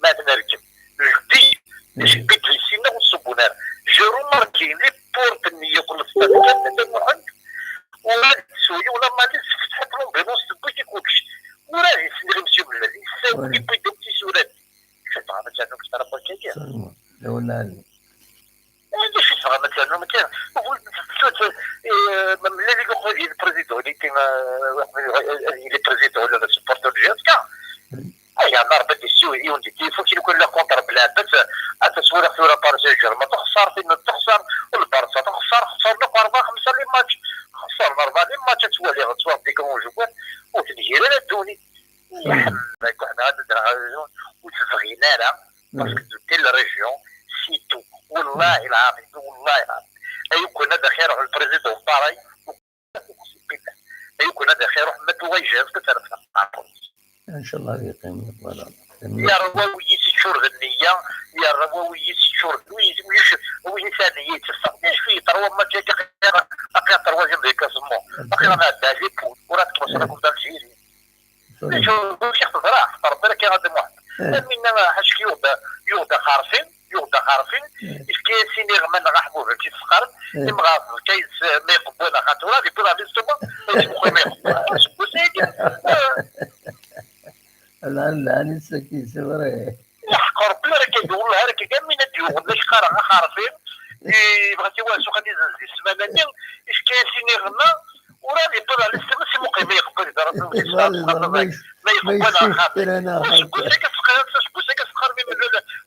ما تنركب الجدي باش بيت السينا والصبونار جيرو ماركين لي بورط النيه كل الصدق كان واحد ولا تسوي ولا ما فتحت لهم بنص البيت يكونش وراه يسلم مسيو بلاد يساوي بيت سورات شوف هذا كان مشترك بالكيكه لا ولا هذا شوف هذا كان من الذي يقول البريزيدون اللي كان البريزيدون ولا سبورتور جاسكا اي نار بدي السويدي وندي كيف يكون له كونتر بلاد بس التصوير في باريس جيرمان تخسر تخسر والبارسا خسر له 4 5 لي ماتش خسر 4 لي ماتش توالي غتوار ديك اون وتنجي لا دوني يحمك وحنا غادي وتفغينا لا باسكو ديال الريجيون سيتو والله العظيم ايكون هذا خير على البريزيدون طاري ايكون هذا خير محمد ويجاز كترفع ان شاء الله يقيم يا رواوي شور النية يا الرووية شور ويش ثانية تصدق في تروى ما جاك أخيرا تروى جنب كاسمو أخيرا ما دالي بول وراتك مصرف ودال جيري شو شيخ تزرع اختار بالك يا غادي واحد منا حاش يوضا خارفين إشكي سيني غمان غحبو في الفقر يمغاف كيس ما يقبونا خاطورا دي بولا ليستوما يسمو ما يقبونا شبو سيدي لا لسه كيس وراه يحقر بلا راه كيقول لها راه كاع من الديوغ باش خارفين بغيتي واسو غادي يزنزي السمانه ديال إشكي سيني غما وراه دي بولا ليستوما سي مقيم ما يقبل ما يقبونا خاطر شبو سيك فقر من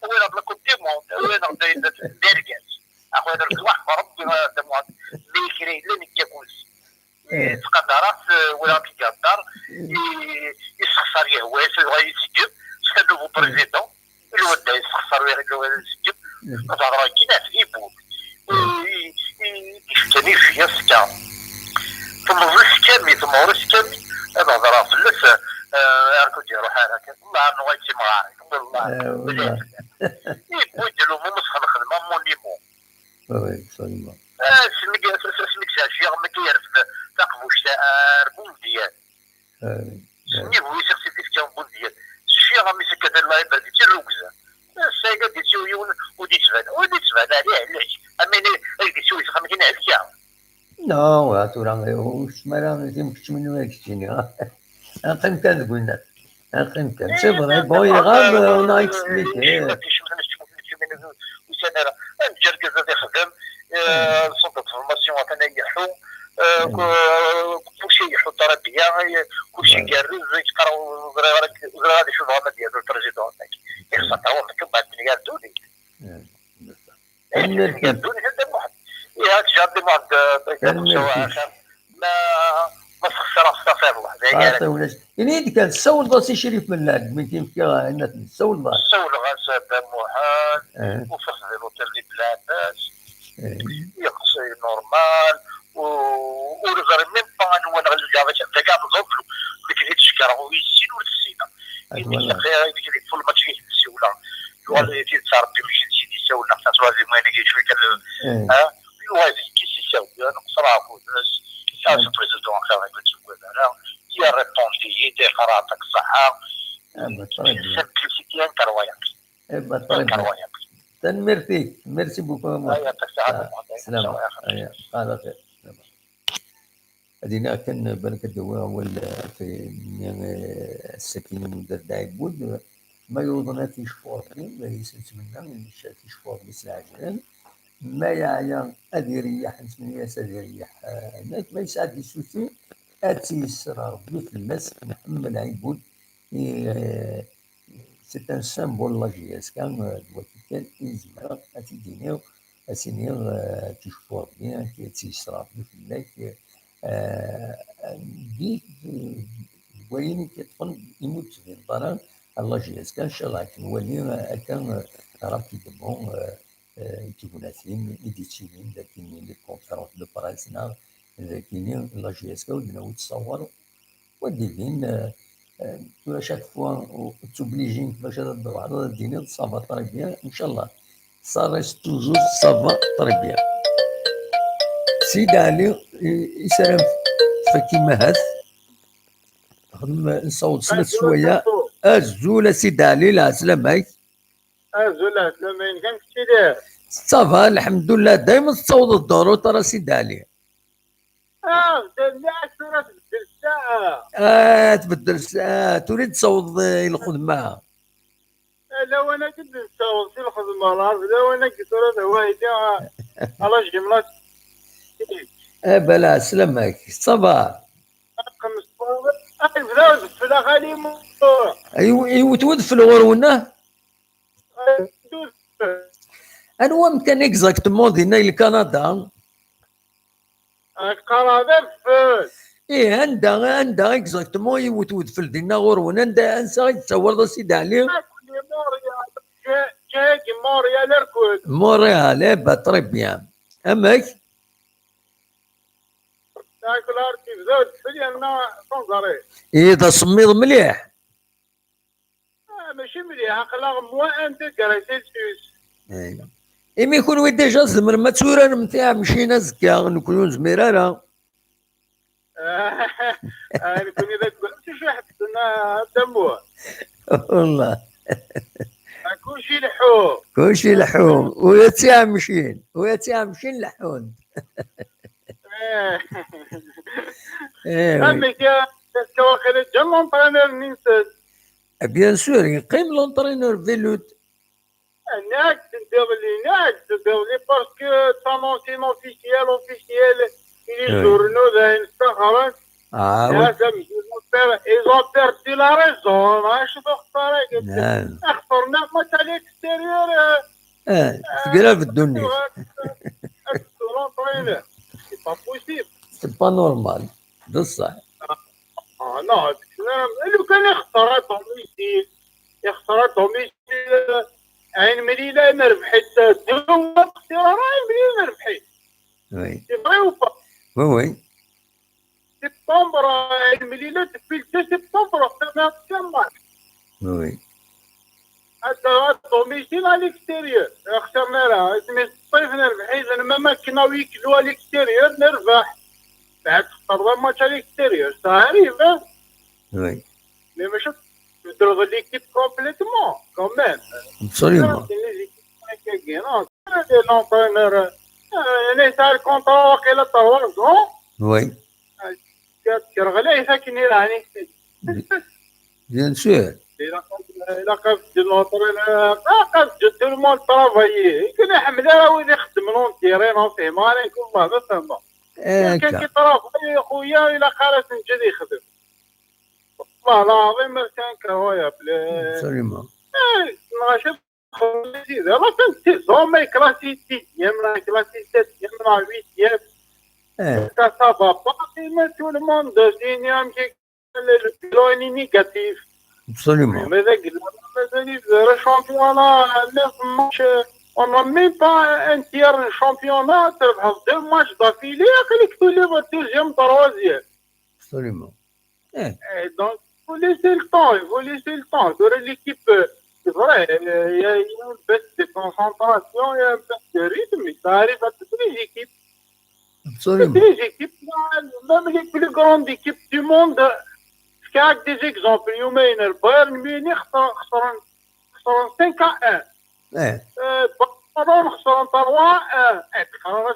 وين هاد لاكوب دي موند وين هاد ديركاس اخويا درك واحد ربي هذا موند ميكري لا نكاكوز تقدرات ولا في الدار يسخسر يهواس يبغى يسجل شكون نوفو بريزيدون الواد يسخسر يسجل هضره كي في يبوك يشتني فيا سكا ثم السكامي ثم ورا السكامي هذا هضره فلس كنت يروح هكا والله انا غايتي معاك والله يبدلوا مو مسخ الخدمه مو ليمون وي صليما سميك شي ما كيعرف تاقفوش تاع بولديان سمي هو شخصي ديال بولديان شي غامي سكت الله يبارك فيك الركزه السايقه ديال شويه ودي تفاد عليه علاش امين ديال شويه خمسين عليا نو هاتورا واش ما راه يمكنش منو يكشتيني نقيم كان قلنا نقيم كان سي فري بون يغاب اون اكسبليكي الجركز هذا يخدم سلطة فورماسيون عطانا يحو كلشي يحو التربية كلشي كارز يتقراو غادي يشوف هذا ديالو البريزيدون يخسر هو مكتوب مليار دولي مليار دولي هذا واحد هاد جاب واحد ما تخسر استغفر الله يعني كان سول ضاسي شريف من العد من كيف كان سول ضاس سول غاسب موحد وفخذ الوتر اللي بلاباس يقصي نورمال ورزر ميم با وانا غنلقى كاع بالضبط اللي تشكر هو يسين ولا السيده اللي كيدير في الماتش السيوله يقول في تصرف باش تجي يسول نفس وازي ما يجي شويه كان ها يوازي كي يساوي انا صراحه يا البريزيدون خاوي بتسوي هذا يا ريبوندي يدي قراتك صحه سمبليسيتي كروايا ميرسي ميرسي بوكو سلام على خير هذينا كان بالك الدواء هو في السكينه من دايبود ما يوضنا تيشفور ما يسمى تيشفور بالساعه ما يعيا أدي ريح نسميها سادي ريح هناك ما يساعد السوسي أتيسر ربي في الناس محمد عيبود سي ان سامبول لا جي اس كان دلوقتي كان يزمر أتيدينيو أسينيو تيشفور بيان تيسر ربي في الناك بيك وين كتفن يموت في الضرر الله جي اس كان ان شاء الله كنولي كان ربي دمو كيبوناتين إديتينين لكن لي كونفيرونس دو براسنا لكن لا جي اس كا ودنا تصوروا وديرين تو شاك فوا توبليجين باش تهضروا على الدين صافا طري بيان ان شاء الله سا ريست توجور صافا طري بيان سيدي علي يسلم فكيما هاد خدم نصوت سنة شويه الزوله سيدي علي لا سلامك زولا سلامين كان كنتي داير صافا الحمد لله دايما تصوت الدور ترى سيدي علي بالعكس راه تبدل الساعه تبدل الساعه تريد تصوت الخدمه لا وانا كنت نصوت في الخدمه لا وانا كنت راه هوايتي على جملات بلا سلامك صافا بداو في الاغاني ايوا تود في الغرونه انو مكان اكزاكتومون دينا لكندا كندا ايه عندها اكزاكتومون يوتود في دينا غرونه عندها انسى تصور سيدي علي جاي موريال اركود موريال بطري بيان امك تاكل ارتي زود في انا صنزري ايه دا صميض مليح ماشي مليح عقلها موان 1 degré سلسيوس. ايوا إمي كون ديجا زمر ما توران نتاع مشينا زكا نكونو زميرارا. نكون إذا كنت شي حبسنا دموه. والله كلشي لحوم. كلشي لحوم ويا تاع مشين ويا تاع مشين لحون. أما كواخد جا لونطرينور ننسى. بيان سور يقيم لونطرينور فيلوت. هناك تداولي باسكو تانونسين اوفيسيال لي جورنو ذا انستغرام. ils ont perdu la raison. اخسرنا ماتش على الاكستيريور. تقرا في الدنيا. سي با بوسيبل. سي با نورمال بصح. نو لو كان يخسرتهم عين مليلة ما ربحت دو اختيار عين مليلة ما ربحت. وي سي فري او با. وي سبتمبر عين مليلة في 2 سبتمبر خسرنا كم ماتش. وي هذا طوميسين على الاكستيريور خسرنا لها اسمي الصيف نربح اذا ما كنا ويكلوا على الاكستيريور نربح بعد خسرنا ماتش على الاكستيريور صحيح. وي مي ماشي تدرو ليكيب كومبليتمون كوميم. ابسوليومون. لونطرينور يعني تاع الكونطرا واقيلا طول زون. وي كرغلا ساكن يعني. بيان سور. إلا قفت لونطرينور قفت تو المون طرافايي كنا حمله وين يخدمون تيرين فهماني كل ما فهمنا. كان كي طرافايي خويا إلا خلاص نجد يخدم. والله العظيم ما كان كهوايا بلا. ابسوليومون. نغاشب خلصي لا كنت زومي كلاسي 6 يمنا كلاسي 7 يمنا 8 يم. Ça va pas, mais tout le monde devient le négatif. Absolument. Mais le championnat, on n'a même pas un tiers de championnat, 2 matchs d'affilée, avec tous les deuxième, troisième. Absolument. Donc, il faut laisser le temps. L'équipe, c'est vrai, il y a une baisse de concentration, il y a un baisse de rythme, mais ça arrive à toutes les équipes. Absolument. Toutes les équipes, même les plus grandes équipes du monde, je garde des exemples. Le Bayern Munich خسران 5-1. Barcelone خسران 3-1.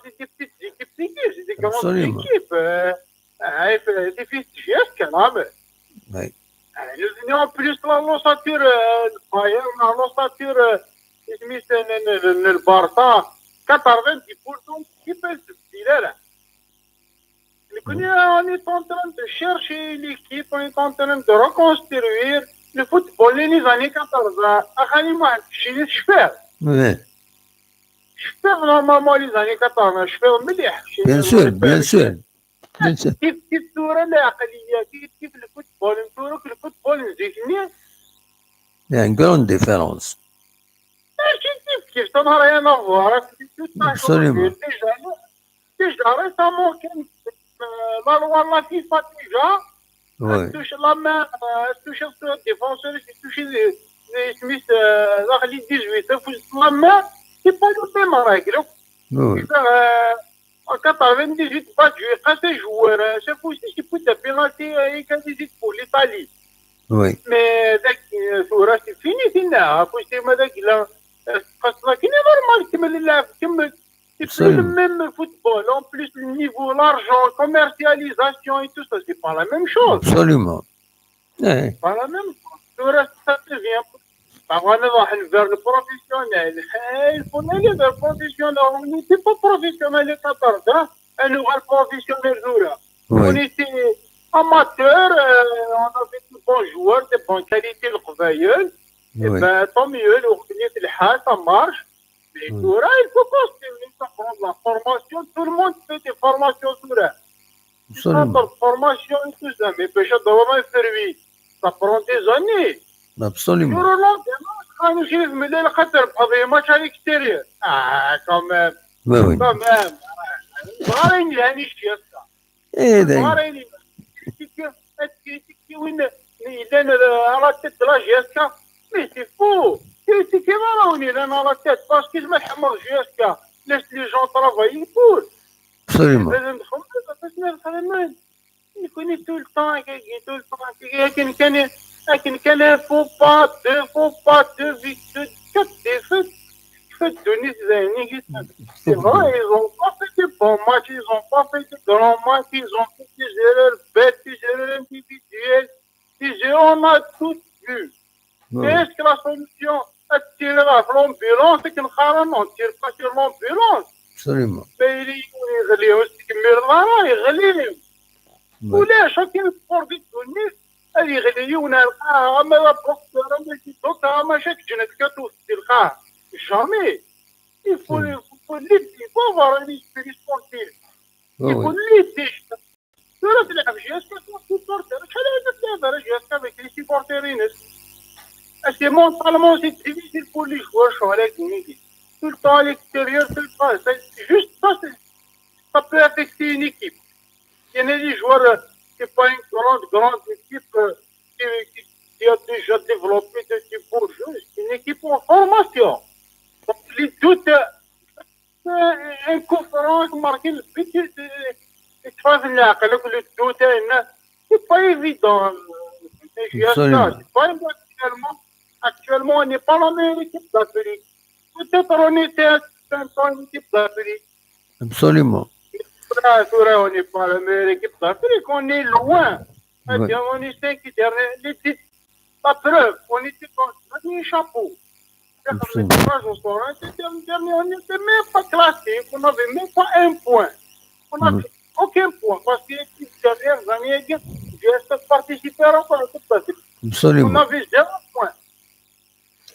C'est des petites équipes, c'est des grandes équipes. C'est difficile quand même. Oui. En plus, l'ossature, le Bayern, l'ossature, le Barça, 90% qui peut se filer là. On est en train de chercher l'équipe, on est en train de reconstruire le football les années 14. Je fais normalement les années 14, je fais مليح. Bien sûr, bien sûr. كيف الصورة العقلية كيف الفوتبول نصورك الفوتبول نزيدني. Il y a une grande différence. كيف تظهر هي نظارة. Absolument. Déjà récemment la loi de la FIFA déjà touche la main, touche le défenseur, touche les Smith, la Ligue 18, la main, c'est pas le même règle. Oui. En 98, pas joué, quand c'est joueur, c'est possible qu'il peut te pénalty et quand c'est pour l'Italie. Oui. Mais c'est fini, c'est là. Faut que c'est normal c'est plus le même football. En plus, le niveau, l'argent, commercialisation et tout ça, c'est pas la même chose. Absolument. Pas la même chose. Tout reste, ça devient. On va vers le professionnel. Il faut aller vers le professionnel. On n'était pas professionnel les 14 un nouvel professionnel. On était amateur, on avait de bons joueurs, de bonne qualité, le travailleur. Et ben, tant mieux, le Hal, ça marche. Mais tout là, il faut continuer à prendre la formation. Tout le monde fait des formations tout là. Absolument. Formation et tout ça. Mais peut-être d'avoir un service. Ça prend des années. Absolument. Quand je suis venu le Qatar pour des matchs à l'extérieur. Ah, quand même. Oui, oui. Quand même. Voilà une année chez ça. Et Voilà une critique. Il donne à la tête de la GSK. Mais c'est faux. C'est qui va on est là dans la tête parce que je me حمر GSK. Laisse les gens travailler pour. Absolument. Il connaît tout le temps, tout le temps. لكن faut pas deux victoires, 4 défaites. Denis Zani, c'est vrai, ils n'ont pas fait de bons matchs, ils n'ont pas fait de grands matchs, ils ont fait des erreurs bêtes, des erreurs individuelles, on a tout vu. Qu'est-ce que la solution? Tirer à l'ambulance, c'est qu'une charane, on ne tire pas sur l'ambulance. Absolument. Mais il يغلي ويستكمل الغرا يغلي ولا شاكين سبور دي تونس اللي يغلي ونلقاها ما لا بروكتور ما دوكا ما شاك جنك تلقاها jamais il faut avoir un esprit sportif il faut l'aider ولا تلعب جياسكا سبورتر شحال هذا تلعب جياسكا avec les supporters c'est mentalement c'est difficile pour les joueurs ولكن tout le temps à l'extérieur, tout le temps. C'est juste ça, ça peut affecter une équipe. Il y en a des joueurs, c'est pas une grande équipe qui a déjà développé de beaux jeux. C'est une équipe en formation. Donc, les doutes, un conférence marqué le but, le doute, c'est pas évident. C'est pas évident. Actuellement, on n'est pas la meilleure équipe d'Afrique. Peut-être on était une équipe d'Afrique. Absolument. On n'est pas la meilleure équipe d'Afrique, on est loin. Ouais. On est cinquième. La preuve, on était dans le dernier chapeau. On n'était même pas classé, on n'avait même pas un point. On n'avait aucun point parce que les dernières années, j'ai participé à la Coupe d'Afrique. Absolument. On avait 0 point.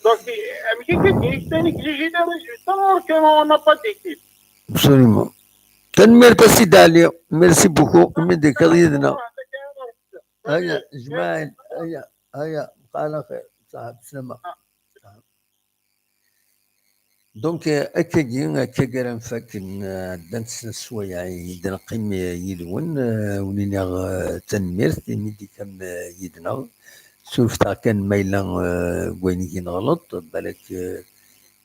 Donc, c'est négligé des résultats alors qu'on n'a pas d'équipe. Absolument. Merci Dalia. Merci beaucoup. من قضيتنا. هيا جماعة هيا على خير صاحب سلامة. دونك أكاين كجرام فاكن دانس سويا يدنا قيم يدون ونينا تنميرت ميدي كم يدنا. شوفتا كان مايلا وين غلط بالك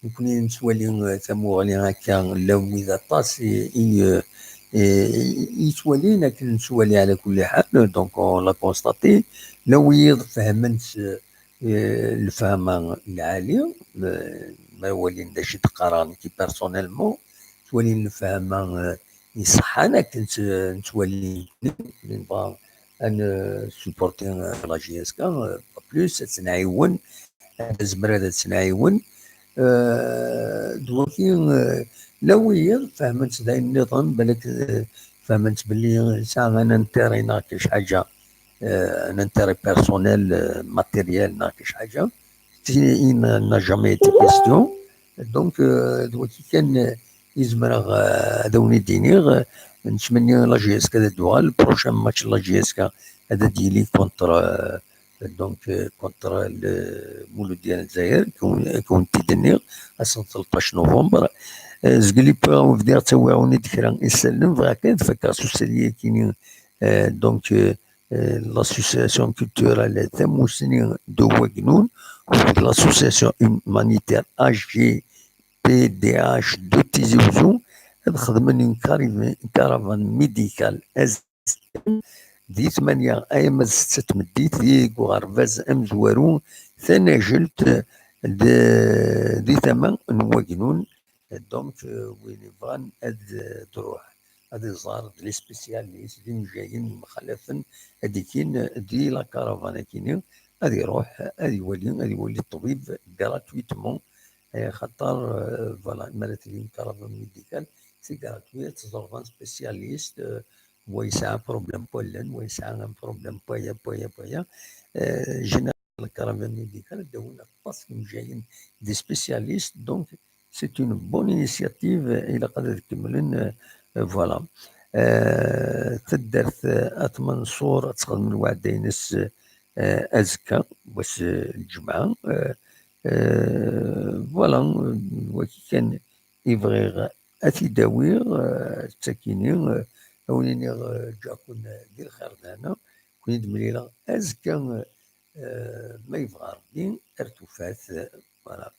يكون نسوالي ثموغلي هكا لو إذا طاس يسوالينا كل نسوالي على كل حال دونك لا كونستاتي لو فهمت الفهمة العالية ما ولين دا شي تقراني كي بيرسونيلمون تولي الفهمة يصح انا كنت نتولي نبغى أنا سوبورتين لا جي اس كا بلوس تنعيون زمرة تنعيون دوكي لويا فهمت ذا النظام بالك فهمت باللي ساعة أنا نتيري ناكش حاجة نتيري بيرسونيل ماتيريال ناكش حاجة n'a jamais été question دونك دوكي كان يزمر هذا دينيغ نتمنى لا جي اس كا دوال البروشان ماتش لا جي اس كا هذا ديالي كونتر دونك كونتر المولود ديال الجزائر كون تيدنيغ 13 نوفمبر زقلي بغاو فدير تواعوني دكرا يسلم فغا كان فكا سوسياليه كاينين دونك l'association culturelle Thamoussini de Wagnoun ou l'association humanitaire AGPDH de Tizi Ouzou خدمنا كارفان ميديكال دي 8 ايام 6 مديت في غرفاز امزوارو ثاني جلت دي ثمن نواجنون دونك وين يبغى تروح هذه زار لي سبيسياليست اللي جايين مخلفين هذيكين دي لا كارفان كاينين هذه يروح هذه يولي الطبيب غراتويتمون خاطر فوالا مالت لي كارفان ميديكال سي غراتوي تزور سبيسياليست ويسعى بروبليم بولن ويسعى ان بروبليم بويا جينا الكارفان ميديكال داونا باسكو جايين دي سبيسياليست دونك سي اون بون انيسياتيف الى قدر تكملن فوالا تدرت أثمن صورة تخدم الوعد ينس أزكى واش الجمعة فوالا وكي كان يبغي أثي داوير الساكنين أوليني جاكون ديال الخردانة كون يدمليلا أزكى ما يبغى ربي ارتفات فوالا